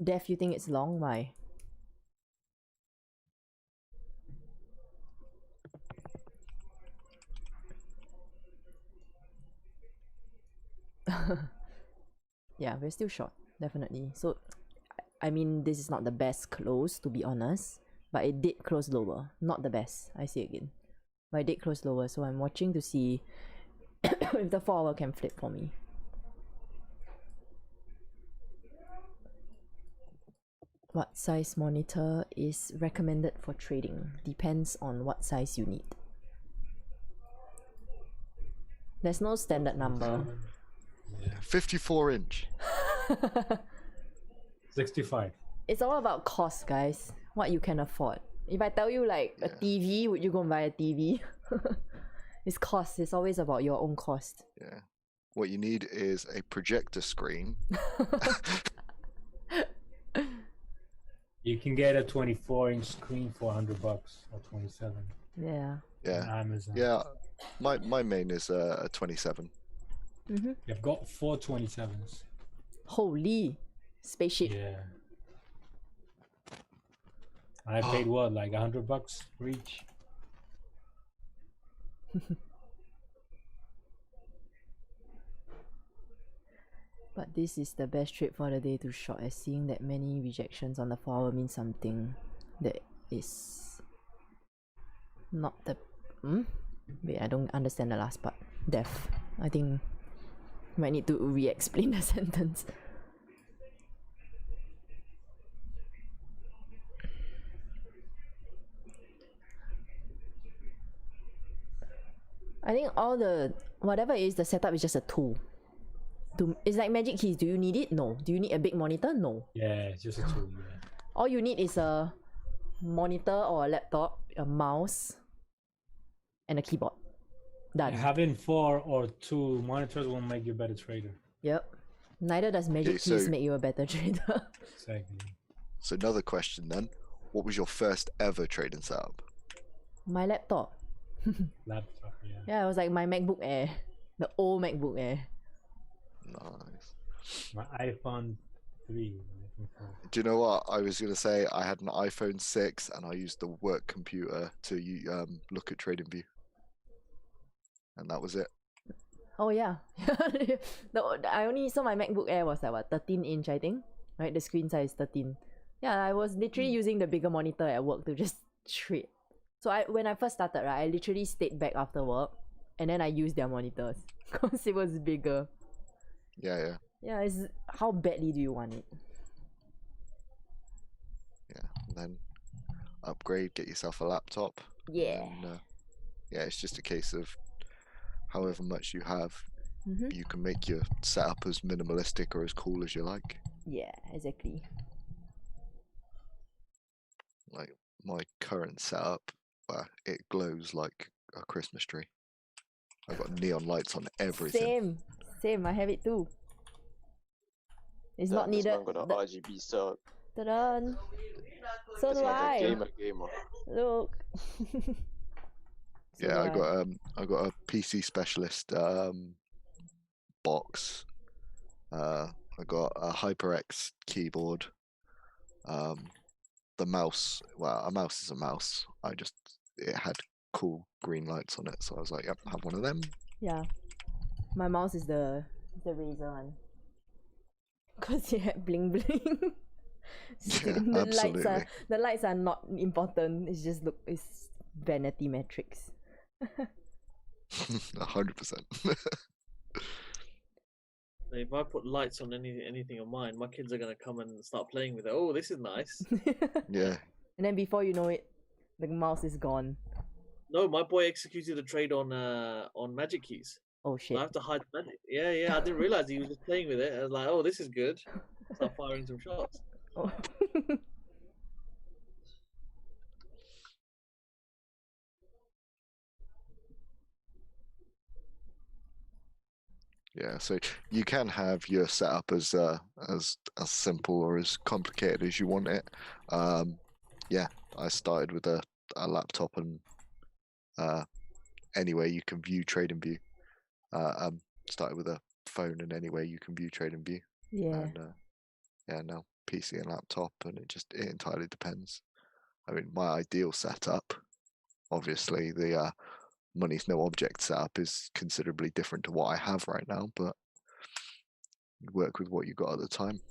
Def, you think it's long? Why? Yeah, we're still short, definitely. So, I mean, this is not the best close, to be honest, but it did close lower. Not the best, I say again. But it did close lower, so I'm watching to see if the 4 hour can flip for me. What size monitor is recommended for trading? Depends on what size you need. There's no standard number. 54-inch. 65. It's all about cost, guys. What you can afford. If I tell you like a TV, would you go and buy a TV? It's cost. It's always about your own cost. Yeah. What you need is a projector screen. You can get a 24-inch screen for $100 or 27. Yeah. Yeah. On Amazon. Yeah. My main is a 27. You've got 4 27s. Holy spaceship. Yeah. I paid what, like $100 for each? But this is the best trade for the day to short, as seeing that many rejections on the 4 hour means something that is not the wait, I don't understand the last part. Def. I think might need to re-explain the sentence. I think all the whatever it is, the setup is just a tool. It's like magic keys. Do you need it? No. Do you need a big monitor? No. Yeah, it's just a tool. Yeah. All you need is a monitor or a laptop, a mouse, and a keyboard. Done. Having 4 or 2 monitors won't make you a better trader. Yep. Neither does magic keys make you a better trader. Exactly. So another question then. What was your first ever trading setup? My laptop. Laptop, yeah. Yeah, it was like my MacBook Air. The old MacBook Air. Nice. My iPhone 3. Do you know what? I was going to say I had an iPhone 6 and I used the work computer to look at Tradingview. And that was it. Oh yeah. I only saw my MacBook Air was like what, 13-inch I think. Right, the screen size 13. Yeah, I was literally using the bigger monitor at work to just trade. So when I first started, right, I literally stayed back after work and then I used their monitors because it was bigger. Yeah. Yeah, it's how badly do you want it? Yeah, and then upgrade, get yourself a laptop. Yeah. And, yeah, it's just a case of however much you have, you can make your setup as minimalistic or as cool as you like. Yeah, exactly. Like my current setup, it glows like a Christmas tree. I've got neon lights on everything. Same. I have it too. It's not needed. I've got an RGB setup. Ta-da! So do I. Gamer. Look. So yeah, I got a PC specialist box. I got a HyperX keyboard. The mouse, well, a mouse is a mouse. It had cool green lights on it, so I was like, yep, have one of them. Yeah, my mouse is the Razer one. Cause it had bling bling. Yeah, absolutely. The lights are not important. It's just it's vanity metrics. 100%. If I put lights on anything of mine, my kids are gonna come and start playing with it. Oh, this is nice. Yeah. And then before you know it, the mouse is gone. No, my boy executed a trade on magic keys. Oh shit! I have to hide the magic. Yeah. I didn't realize he was just playing with it. I was like, oh, this is good. Start firing some shots. Oh. Yeah, so you can have your setup as simple or as complicated as you want it. Yeah, I started with a laptop and anywhere you can view Tradingview. Started with a phone and anywhere you can view Tradingview. Yeah. And yeah, now PC and laptop, and it entirely depends. I mean, my ideal setup, obviously, the money's no object setup is considerably different to what I have right now, but you work with what you got at the time.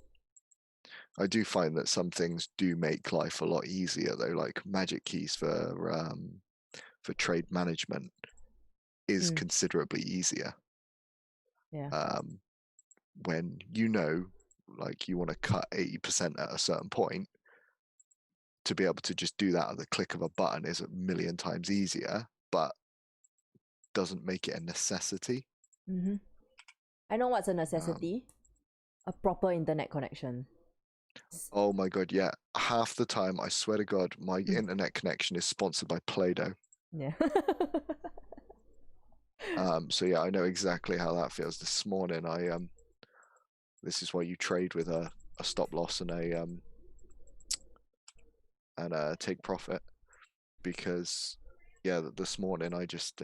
I do find that some things do make life a lot easier though, like magic keys for trade management is considerably easier. Yeah. When like you want to cut 80% at a certain point, to be able to just do that at the click of a button is a million times easier, but doesn't make it a necessity. I know what's a necessity. A proper internet connection. Oh my god, yeah. Half the time, I swear to God, my internet connection is sponsored by Play-Doh. Yeah. So yeah, I know exactly how that feels. This morning, this is why you trade with a stop loss and a take profit, because yeah, this morning I just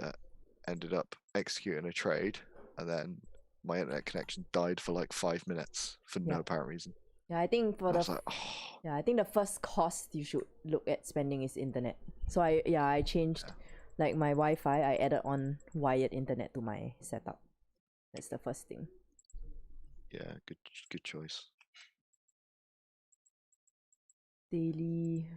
ended up executing a trade, and then my internet connection died for like 5 minutes for no apparent reason. Yeah, I think I think the first cost you should look at spending is internet. So I changed like my Wi-Fi. I added on wired internet to my setup. That's the first thing. Yeah, good choice. Daily.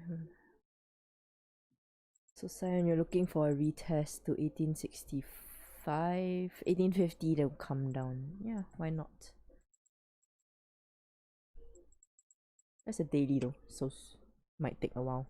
So Sion, you're looking for a retest to 1865, 1850. They'll come down. Yeah, why not? That's a daily though, so might take a while.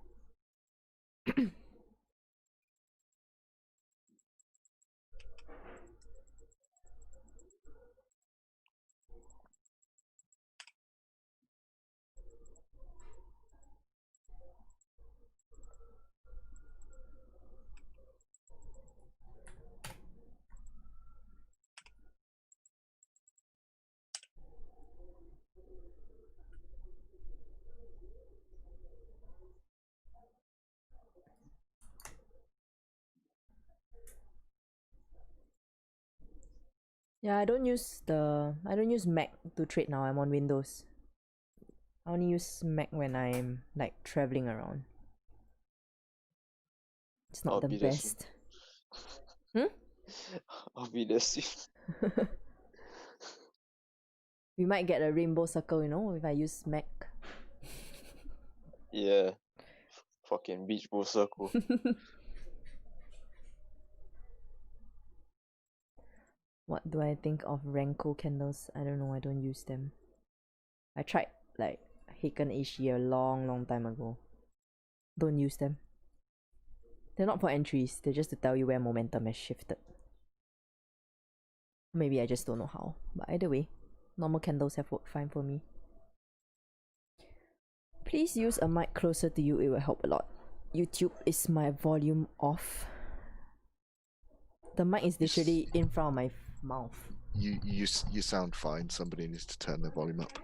Yeah, I don't use Mac to trade now. I'm on Windows. I only use Mac when I'm like traveling around. It's not the best. I'll be there soon. We might get a rainbow circle, if I use Mac. Yeah. Fucking beach ball circle. What do I think of Renko candles? I don't know, I don't use them. I tried like Heiken Ashi a long time ago. Don't use them. They're not for entries, they're just to tell you where momentum has shifted. Maybe I just don't know how. But either way, normal candles have worked fine for me. Please use a mic closer to you, it will help a lot. YouTube is my volume off. The mic is literally in front of my mouth. You sound fine. Somebody needs to turn their volume up.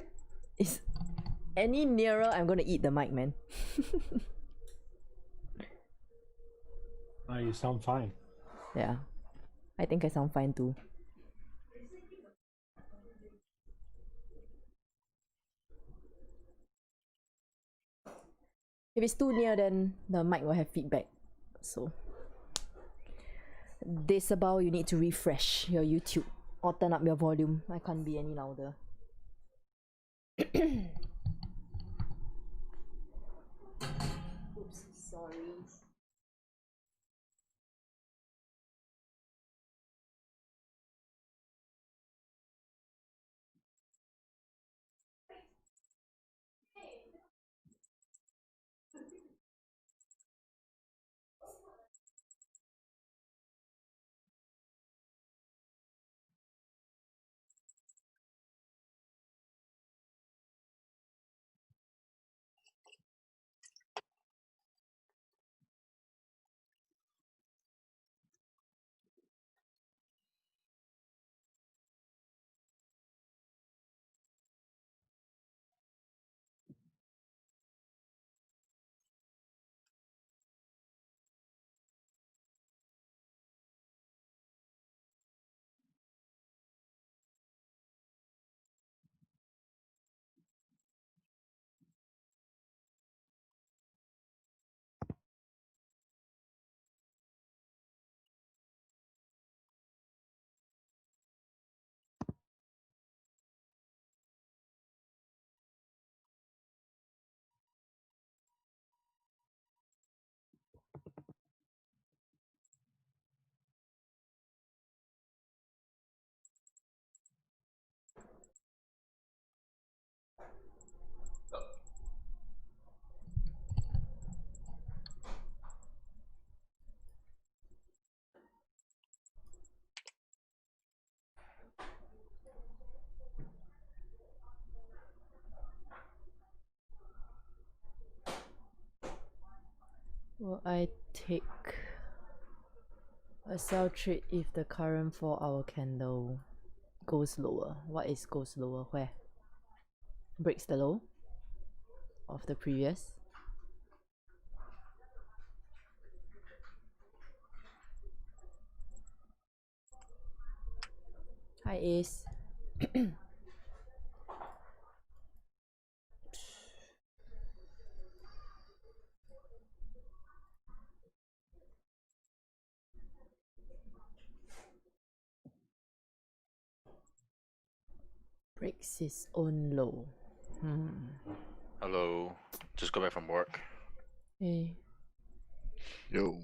Is any nearer, I'm gonna eat the mic, man. You sound fine. Yeah, I think I sound fine too. If it's too near, then the mic will have feedback. So, Decibel, you need to refresh your YouTube or turn up your volume. I can't be any louder. Oops, sorry. Will I take a sell trade if the current 4-hour candle goes lower? What is goes lower? Where? Breaks the low of the previous? Hi Ace. Breaks his own low. Hello. Just got back from work. Hey. Yo.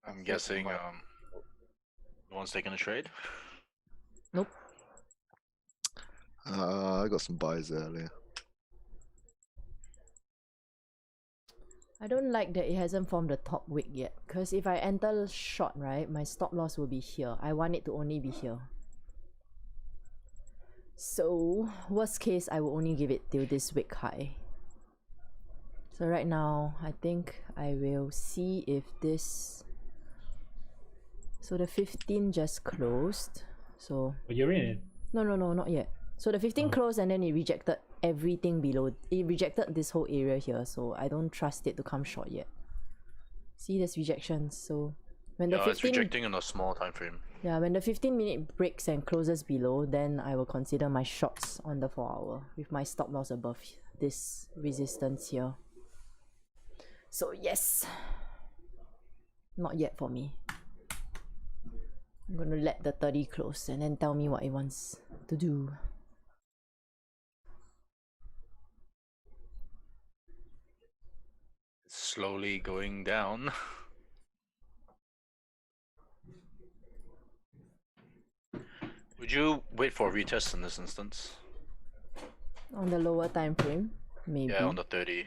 I'm guessing no one's taking a trade? Nope. I got some buys earlier. I don't like that it hasn't formed the top wick yet, because if I enter short, right, my stop loss will be here. I want it to only be here. So, worst case, I will only give it till this wick high. So right now, I think I will see if this... So the 15 just closed. So... But you're in it? No, not yet. So the 15 closed and then it rejected everything below. It rejected this whole area here, so I don't trust it to come short yet. See, there's rejections. So when the 15... it's rejecting in a small time frame. Yeah, when the 15-minute breaks and closes below, then I will consider my shorts on the 4-hour with my stop loss above this resistance here. So yes, not yet for me. I'm gonna let the 30 close and then tell me what it wants to do. It's slowly going down. Would you wait for a retest in this instance? On the lower time frame, maybe. Yeah, on the 30.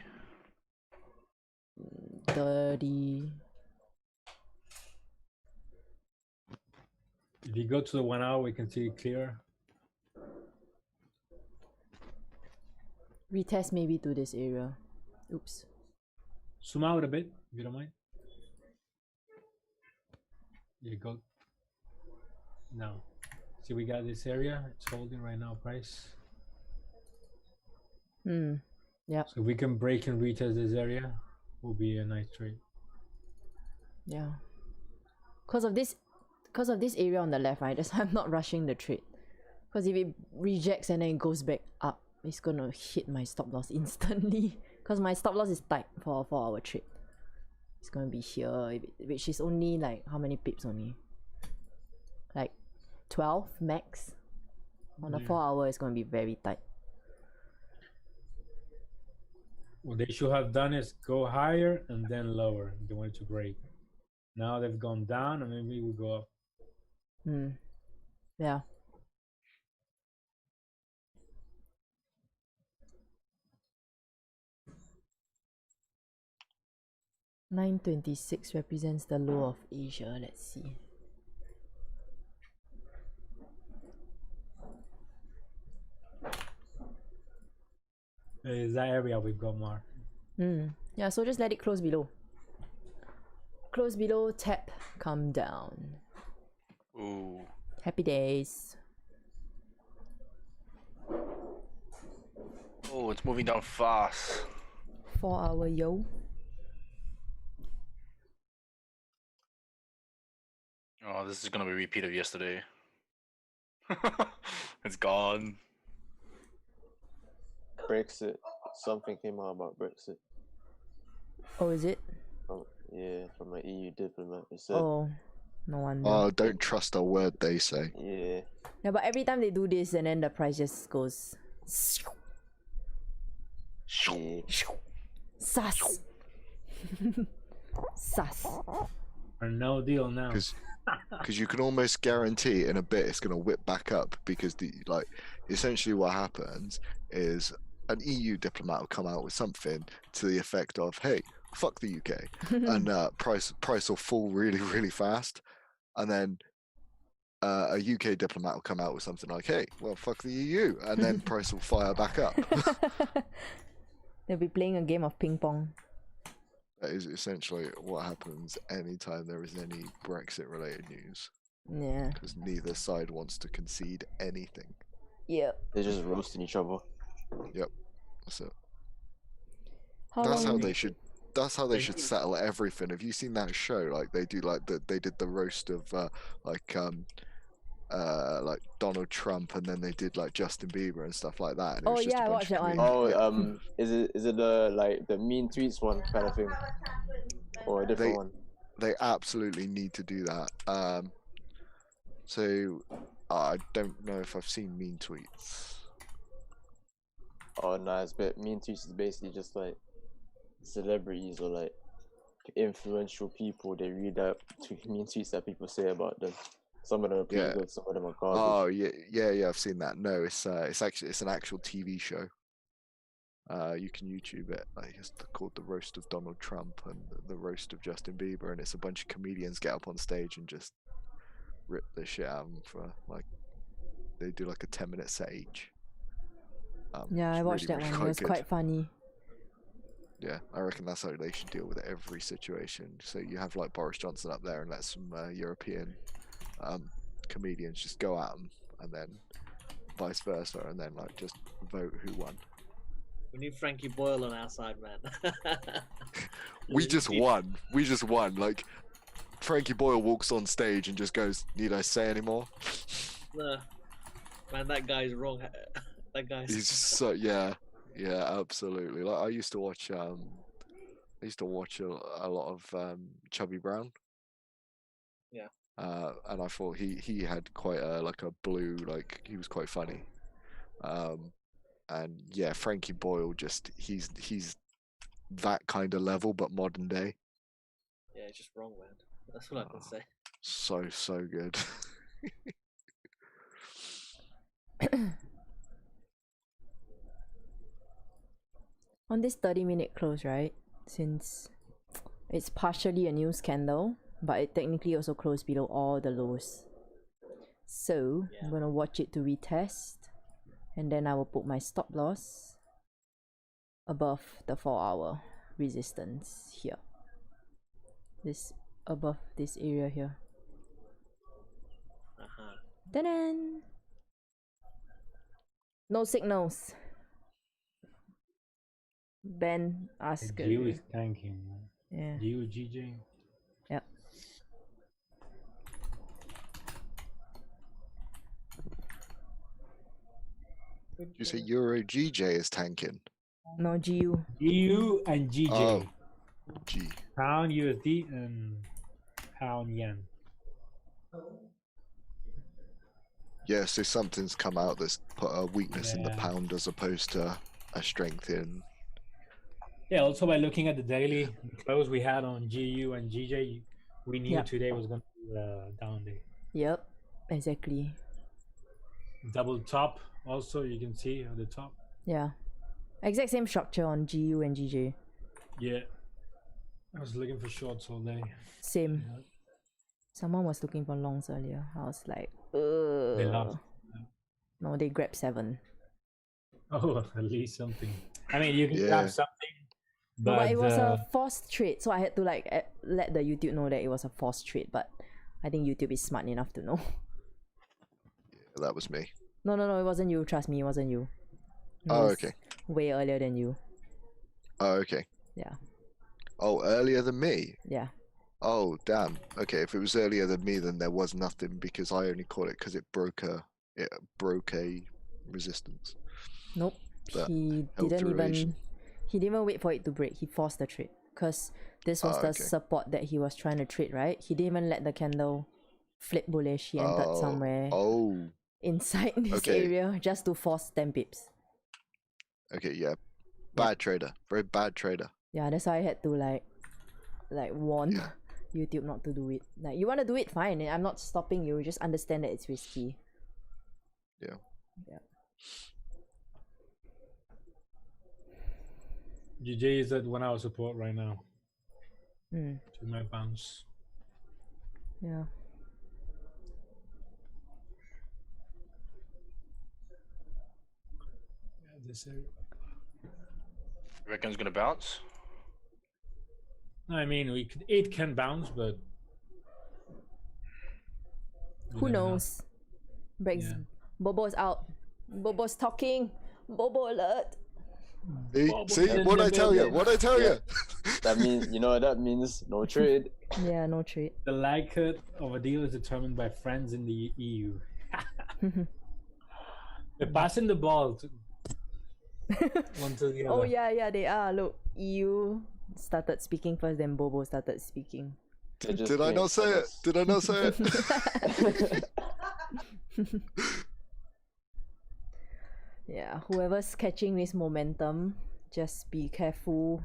30. If you go to the 1 hour, we can see it clear. Retest maybe to this area. Oops. Zoom out a bit, if you don't mind. Yeah, go. Now, see, we got this area. It's holding right now, price. Yeah. So if we can break and retest this area, will be a nice trade. Yeah. Because of this area on the left, right? That's why I'm not rushing the trade. Because if it rejects and then it goes back up, it's gonna hit my stop loss instantly. Because my stop loss is tight for a 4-hour trade. It's gonna be here, which is only like how many pips only? Like 12 max. On a 4-hour, it's gonna be very tight. What they should have done is go higher and then lower. They wanted to break. Now they've gone down and maybe we go up. Yeah. $9.26 represents the low of Asia. Let's see. Is that area we've got marked? Yeah, so just let it close below. Close below, tap, come down. Ooh. Happy days. Oh, it's moving down fast. 4-hour yo. Oh, this is gonna be a repeat of yesterday. It's gone. Brexit. Something came out about Brexit. Oh, is it? Yeah, from an EU diplomat. It said, Oh, no wonder. Oh, don't trust a word they say. yeah. Yeah, but every time they do this and then the price just goes. Yeah. Sus. Sus. Or no deal now. Because you can almost guarantee in a bit it's going to whip back up, because essentially what happens is an EU diplomat will come out with something to the effect of, hey, fuck the UK, and price will fall really, really fast, and then a UK diplomat will come out with something like, hey, well, fuck the EU, and then price will fire back up. They'll be playing a game of ping pong. That is essentially what happens anytime there is any Brexit related news. Yeah. Because neither side wants to concede anything. Yep. They're just roasting each other. Yep. That's it. That's how they should settle everything. Have you seen that show? Like they do, they did the roast of like Donald Trump, and then they did like Justin Bieber and stuff like that. And it was just yeah, a I bunch watched of that one. comedians. Is it the mean tweets one kind of thing, or a different one? They absolutely need to do that. So I don't know if I've seen mean tweets. Oh no, it's mean tweets is basically just like celebrities or like influential people. They read out mean tweets that people say about them. Some of them are pretty good, some of them are garbage. Oh yeah, I've seen that. No, it's an actual TV show. You can YouTube it. It's called The Roast of Donald Trump and The Roast of Justin Bieber, and it's a bunch of comedians get up on stage and just rip the shit out of them for they do like a 10-minute set each. Yeah, I watched that one. It was quite funny. Yeah, I reckon that's how they should deal with every situation. So you have like Boris Johnson up there and let some European comedians just go at them, and then vice versa, and then like just vote who won. We need Frankie Boyle on our side, man. We just won. Like Frankie Boyle walks on stage and just goes, "Need I say any more?" Man, that guy's wrong. That guy's. He's so yeah, absolutely. Like I used to watch a lot of Chubby Brown. Yeah. And I thought he had quite a blue, like he was quite funny. And yeah, Frankie Boyle he's that kind of level, but modern day. Yeah, it's just wrong, man. That's what I can say. So good. On this 30-minute close, right? Since it's partially a news candle, but it technically also closed below all the lows. So I'm gonna watch it to retest, and then I will put my stop loss above the 4-hour resistance here. This above this area here. Ta-da! No signals. Ben asked. GU is tanking. Yeah. GU, GJ. Yep. You say Euro GJ is tanking? No, GU. GU and GJ. Oh, G. Pound USD and pound yen. Yeah, so something's come out that's put a weakness in the Yeah. pound as opposed to a strength in. Yeah, also by looking at the daily close we had on GU and GJ, we knew Yep. today was going to be a down day. Yep. Exactly. Double top also, you can see at the top. Yeah. Exact same structure on GU and GJ. Yeah. I was looking for shorts all day. Same. Someone was looking for longs earlier. I was like, They lost. No, they grabbed 7. Oh, at least something. I mean, you can Yeah. grab something, No, but but it was a forced trade, so I had to like let the YouTube know that it was a forced trade. But I think YouTube is smart enough to know. Yeah, that was me. No, it wasn't you. Trust me, it wasn't you. It Oh, was okay. Way earlier than you. Oh, okay. Yeah. Oh, earlier than me? Yeah. Oh, damn. Okay, if it was earlier than me, then there was nothing because I only caught it because it broke a resistance. Nope. That He held didn't duration. even wait for it to break. He forced the trade because this was the okay. support that he was trying to trade, right? He didn't even let the candle flip bullish. He entered somewhere Oh, inside this okay. area just to force 10 pips. Okay, yeah. Bad trader. Very bad trader. Yeah, that's why I had to like warn Yeah. YouTube not to do it. Like, you want to do it, fine. I'm not stopping you. Just understand that it's risky. Yeah. Yeah. GJ is at 1 hour support right now. Mm. To my bounce. Yeah. Yeah, this area. You reckon it's gonna bounce? I mean, it can bounce, but Who knows? Breaks. Yeah. Bobo's out. Bobo's talking. Bobo alert. See, what I tell you? What I tell you? That means, you know what that means? No trade. Yeah, no trade. The likelihood of a deal is determined by friends in the EU. They're passing the ball to one to the other. Oh yeah, they are. Look, EU started speaking first, then Bobo started speaking. Did I not say it? Did I not say it? Yeah, whoever's catching this momentum, just be careful.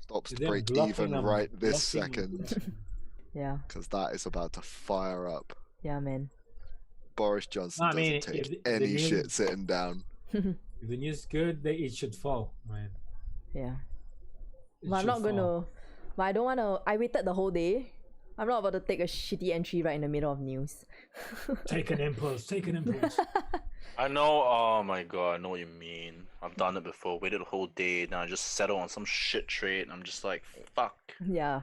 Stops They're break bluffing even them, right this bluffing them. second. Yeah, Because that is about to fire up. yeah, man. Boris Johnson I mean, doesn't take if the any news- shit sitting down. If the news is good, it should fall, man. Yeah. It But I'm should not gonna. fall. But I don't wanna. I waited the whole day. I'm not about to take a shitty entry right in the middle of news. Take an impulse. Take an impulse. I know. Oh my god, I know what you mean. I've done it before. Waited a whole day, then I just settle on some shit trade, and I'm just like, fuck. Yeah,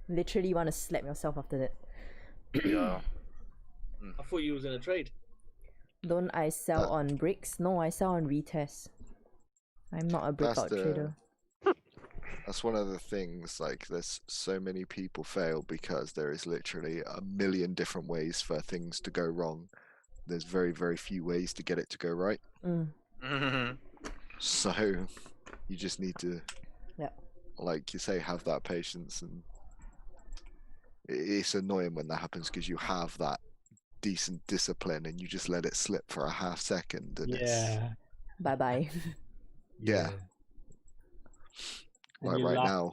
literally want to slap yourself after that. Yeah. I thought you was in a trade. Don't I sell on bricks? No, I sell on retest. I'm not a breakout trader. That's one of the things, like, there's so many people fail because there is literally a million different ways for things to go wrong. There's very, very few ways to get it to go right. Mm. So you just need to, like you say, have that patience. And it's annoying when that happens because you have that decent discipline and you just let it slip for a half second. And Bye bye. yeah. Like right now.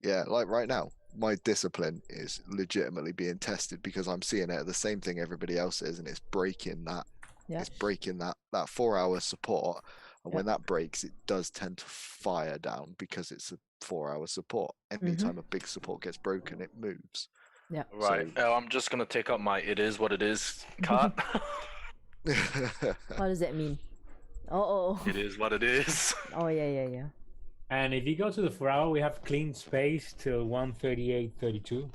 Yeah, like right now, my discipline is legitimately being tested because I'm seeing it at the same thing everybody else is, and it's breaking that. It's breaking that 4 hour support, and when that breaks, it does tend to fire down because it's a 4 hour support. Anytime a big support gets broken, it moves. Yeah. Right. I'm just gonna take up my "it is what it is" card. What does that mean? Oh. It is what it is. Oh yeah. And if you go to the 4 hour, we have clean space till 138.32.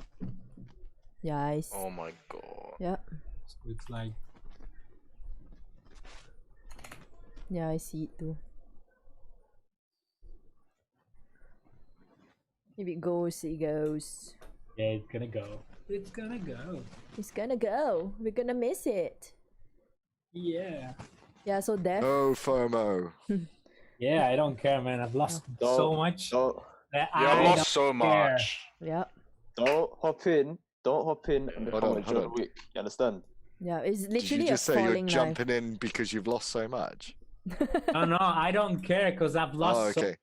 Yeah, I Oh my god. Yeah. So it's like, yeah, I see it too. If it goes, it goes. Yeah, it's gonna go. It's gonna go. It's gonna go. We're gonna miss it. Yeah. Yeah, so Def. No FOMO. Yeah, I don't care, man. I've lost so much. Don't. That Yeah, I've I lost don't so care. much. Yeah. Don't hop in. Don't hop in and become a hold John on. Wick. You understand? Yeah, it's Did literally you just a say you're falling knife. jumping in because you've lost so much? No, I don't care because I've lost Oh, okay.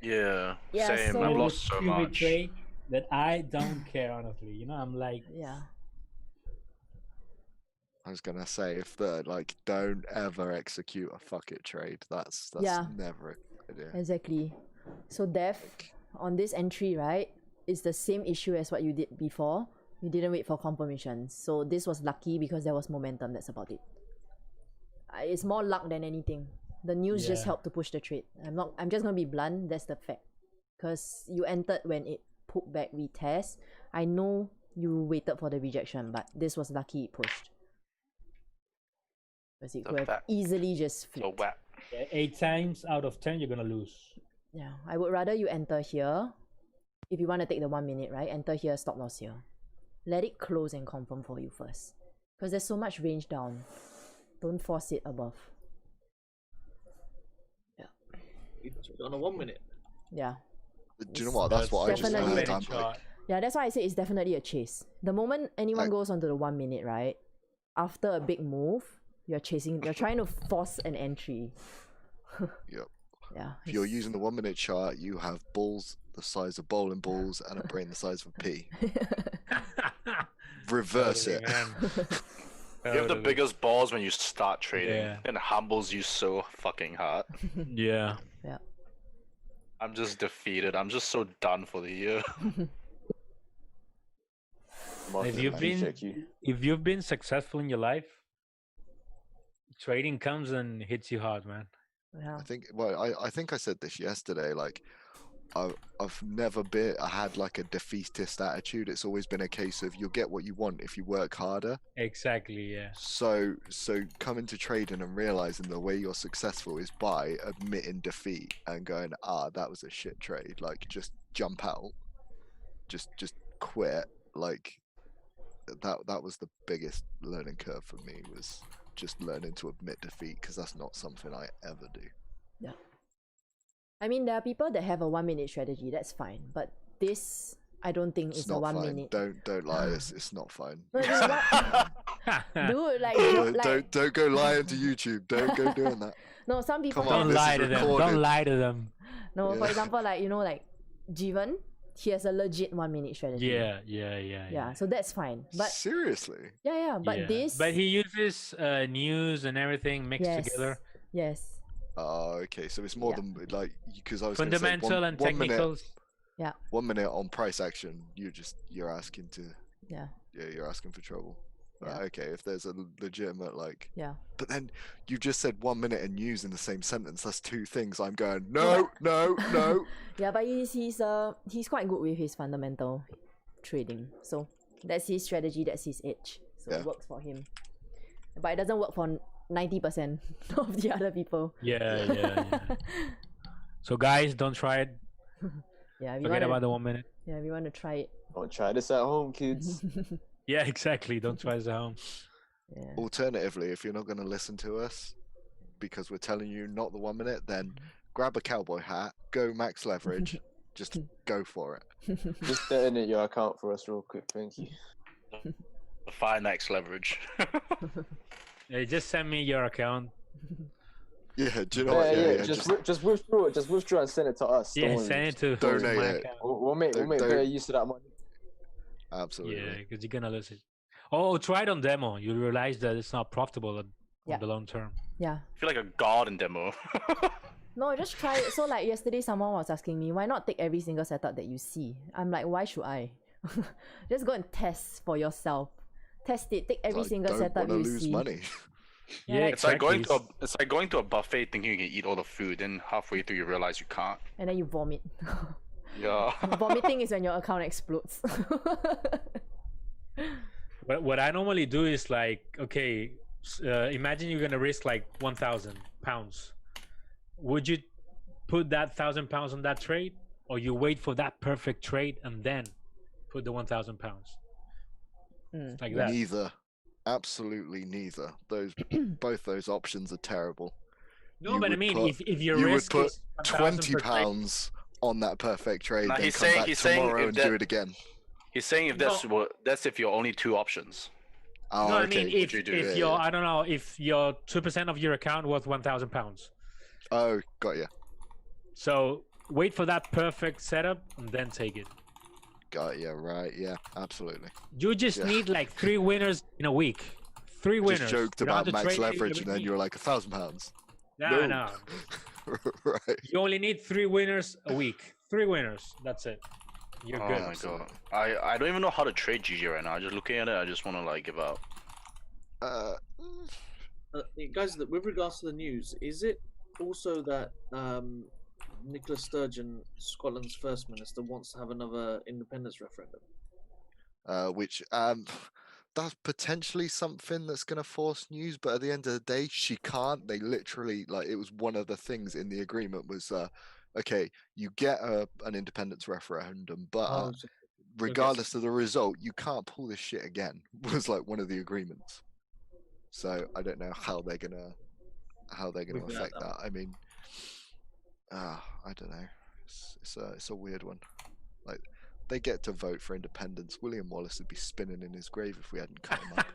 Yeah, Yeah, same. so- I've lost so stupid much. trade that I don't care, honestly. You know, I'm like, Yeah. I was gonna say if don't ever execute a fuck it trade. That's Yeah. never a good idea. Exactly. So Def, on this entry, right, it's the same issue as what you did before. You didn't wait for confirmation. So this was lucky because there was momentum. That's about it. It's more luck than anything. The news just Yeah. helped to push the trade. I'm just gonna be blunt. That's the fact. Because you entered when it pulled back retest. I know you waited for the rejection, but this was lucky it pushed. Because it The could have fact. easily just So flipped. wet. 8 times out of 10, you're gonna lose. Yeah, I would rather you enter here. If you want to take the 1 minute, right? Enter here, stop loss here. Let it close and confirm for you first. Because there's so much range down. Don't force it above. Yeah. On a 1 minute. Yeah. Do you know what? That's what I just definitely heard. I'm like, Yeah, that's why I say it's definitely a chase. The moment anyone goes onto the 1 minute, right? After a big move, you're trying to force an entry. yep. Yeah. If you're using the 1 minute chart, you have balls the size of bowling balls and a brain the size of a pea. Reverse Totally, it. man. You have the Totally. biggest balls when you start trading, Yeah. and it humbles you so fucking hard. Yeah. Yeah. I'm just defeated. I'm just so done for the year. If you've been successful in your life, trading comes and hits you hard, man. Yeah. I think I said this yesterday. Like, I've never had like a defeatist attitude. It's always been a case of you'll get what you want if you work harder. Exactly, yeah. So coming to trading and realizing the way you're successful is by admitting defeat and going, that was a shit trade. Like, just jump out, just quit. Like, that was the biggest learning curve for me, was just learning to admit defeat, because that's not something I ever do. Yeah. I mean, there are people that have a 1 minute strategy. That's fine. But this, I don't think It's is a not 1 fine. minute. Don't lie. It's not fine. No, I mean, dude, like, Don't go lying to YouTube. Don't go doing that. No, some people. Come on, Don't this lie is to them. recorded. Don't lie to them. No, for Yeah. example, like, like Jivan, he has a legit 1 minute strategy. Yeah. So that's fine. But seriously. Yeah. But Yeah. this. But he uses news and everything mixed Yes. together. Yes. Oh, okay. So it's more Yeah. than like, because I was gonna say Fundamental and 1 minute. technicals. Yeah. 1 minute on price action, you're asking to. Yeah. Yeah, you're asking for trouble. But Yeah. okay, if there's a legitimate like. Yeah. But then you just said 1 minute and news in the same sentence. That's two things. I'm going no. Yeah, but he's quite good with his fundamental trading. So that's his strategy. That's his edge. So Yeah. it works for him. But it doesn't work for 90% of the other people. Yeah. So guys, don't try it. Yeah. Forget about the 1 minute. Yeah, we want to try it. Don't try this at home, kids. Yeah, exactly. Don't try this at home. Yeah. Alternatively, if you're not going to listen to us because we're telling you not the 1 minute, then grab a cowboy hat, go max leverage, just go for it. Just detonate your account for us real quick, thank you. The 5x leverage. Hey, just send me your account. Yeah, do you know what? Yeah, just withdraw it. Just withdraw and send it to us. Yeah, Don't worry. send it to donate my it. account. We'll make better use of that money. Absolutely. Yeah, because you're gonna lose it. Oh, try it on demo. You'll realize that it's not profitable on the long term. Yeah. I feel like a god in demo. No, just try it. So like yesterday someone was asking me, why not take every single setup that you see? I'm like, why should I? Just go and test for yourself. Test it. Take every single setup you lose see. money. Yeah, It's like going to a buffet thinking you can eat all the food, and halfway through you realize you can't. And then you vomit. Yeah. Vomiting is when your account explodes. But what I normally do is like, okay, imagine you're gonna risk like £1,000. Would you put that £1,000 on that trade, or you wait for that perfect trade and then put the 1,000 pounds. It's like that. Neither. Absolutely neither. Both those options are terrible. No, but I mean, if your you risk would put is 1,000 per trade, £20 on that perfect trade, Nah, then he's come saying- back he's saying tomorrow if and that- do it again. He's saying if that's if you're only two options. Oh, no, I okay. mean, if Yeah, your yeah. I don't know, if your 2% of your account was 1,000 pounds. Oh, got you. So wait for that perfect setup and then take it. Got you. Right. Yeah. Absolutely. You just Yeah. need like 3 winners in a week. 3 winners. Just joked You don't have about to max trade leverage, every and then week. you're like £1,000. No. Right. You only need 3 winners a week. 3 winners. That's it. You're Oh good. my god. I don't even know how to trade GG right now. Just looking at it, I just want to like give up. Guys, with regards to the news, is it also that Nicola Sturgeon, Scotland's first minister, wants to have another independence referendum? Which that's potentially something that's going to force news, but at the end of the day, she can't. They literally, like, it was one of the things in the agreement was, okay, you get an independence referendum, but regardless of the result, you can't pull this shit again. Was like one of the agreements. So I don't know how they're gonna affect that. I mean, I don't know. It's a weird one. Like, they get to vote for independence. William Wallace would be spinning in his grave if we hadn't cut him up.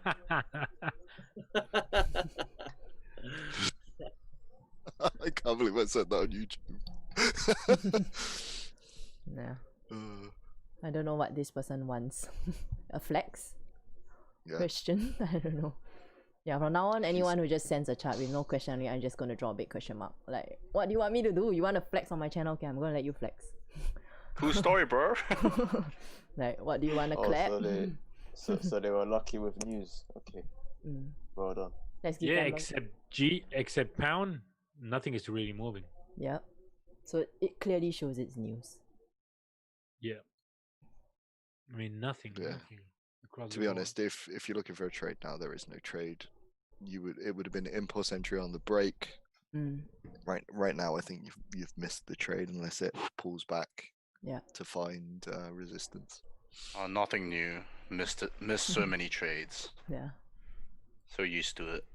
I can't believe I said that on YouTube. Yeah. I don't know what this person wants. A flex? Yeah. Question? I don't know. Yeah, from now on, anyone who just sends a chart with no question, I'm just going to draw a big question mark. Like, what do you want me to do? You want to flex on my channel? Okay, I'm going to let you flex. Cool story, bro. Like, what do you want to clap? So they were lucky with news. Okay. Well done. Let's give Yeah, them except pound, nothing is really moving. Yeah. So it clearly shows it's news. Yeah. I mean, nothing. Yeah. Nothing across To the be board. honest, if you're looking for a trade now, there is no trade. It would have been impulse entry on the break. Right now, I think you've missed the trade unless it pulls back. Yeah. To find resistance. Oh, nothing new. Missed so many trades. Yeah. So used to it.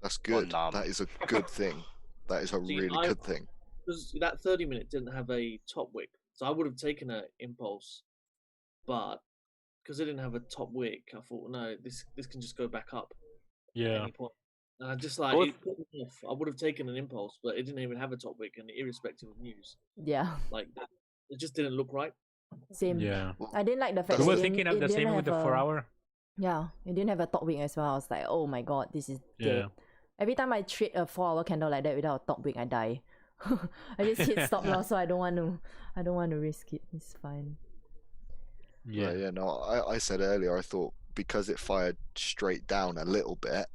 That's good. That is a good thing. That is a really good thing. Because that 30-minute didn't have a top wick, so I would have taken an impulse, but because it didn't have a top wick, I thought, no, this can just go back up. Yeah. At any point. And I just like it put me off. I would have taken an impulse, but it didn't even have a top wick, and irrespective of news. Yeah. Like that, it just didn't look right. Same. Yeah. I didn't like the fact We that were thinking of the same with the 4 hour. Yeah, it didn't have a top wick as well. I was like, oh my god, this is dead. Yeah. Every time I trade a 4 hour candle like that without a top wick, I die. I just hit stop loss, so I don't want to risk it. It's fine. Yeah. No, I said earlier, I thought because it fired straight down a little bit,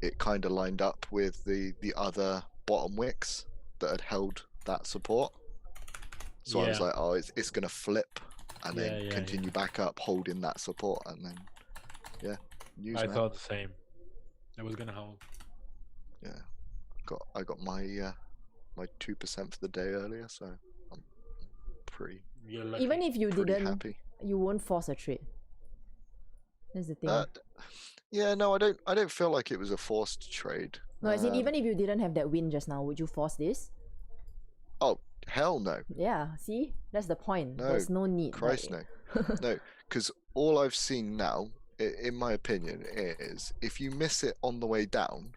it kind of lined up with the other bottom wicks that had held that support. So I was like, oh, it's gonna flip and then continue back up, holding that support, and then news. I thought the same. It was gonna hold. Yeah, I got my my 2% for the day earlier, so I'm pretty. Even if you didn't, happy. You won't force a trade. That's the thing. Yeah, no, I don't feel like it was a forced trade. No, as in, even if you didn't have that win just now, would you force this? Oh, hell no. Yeah, see? That's the point. No, There's no need. Christ, no. No, because all I've seen now, in my opinion, is if you miss it on the way down,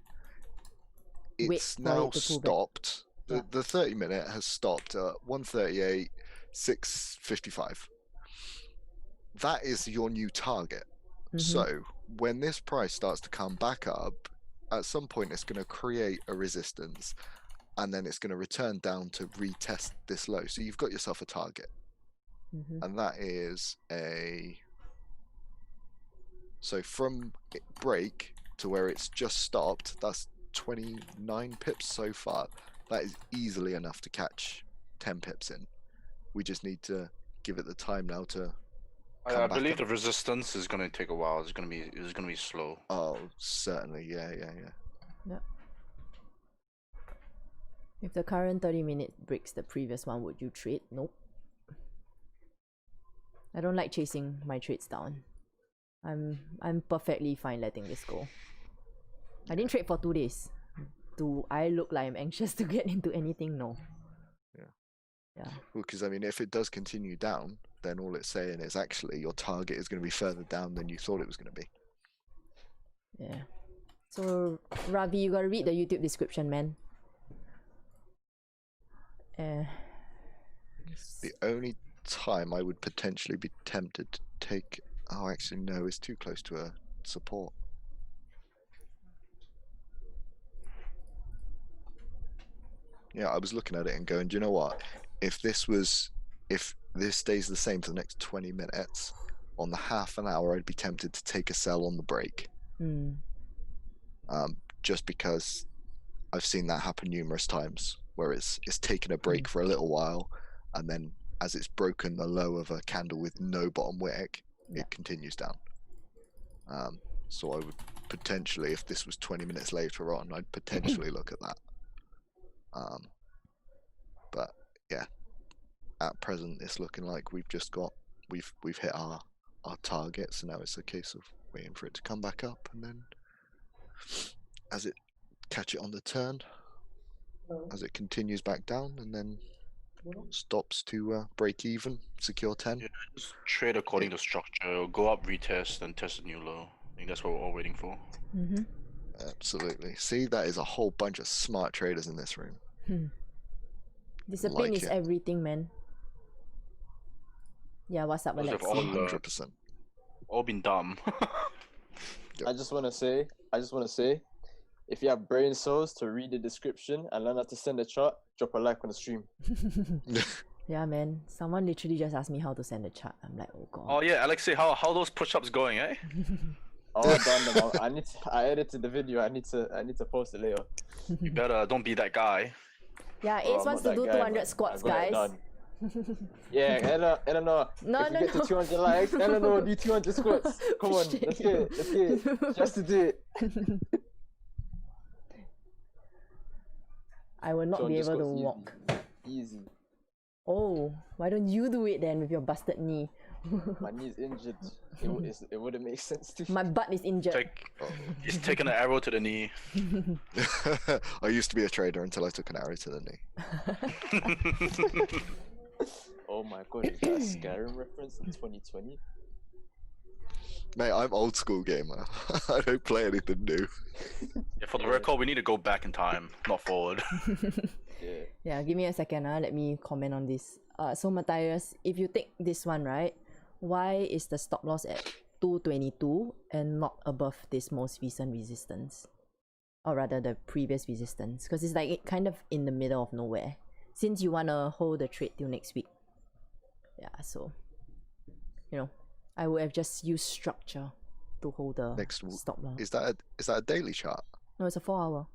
it's now stopped. The 30-minute has stopped at 138, 655. That is your new target. So when this price starts to come back up, at some point it's going to create a resistance, and then it's going to return down to retest this low. So you've got yourself a target. And that is so from break to where it's just stopped, that's 29 pips so far. That is easily enough to catch 10 pips in. We just need to give it the time now to I believe the resistance is going to take a while. It's going to be slow. Oh, certainly. Yeah. If the current 30-minute breaks the previous one, would you trade? Nope. I don't like chasing my trades down. I'm perfectly fine letting this go. I didn't trade for 2 days. Do I look like I'm anxious to get into anything? No. Yeah. Well, because I mean, if it does continue down, then all it's saying is actually your target is going to be further down than you thought it was going to be. Yeah. So Ravi, you gotta read the YouTube description, man. The only time I would potentially be tempted to take... Oh, actually, no, it's too close to a support. Yeah, I was looking at it and going, do you know what? If this stays the same for the next 20 minutes, on the half an hour, I'd be tempted to take a sell on the break. Just because I've seen that happen numerous times, where it's taken a break for a little while, and then as it's broken the low of a candle with no bottom wick, it continues down. So I would potentially, if this was 20 minutes later on, I'd potentially look at that. But yeah, at present, it's looking like we've hit our target. So now it's a case of waiting for it to come back up, and then as it catch it on the turn, as it continues back down, and then stops to break even, secure 10. Yeah, just trade according to structure. Go up, retest, and test a new low. I think that's what we're all waiting for. Absolutely. See, that is a whole bunch of smart traders in this room. Discipline is everything, man. Yeah, what's up, Alex? 100%. All been dumb. I just want to say, if you have brain cells to read the description and learn how to send a chart, drop a like on the stream. Yeah, man. Someone literally just asked me how to send a chart. I'm like, oh god. Oh yeah, Alexei, how those push-ups going, eh? Oh, done them. I edited the video. I need to post it later. You better don't be that guy. Yeah, Ace wants to do 200 squats, guys. Yeah, Eleanor. No, if you get to 200 likes, Eleanor, do 200 squats. Come on, let's get it. Just to do it. I will not be able to walk. Easy. Oh, why don't you do it then with your busted knee? My knee is injured. It wouldn't make sense to. My butt is injured. He's taking an arrow to the knee. I used to be a trader until I took an arrow to the knee. Oh my god, is that a Skyrim reference in 2020? Mate, I'm old school gamer. I don't play anything new. Yeah, for the record, we need to go back in time, not forward. Yeah, give me a second. Let me comment on this. So Matthias, if you take this one, right, why is the stop loss at 222 and not above this most recent resistance? Or rather the previous resistance, because it's like kind of in the middle of nowhere. Since you want to hold the trade till next week. Yeah, so, you know, I would have just used structure to hold the stop loss. Is that a daily chart? No, it's a 4 hour.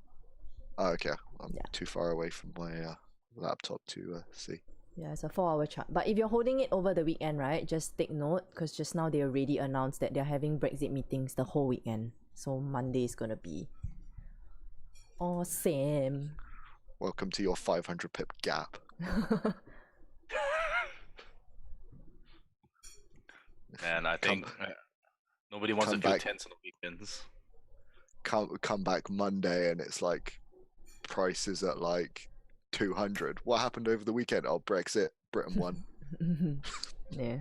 Oh, okay. I'm too far away from my laptop to see. Yeah, it's a 4 hour chart. But if you're holding it over the weekend, right, just take note, because just now they already announced that they're having Brexit meetings the whole weekend. So Monday is going to be awesome. Welcome to your 500 pip gap. Man, I think nobody wants to do tents on the weekends. Come back Monday and it's like prices at like 200. What happened over the weekend? Oh, Brexit. Britain won. Yeah.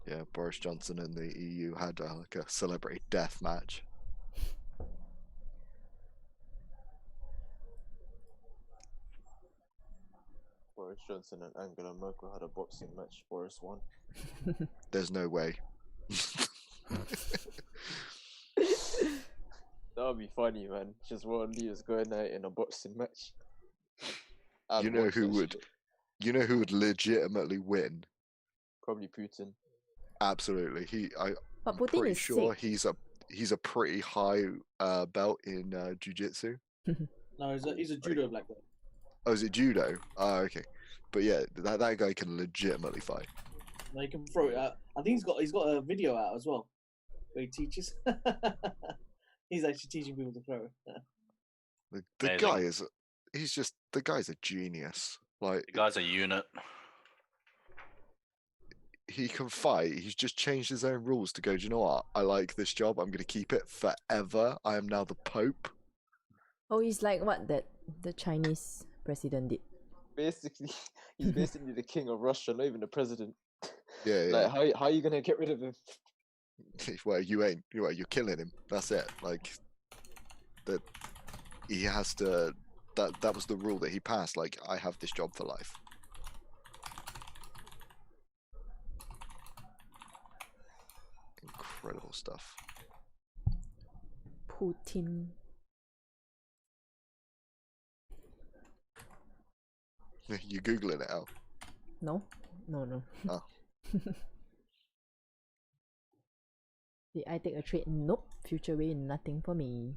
Yeah, Boris Johnson and the EU had like a celebrity death match. Boris Johnson and Angela Merkel had a boxing match. Boris won. There's no way. That would be funny, man. Just world leaders going out in a boxing match. You know who would legitimately win? Probably Putin. Absolutely. But I'm Putin pretty is sure sick. he's a pretty high belt in jiu-jitsu. No, he's a judo black belt. Oh, is it judo? Oh, okay. But yeah, that guy can legitimately fight. No, he can throw it out. I think he's got a video out as well where he teaches. He's actually teaching people to throw. The guy is he's just, the guy's a genius. Like, The guy's a unit. he can fight. He's just changed his own rules to go, do you know what? I like this job. I'm going to keep it forever. I am now the Pope. Oh, he's like what the Chinese president did. Basically, he's basically the king of Russia, not even the president. Yeah, yeah. Like, how are you gonna get rid of him? Well, you ain't. You're killing him. That's it. Like, that he has to. That was the rule that he passed. Like, I have this job for life. Incredible stuff. Putin. You googling it out? No. Oh. Did I take a trade? Nope. Future way, nothing for me.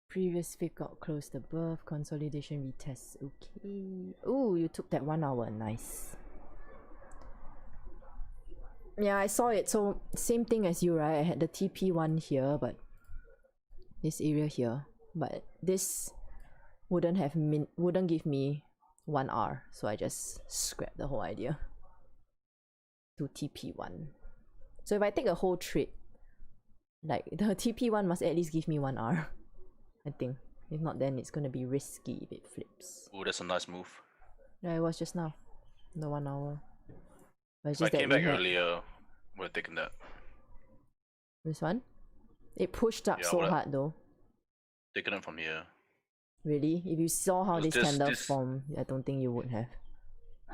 Previous fake got closed above. Consolidation retest. Okay. Oh, you took that 1 hour. Nice. Yeah, I saw it. So same thing as you, right? I had the TP one here, but this area here. But this wouldn't give me 1 hour, so I just scrapped the whole idea to TP1. So if I take a whole trade, like the TP1 must at least give me 1 hour, I think. If not, then it's gonna be risky if it flips. Oh, that's a nice move. Yeah, it was just now, the 1 hour. But it's If I just that came we back had earlier, would have taken that. this one. It pushed up Yeah, so what- hard though. Taken it from here. Really? If you saw how Because this this- candle this- formed, I don't think you would have.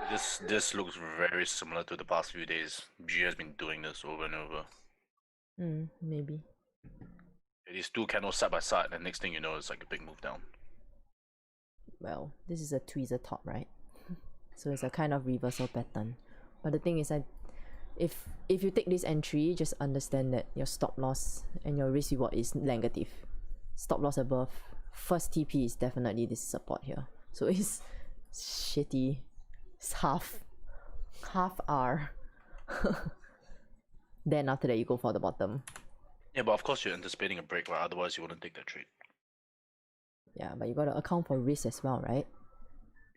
This looks very similar to the past few days. G has been doing this over and over. Maybe. These two candles side by side, and next thing you know, it's like a big move down. Well, this is a tweezer top, right? So it's a kind of reversal pattern. But the thing is, if you take this entry, just understand that your stop loss and your risk reward is negative. Stop loss above. First TP is definitely this support here. So it's shitty. It's half R. Then after that you go for the bottom. Yeah, but of course you're anticipating a break, right? Otherwise you wouldn't take that trade. Yeah, but you gotta account for risk as well, right?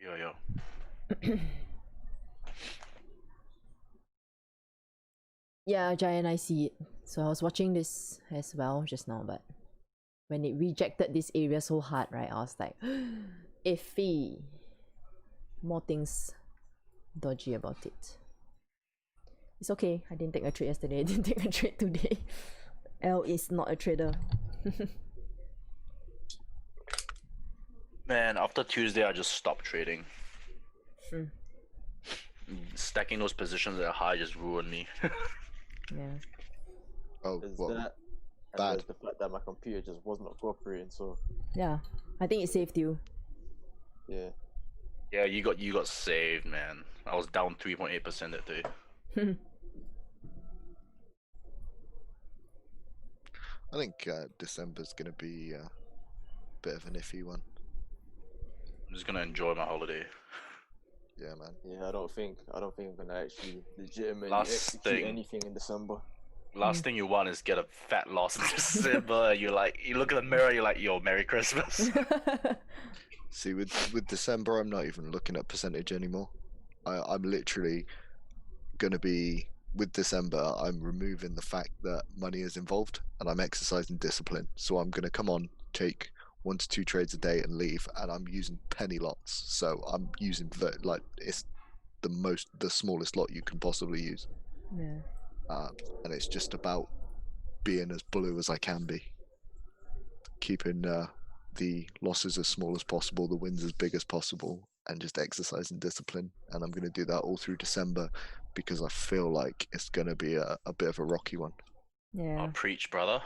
Yeah. Yeah, Giant, I see it. So I was watching this as well just now, but when it rejected this area so hard, right, I was like, iffy. More things dodgy about it. It's okay. I didn't take a trade yesterday. I didn't take a trade today. L is not a trader. Man, after Tuesday, I just stopped trading. Stacking those positions at high just ruined me. Yeah. Oh, There's what? that. And Bad. there's the fact that my computer just was not cooperating, so Yeah. I think it saved you. yeah. Yeah, you got saved, man. I was down 3.8% that day. I think December's going to be a bit of an iffy one. I'm just gonna enjoy my holiday. Yeah, man. Yeah, I don't think I'm gonna actually legitimately Last execute thing. anything in December. Last thing you want is get a fat loss in December. You look at the mirror, you're like, yo, Merry Christmas. See, with December, I'm not even looking at percentage anymore. I'm literally gonna be, with December, I'm removing the fact that money is involved, and I'm exercising discipline. So I'm gonna come on, take 1 to 2 trades a day and leave, and I'm using penny lots. So I'm using it's the smallest lot you can possibly use. Yeah. And it's just about being as blue as I can be, keeping the losses as small as possible, the wins as big as possible, and just exercising discipline. And I'm going to do that all through December because I feel like it's going to be a bit of a rocky one. Yeah. Preach, brother.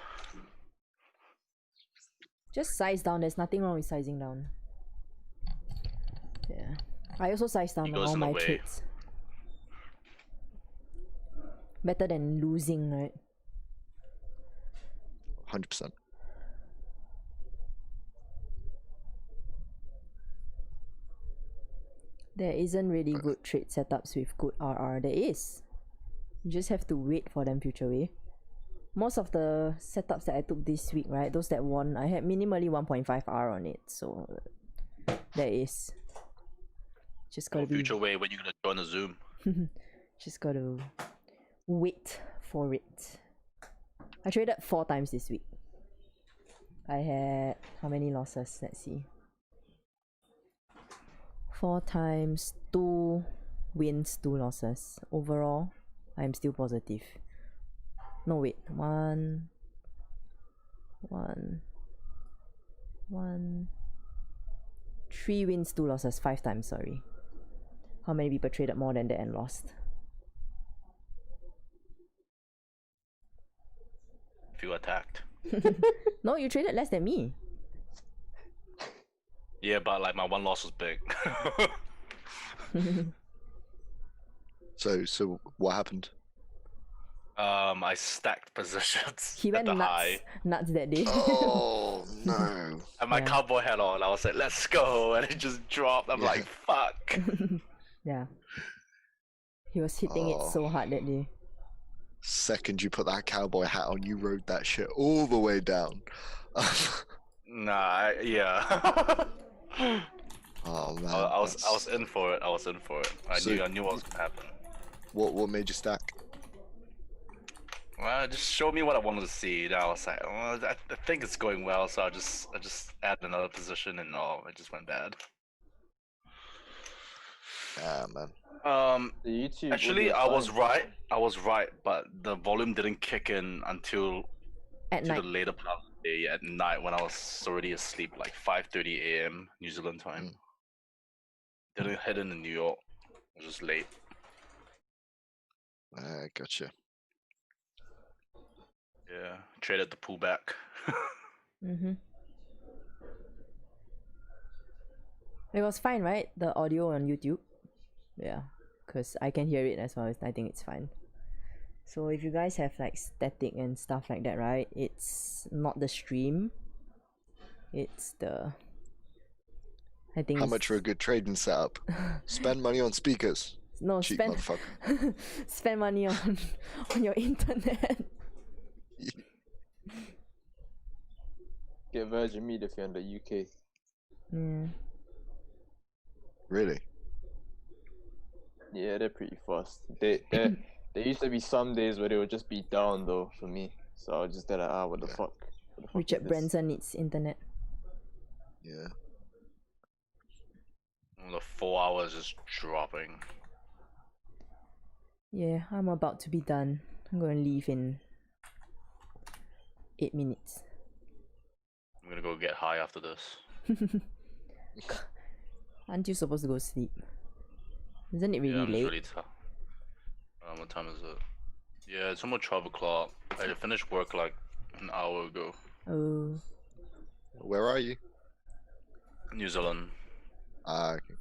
Just size down. There's nothing wrong with sizing down. Yeah. I also size down He goes all in the my way. trades. Better than losing, right? 100%. There isn't really good trade setups with good RR. There is. You just have to wait for them future way. most of the setups that I took this week, right, those that won, I had minimally 1.5R on it, so there is. Just gotta be... Future way when you're gonna join a Zoom. Just gotta wait for it. I traded 4 times this week. I had how many losses? Let's see. 4 times, 2 wins, 2 losses. Overall, I'm still positive. No, wait. 3 wins, 2 losses. 5 times, sorry. How many people traded more than that and lost? Feel attacked. No, you traded less than me. Yeah, but like my one loss was big. So what happened? I stacked positions. He went at the nuts, high. nuts that day. Oh no! And my Yeah. cowboy hat on. I was like, "Let's go!" And it just dropped. I'm like, "Fuck." Yeah. He was hitting it so hard that day. Second you put that cowboy hat on, you rode that shit all the way down. Nah, yeah. Oh man, I was in for it. I was in for it. I So- knew what was gonna happen. What made you stack? Well, just show me what I wanted to see. And I was like, "Oh, I think it's going well," so I just added another position, and it just went bad. Ah man. The YouTube Actually, audio I was fine. right, but the volume didn't kick in until At the night. later part of the day at night when I was already asleep, like 5:30 a.m. New Zealand time. Didn't head into New York. It was just late. Gotcha. Yeah, traded the pullback. It was fine, right? The audio on YouTube. Yeah, because I can hear it as well. I think it's fine. So if you guys have like static and stuff like that, right? It's not the stream. It's the... I think How it's... much for a good trading setup? Spend money on speakers. No, Cheap spend motherfucker. spend money on your internet. Get Virgin Media if you're in the UK. Yeah. Really? Yeah, they're pretty fast. There used to be some days where they would just be down though for me. So I was just there like, what the fuck? What the fuck Richard is this? Branson needs internet. Yeah. The 4 hours is dropping. Yeah, I'm about to be done. I'm going to leave in 8 minutes. I'm gonna go get high after this. Aren't you supposed to go sleep? Isn't it really Yeah, I'm late? just really tired. What time is it? Yeah, it's almost 12 o'clock. I finished work like an hour ago. Oh. Where are you? New Zealand. Ah, okay.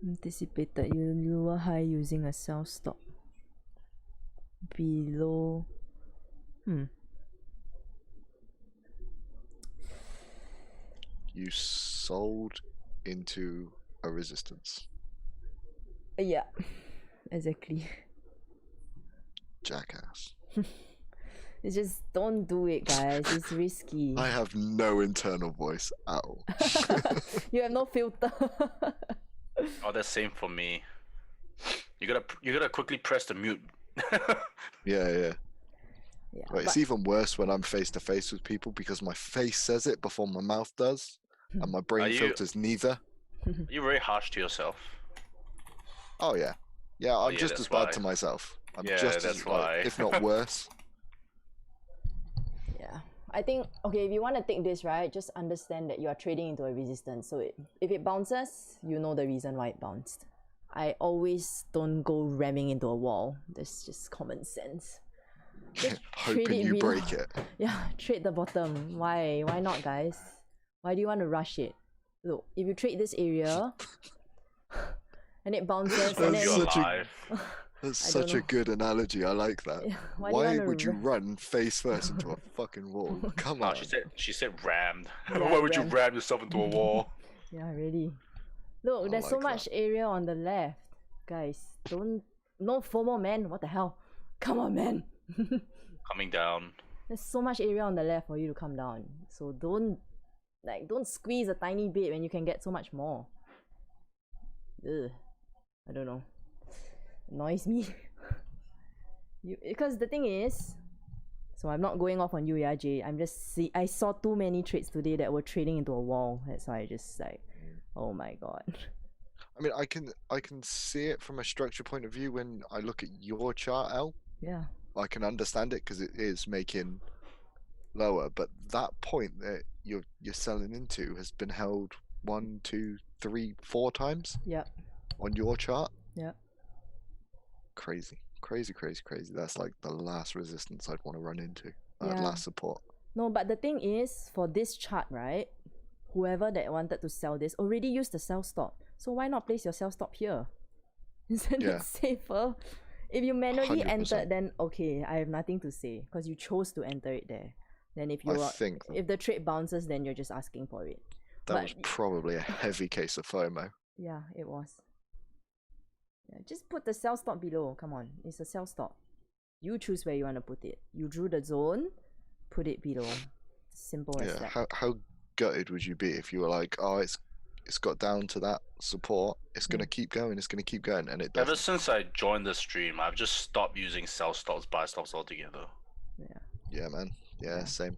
Anticipated you lure high using a sell stop below. You sold into a resistance. Yeah, exactly. Jackass. It's just don't do it, guys. It's risky. I have no internal voice at all. You have no filter. Oh, that's same for me. You gotta quickly press the mute. Yeah. Yeah, But it's even worse when I'm face to face with people because my face says it before my mouth does, and my brain filters neither. You're very harsh to yourself. Oh yeah, I'm yeah, just that's as bad why. to myself. I'm Yeah, just that's as, why. if not worse. Yeah, I think, okay, if you want to take this, right, just understand that you are trading into a resistance. So if it bounces, you know the reason why it bounced. I always don't go ramming into a wall. That's just common sense. Just trade Hoping it you below. break it. Yeah, trade the bottom. Why not, guys? Why do you want to rush it? Look, if you trade this area and it bounces and then... That's I such don't a good analogy. I like that. Yeah, why Why, do you wanna would you run face first into a fucking wall? Come No, on. she said rammed. Yeah, Why would you rammed. ram yourself into a wall? Yeah, really. Look, there's so like much area on the left. Guys, no FOMO, man. What the hell? Come on, man. Coming down. There's so much area on the left for you to come down. So don't squeeze a tiny bit when you can get so much more. Ugh. I don't know. Annoys me. Because the thing is, so I'm not going off on you, yeah, Jay. I saw too many trades today that were trading into a wall. That's why I just like, oh my god. I mean, I can see it from a structure point of view when I look at your chart, L. Yeah. I can understand it because it is making lower, but that point that you're selling into has been held 1, 2, 3, 4 times. Yep. On your chart. Yep. Crazy. That's like the last resistance I'd want to run into. Yeah. Last support. No, but the thing is, for this chart, right? Whoever that wanted to sell this already used the sell stop. So why not place your sell stop here? Isn't it safer? If you manually 100%. entered, then okay, I have nothing to say because you chose to enter it there. Then if if the trade bounces, then you're just asking for it. That was probably a heavy case of FOMO. Yeah, it was. Yeah, just put the sell stop below. Come on, it's a sell stop. You choose where you want to put it. You drew the zone, put it below. Simple as that. How gutted would you be if you were like, oh, it's got down to that support, it's gonna keep going, and it doesn't. Ever since I joined the stream, I've just stopped using sell stops, buy stops altogether. Yeah, man. Yeah, same.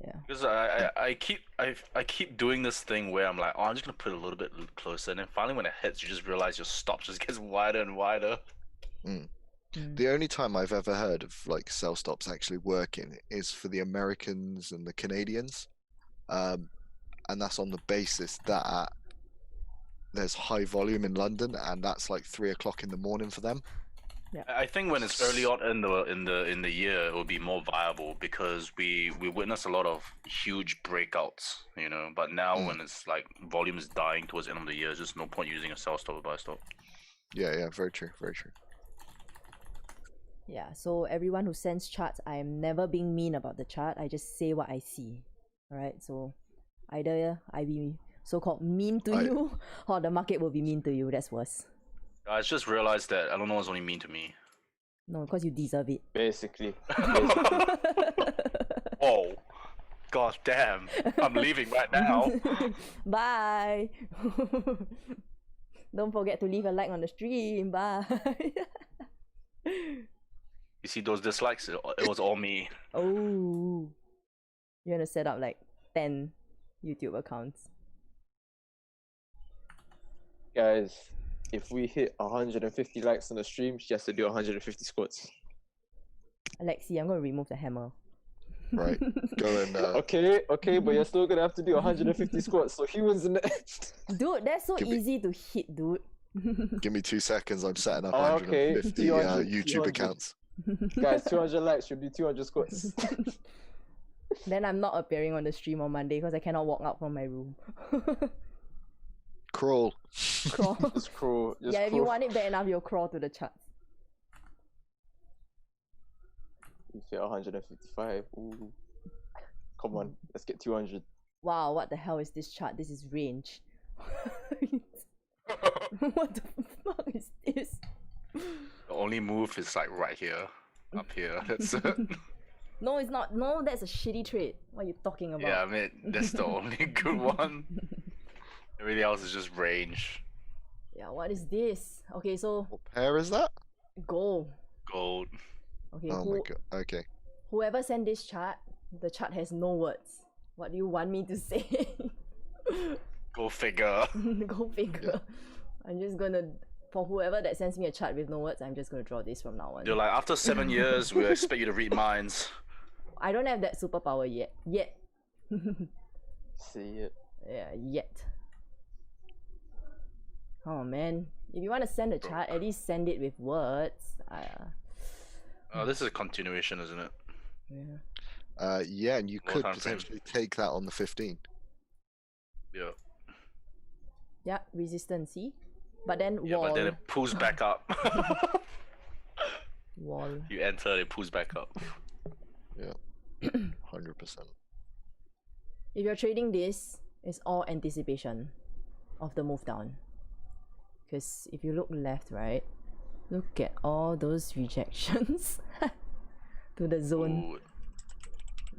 Yeah. Because I keep doing this thing where I'm like, oh, I'm just gonna put it a little bit closer, and then finally when it hits, you just realize your stop just gets wider and wider. The only time I've ever heard of like sell stops actually working is for the Americans and the Canadians, and that's on the basis that there's high volume in London, and that's like 3 o'clock in the morning for them. Yeah. I think when it's early on in the year, it will be more viable because we witness a lot of huge breakouts, you know. But now when it's like volume is dying towards the end of the year, there's just no point using a sell stop or buy stop. Yeah, very true. Yeah, so everyone who sends charts, I am never being mean about the chart. I just say what I see. Alright, so either I be so-called mean to you, or the market will be mean to you. That's worse. I just realized that I don't know what's only mean to me. No, because you deserve it. Basically. Oh, god damn! I'm leaving right now. Bye. Don't forget to leave a like on the stream. Bye. You see those dislikes? It was all me. Oh, you're gonna set up like 10 YouTube accounts. Guys, if we hit 150 likes on the stream, she has to do 150 squats. Alexi, I'm gonna remove the hammer. Right, go and Okay, but you're still gonna have to do 150 squats, so humans in the Dude, that's so easy to hit, dude. Give me 2 seconds, I'm setting up 150 YouTube 200. accounts. Guys, 200 likes should be 200 squats. Then I'm not appearing on the stream on Monday because I cannot walk out from my room. Crawl. Just crawl. If you want it bad enough, you'll crawl to the charts. You hit 155. Ooh. Come on, let's get 200. Wow, what the hell is this chart? This is range. What the fuck is this? The only move is like right here, up here. That's it. No, it's not. No, that's a shitty trade. What are you talking about? Yeah, I mean that's the only good one. Everything else is just range. Yeah, what is this? Okay, so What pair is that? gold. Gold. Okay, Oh my god. Okay. Whoever sent this chart, the chart has no words. What do you want me to say? Go figure. Go figure. I'm just gonna, for whoever that sends me a chart with no words, I'm just gonna draw this from now on. You're like, after 7 years, we expect you to read minds. I don't have that superpower yet. See it. Yeah, yet. Oh man, if you want to send a chart, at least send it with words. This is a continuation, isn't it? Yeah. Yeah, and you More could time frame. potentially take that on the 15. Yeah. Yeah, resistance, see? But then Yeah, wall. but then it pulls back up. Wall. You enter, it pulls back up. Yeah. 100%. If you're trading this, it's all anticipation. of the move down. Because if you look left, right, look at all those rejections to the zone. Ooh.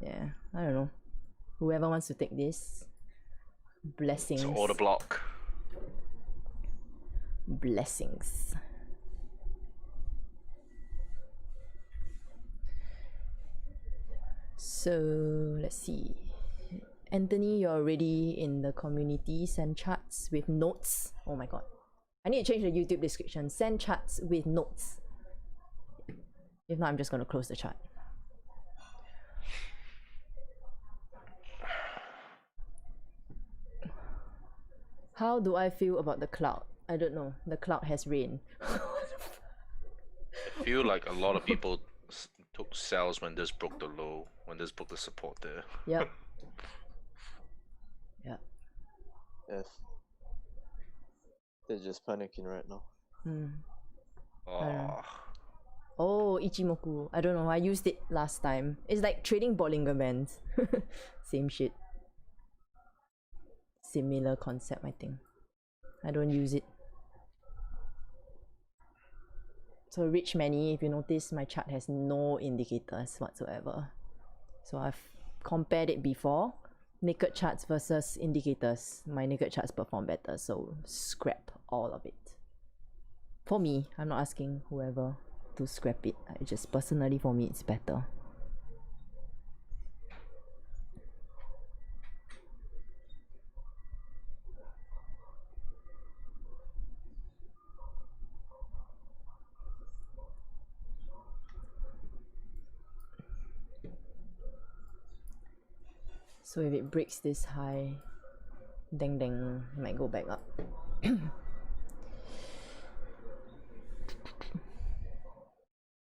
Yeah, I don't know. Whoever wants to take this, blessings. To order block. Blessings. So let's see. Anthony, you're already in the community. Send charts with notes. Oh my god. I need to change the YouTube description. Send charts with notes. If not, I'm just gonna close the chart. How do I feel about the cloud? I don't know. The cloud has rain. I feel like a lot of people took sells when this broke the low, when this broke the support there. Yep. Yeah. Yes. They're just panicking right now. Oh, Ichimoku. I don't know. I used it last time. It's like trading Bollinger Bands. Same shit. Similar concept, I think. I don't use it. So rich many, if you notice, my chart has no indicators whatsoever. So I've compared it before. Naked charts versus indicators. My naked charts perform better, so scrap all of it. For me, I'm not asking whoever to scrap it. I just personally, for me, it's better. So if it breaks this high, dang dang, it might go back up.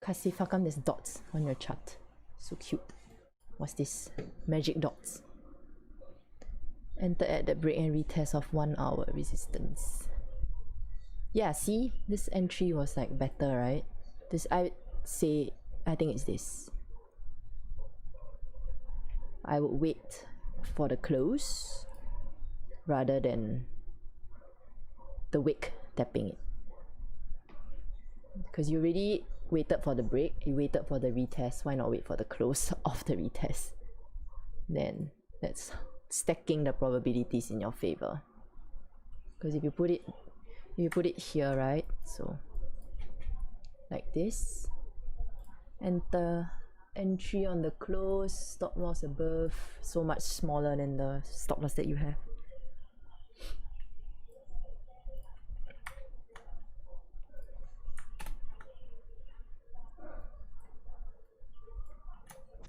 Kasif, how come there's dots on your chart? So cute. What's this? Magic dots. Enter at the break and retest of 1 hour resistance. Yeah, see? This entry was like better, right? This, I think it's this. I would wait for the close rather than the wick tapping it. Because you already waited for the break, you waited for the retest, why not wait for the close of the retest? Then that's stacking the probabilities in your favor. Because if you put it here, right? So like this, enter, entry on the close, stop loss above, so much smaller than the stop loss that you have.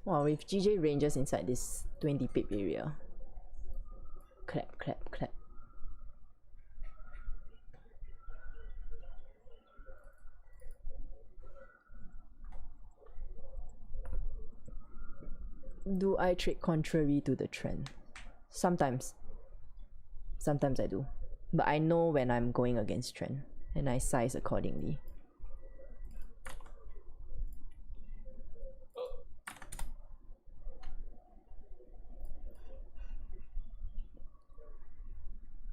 Wow, if GJ ranges inside this 20 pip area, clap, clap, clap. Do I trade contrary to the trend? Sometimes. Sometimes I do. But I know when I'm going against trend and I size accordingly.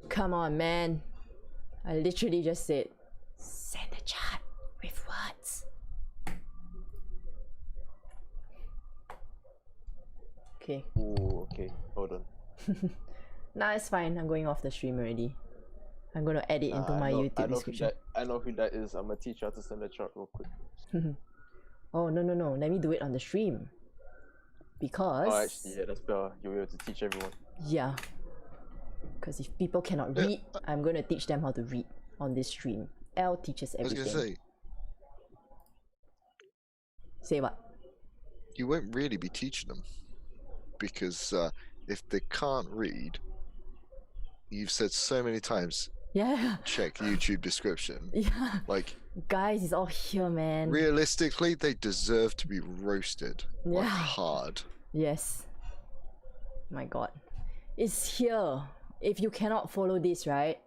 Come on, man. I literally just said, send a chart with words. Okay. Ooh, okay. Hold on. Nah, it's fine. I'm going off the stream already. I'm gonna add it into my YouTube description. I know who that is. I'm gonna teach you how to send a chart real quick. Oh, no. Let me do it on the stream. Because... Oh, actually, yeah, that's better. You'll be able to teach everyone. Yeah. Because if people cannot read, I'm gonna teach them how to read on this stream. L teaches everything. I was gonna say what? You won't really be teaching them. Because if they can't read, you've said so many times, yeah, check YouTube description. Yeah. Like, guys, it's all here, man. Realistically, they deserve to be roasted. Yeah. Like, hard. Yes. My god. It's here. If you cannot follow this, right,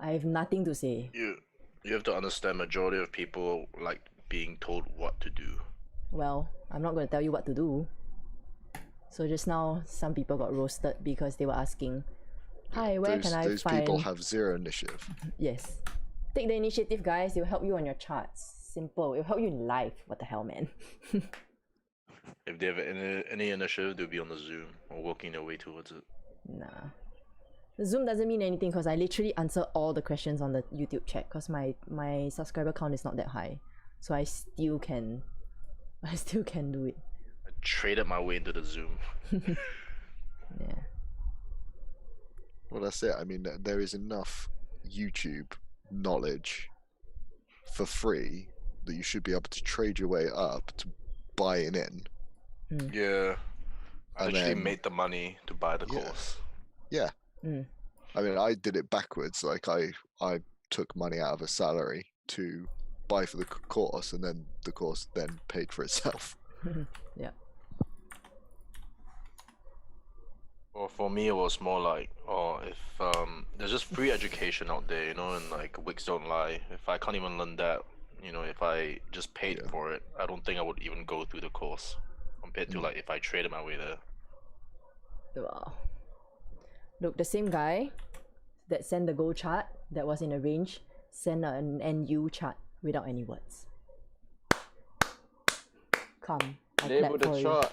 I have nothing to say. You have to understand, majority of people like being told what to do. Well, I'm not going to tell you what to do. So just now, some people got roasted because they were asking, Hi, where those, can I those find... people have zero initiative. Yes. Take the initiative, guys. It will help you on your charts. Simple. It will help you in life. What the hell, man? If they have any initiative, they'll be on the Zoom or working their way towards it. Nah. The Zoom doesn't mean anything because I literally answer all the questions on the YouTube chat because my subscriber count is not that high. So I still can do it. I traded my way into the Zoom. Yeah. Well, that's it. I mean, there is enough YouTube knowledge for free that you should be able to trade your way up to buying in. Yeah. I And actually then- made the money to buy the Yeah. course. Yeah. Mm. I mean, I did it backwards. Like I took money out of a salary to buy for the course, and then the course then paid for itself. Yeah. Well, for me, it was more like, if there's just free education out there, you know, and like Wix don't lie. If I can't even learn that, you know, if I just paid for it, I don't think I would even go through the course compared to like if I traded my way there. Wow. Look, the same guy that sent the gold chart that was in a range sent an NU chart without any words. Come, I Label clap the for you. chart.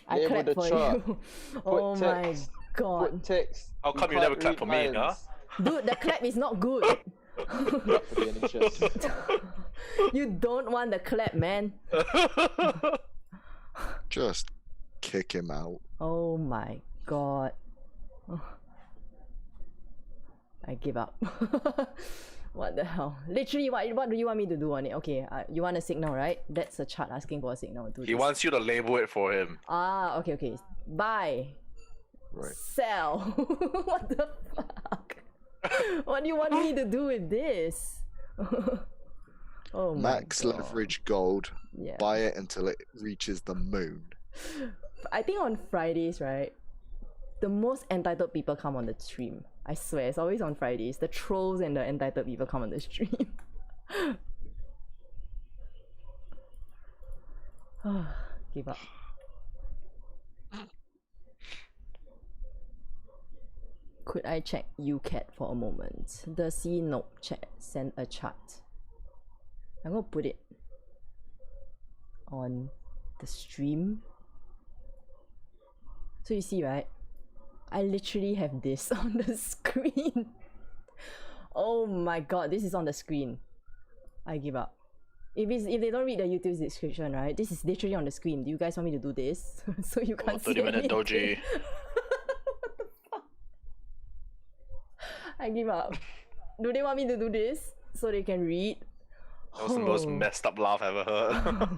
I Label clap the for chart. you. Put Oh my text. god. Put text. How come you never clap for me, huh? Dude, the clap is not good. You don't want the clap, man. Just kick him out. Oh my god. I give up. What the hell? Literally, what do you want me to do on it? Okay, you want a signal, right? That's a chart asking for a signal. He wants you to label it for him. Ah, okay. Buy. Right. Sell. What the fuck? What do you want me to do with this? Oh my Max god. leverage gold. Yeah. Buy it until it reaches the moon. I think on Fridays, right? The most entitled people come on the stream. I swear, it's always on Fridays. The trolls and the entitled people come on the stream. Give up. Could I check UCAT for a moment? The C note chat send a chart. I'm gonna put it on the stream. So you see, right? I literally have this on the screen. Oh my god, this is on the screen. I give up. If they don't read the YouTube description, right? This is literally on the screen. Do you guys want me to do this? So you can't see 30-minute anything? doji. What the fuck? I give up. Do they want me to do this so they can read? That was the most messed up laugh I've ever heard.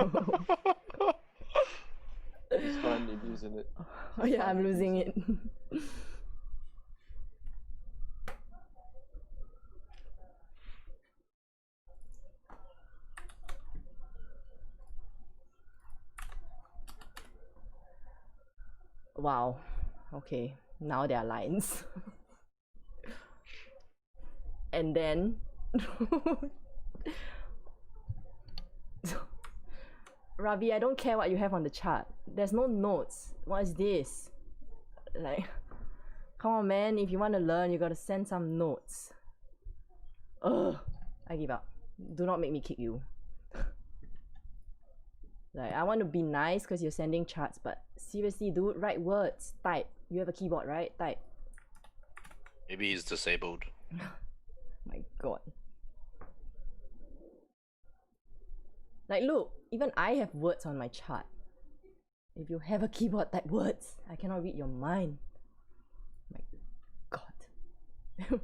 He's finally losing it. Oh yeah, I'm losing it. Wow. Okay, now there are lines. And then Ravi, I don't care what you have on the chart. There's no notes. What is this? Like, come on, man. If you want to learn, you gotta send some notes. Ugh. I give up. Do not make me kick you. Like, I want to be nice because you're sending charts, but seriously, dude, write words. Type. You have a keyboard, right? Type. Maybe he's disabled. My god. Like, look, even I have words on my chart. If you have a keyboard, type words. I cannot read your mind. My god.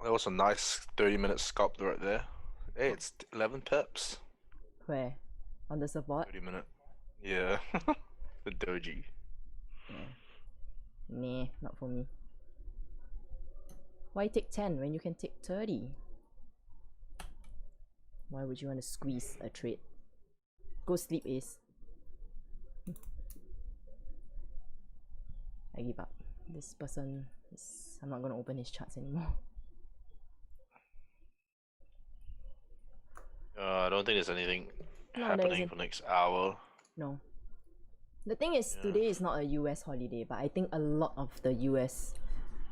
That was a nice 30-minute scalp right there. Hey, it's 11 pips. Where? On the support? 30-minute. Yeah. The doji. Yeah. Nah, not for me. Why take 10 when you can take 30? Why would you want to squeeze a trade? Go sleep, Ace. I give up. This person is... I'm not gonna open his charts anymore. I don't think there's anything No, there happening isn't. for next hour. No. The thing is, today is not a US holiday, but I think a lot of the US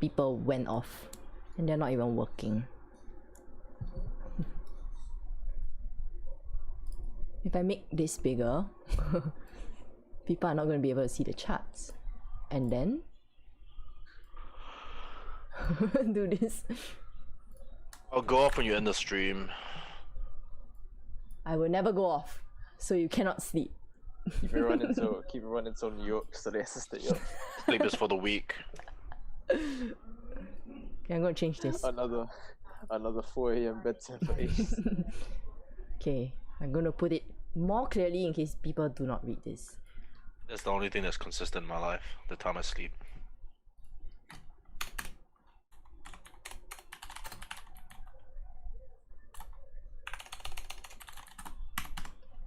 people went off and they're not even working. If I make this bigger, people are not going to be able to see the charts. And then do this. I'll go off when you end the stream. I will never go off, so you cannot sleep. Keep it running till New York, so they assisted you. Sleep is for the week. Okay, I'm gonna change this. Another 4 a.m. bedtime for Ace. Okay, I'm gonna put it more clearly in case people do not read this. That's the only thing that's consistent in my life, the time I sleep.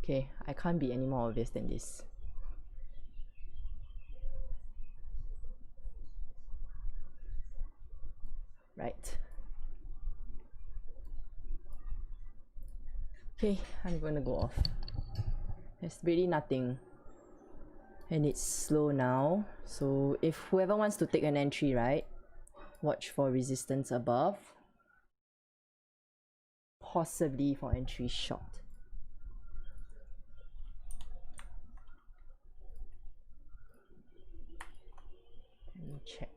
Okay, I can't be any more obvious than this. Right. Okay, I'm gonna go off. There's really nothing. And it's slow now. So if whoever wants to take an entry, right? Watch for resistance above. Possibly for entry short. Let me check.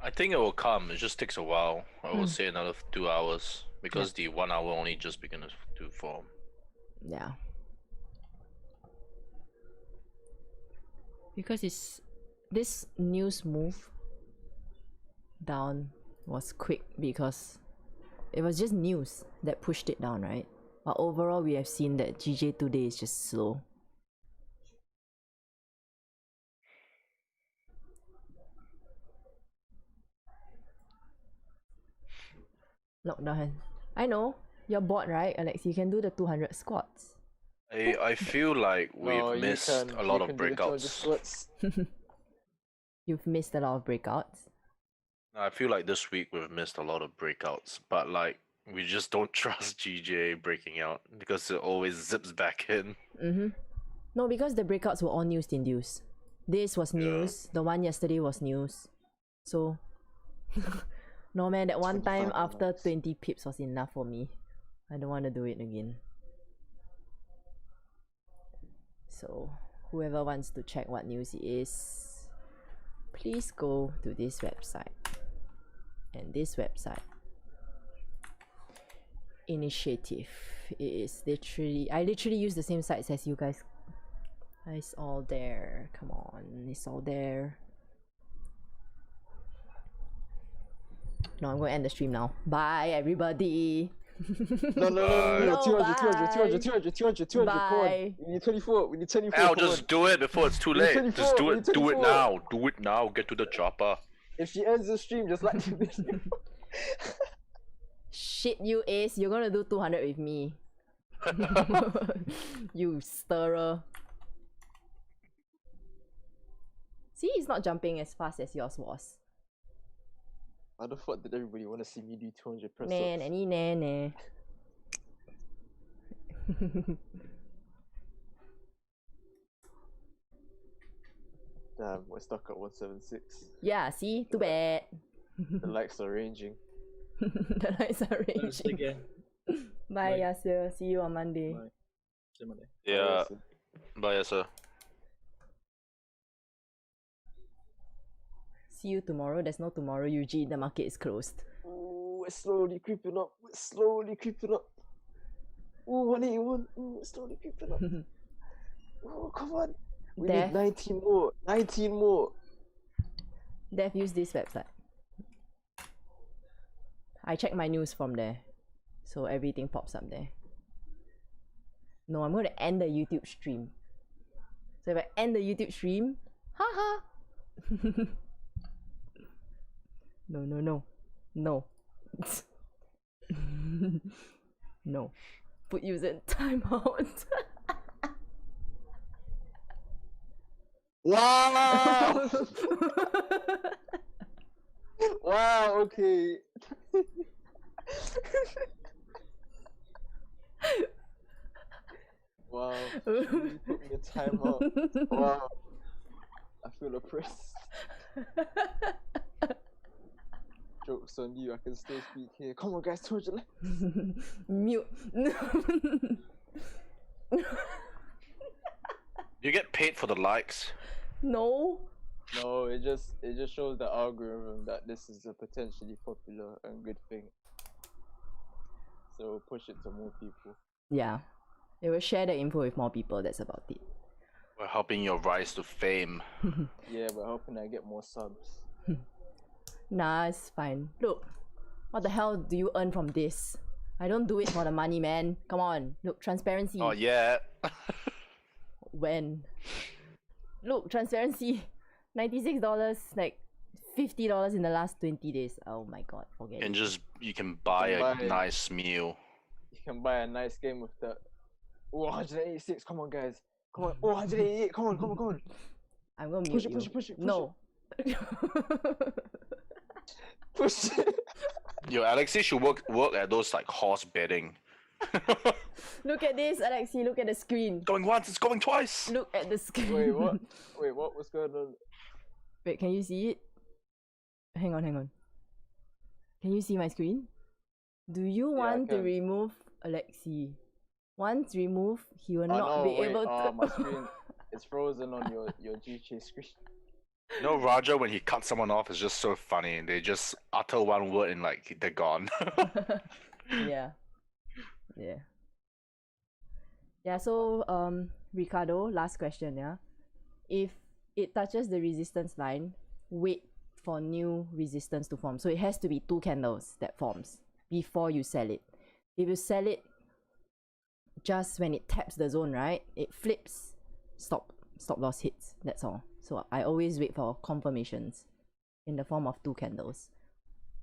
I think it will come. It just takes a while. I will say another 2 hours because the 1 hour only just began to form. Yeah. Because this news move down was quick because it was just news that pushed it down, right? But overall, we have seen that GJ today is just slow. Lockdown. I know. You're bored, right, Alex? You can do the 200 squats. I feel like we've missed a lot of breakouts. You've missed a lot of breakouts. I feel like this week we've missed a lot of breakouts, but like we just don't trust GJ breaking out because it always zips back in. No, because the breakouts were all news induced. This was news. The one yesterday was news. So no man, that one time after 20 pips was enough for me. I don't want to do it again. So whoever wants to check what news it is, please go to this website and this website. Initiative. It is literally, I literally use the same sites as you guys. It's all there. Come on, it's all there. No, I'm going to end the stream now. Bye, everybody. No, 200, come on. Bye. We need 24, Al, just do it before it's too late. 24, Just do it. Do it 24. now. Do it now. Get to the chopper. If she ends the stream, just like Shit, you Ace, you're gonna do 200 with me. You stirrer. See, he's not jumping as fast as yours was. How the fuck did everybody want to see me do 200 press-ups? Nah. Damn, we're stuck at 176. Yeah, see? Too bad. The likes are ranging. The lights are ranging. Bye, Yasir. See you on Monday. Bye. See you Monday. Yeah. Bye, Yasser. See you tomorrow. There's no tomorrow. Usually the market is closed. Ooh, we're slowly creeping up. Ooh, 181. Ooh, we're slowly creeping up. Ooh, come on. We need 19 more. 19 more. Dev, use this website. I check my news from there. So everything pops up there. No, I'm going to end the YouTube stream. So if I end the YouTube stream, haha. No. No. Put user in timeout. Wow! Wow, okay. Wow. You put me in timeout. Wow. I feel oppressed. Joke's on you, I can still speak here. Come on, guys, 200 likes. Mute. You get paid for the likes. No. No, it just shows the algorithm that this is a potentially popular and good thing. So push it to more people. Yeah. They will share the info with more people, that's about it. We're helping your rise to fame. Yeah, we're hoping I get more subs. Nah, it's fine. Look, what the hell do you earn from this? I don't do it for the money, man. Come on. Look, transparency. Oh yeah. When? Look, transparency. $96, like $50 in the last 20 days. Oh my god, forget And it. you can buy a nice meal. You can buy a nice game with the 186. Come on, guys. Come on. 188. Come on. I'm gonna push mute it. Push it. No. Push it. Yo, Alexei should work at those like horse betting. Look at this, Alexi. Look at the screen. Going once, it's going twice. Look at the screen. Wait, what? Wait, what was going on? Wait, can you see it? Hang on. Can you see my screen? Do you want to remove Alexi? Once removed, he will not be able to. My screen is frozen on your GK screen. You know, Raja, when he cuts someone off, is just so funny. They just utter one word and like they're gone. Yeah. So Ricardo, last question, yeah. If it touches the resistance line, wait for new resistance to form. So it has to be 2 candles that forms before you sell it. If you sell it just when it taps the zone, right, it flips, stop loss hits. That's all. So I always wait for confirmations in the form of 2 candles.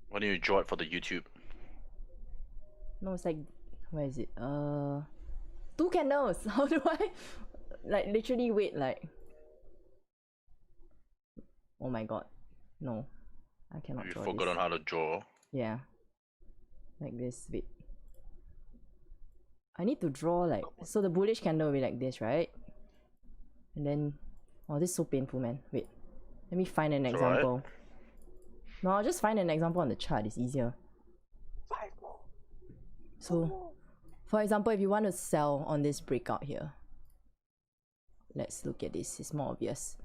Why don't you draw it for the YouTube? No, it's like, where is it? 2 candles. How do I like literally wait like? Oh my god, no, I cannot. You draw forgotten this. how to draw. Yeah, like this. Wait, I need to draw like, so the bullish candle will be like this, right? And then, oh, this is so painful, man. Wait, let me find an example. No, I'll just find an example on the chart. It's easier. 5 more. So, for example, if you want to sell on this breakout here, let's look at this. It's more obvious.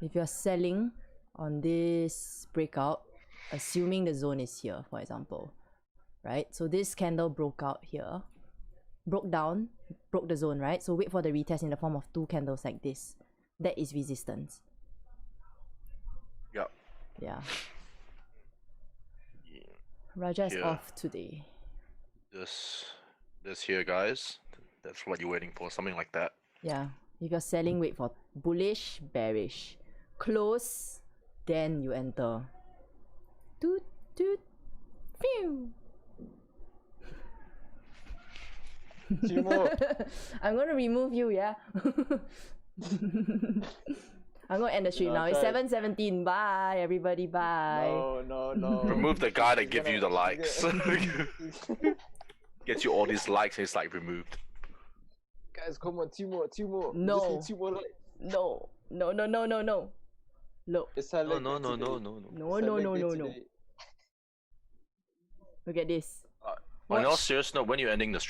If you're selling on this breakout, assuming the zone is here, for example, right? So this candle broke out here, broke down, broke the zone, right? So wait for the retest in the form of 2 candles like this. That is resistance. Yep. Yeah. Raja is off today. This here, guys. That's what you're waiting for, something like that. Yeah. If you're selling, wait for bullish, bearish. Close, then you enter. Toot, toot, phew. I'm gonna remove you, yeah? I'm gonna end the stream now. It's 7:17. Bye, everybody. Bye. No. Remove the guy that gives you the likes. Gets you all these likes and it's like removed. Guys, come on, 2 more. No. 2 more likes. No. Look. It's No. No. Look at this. On your serious note, when you're ending the stream?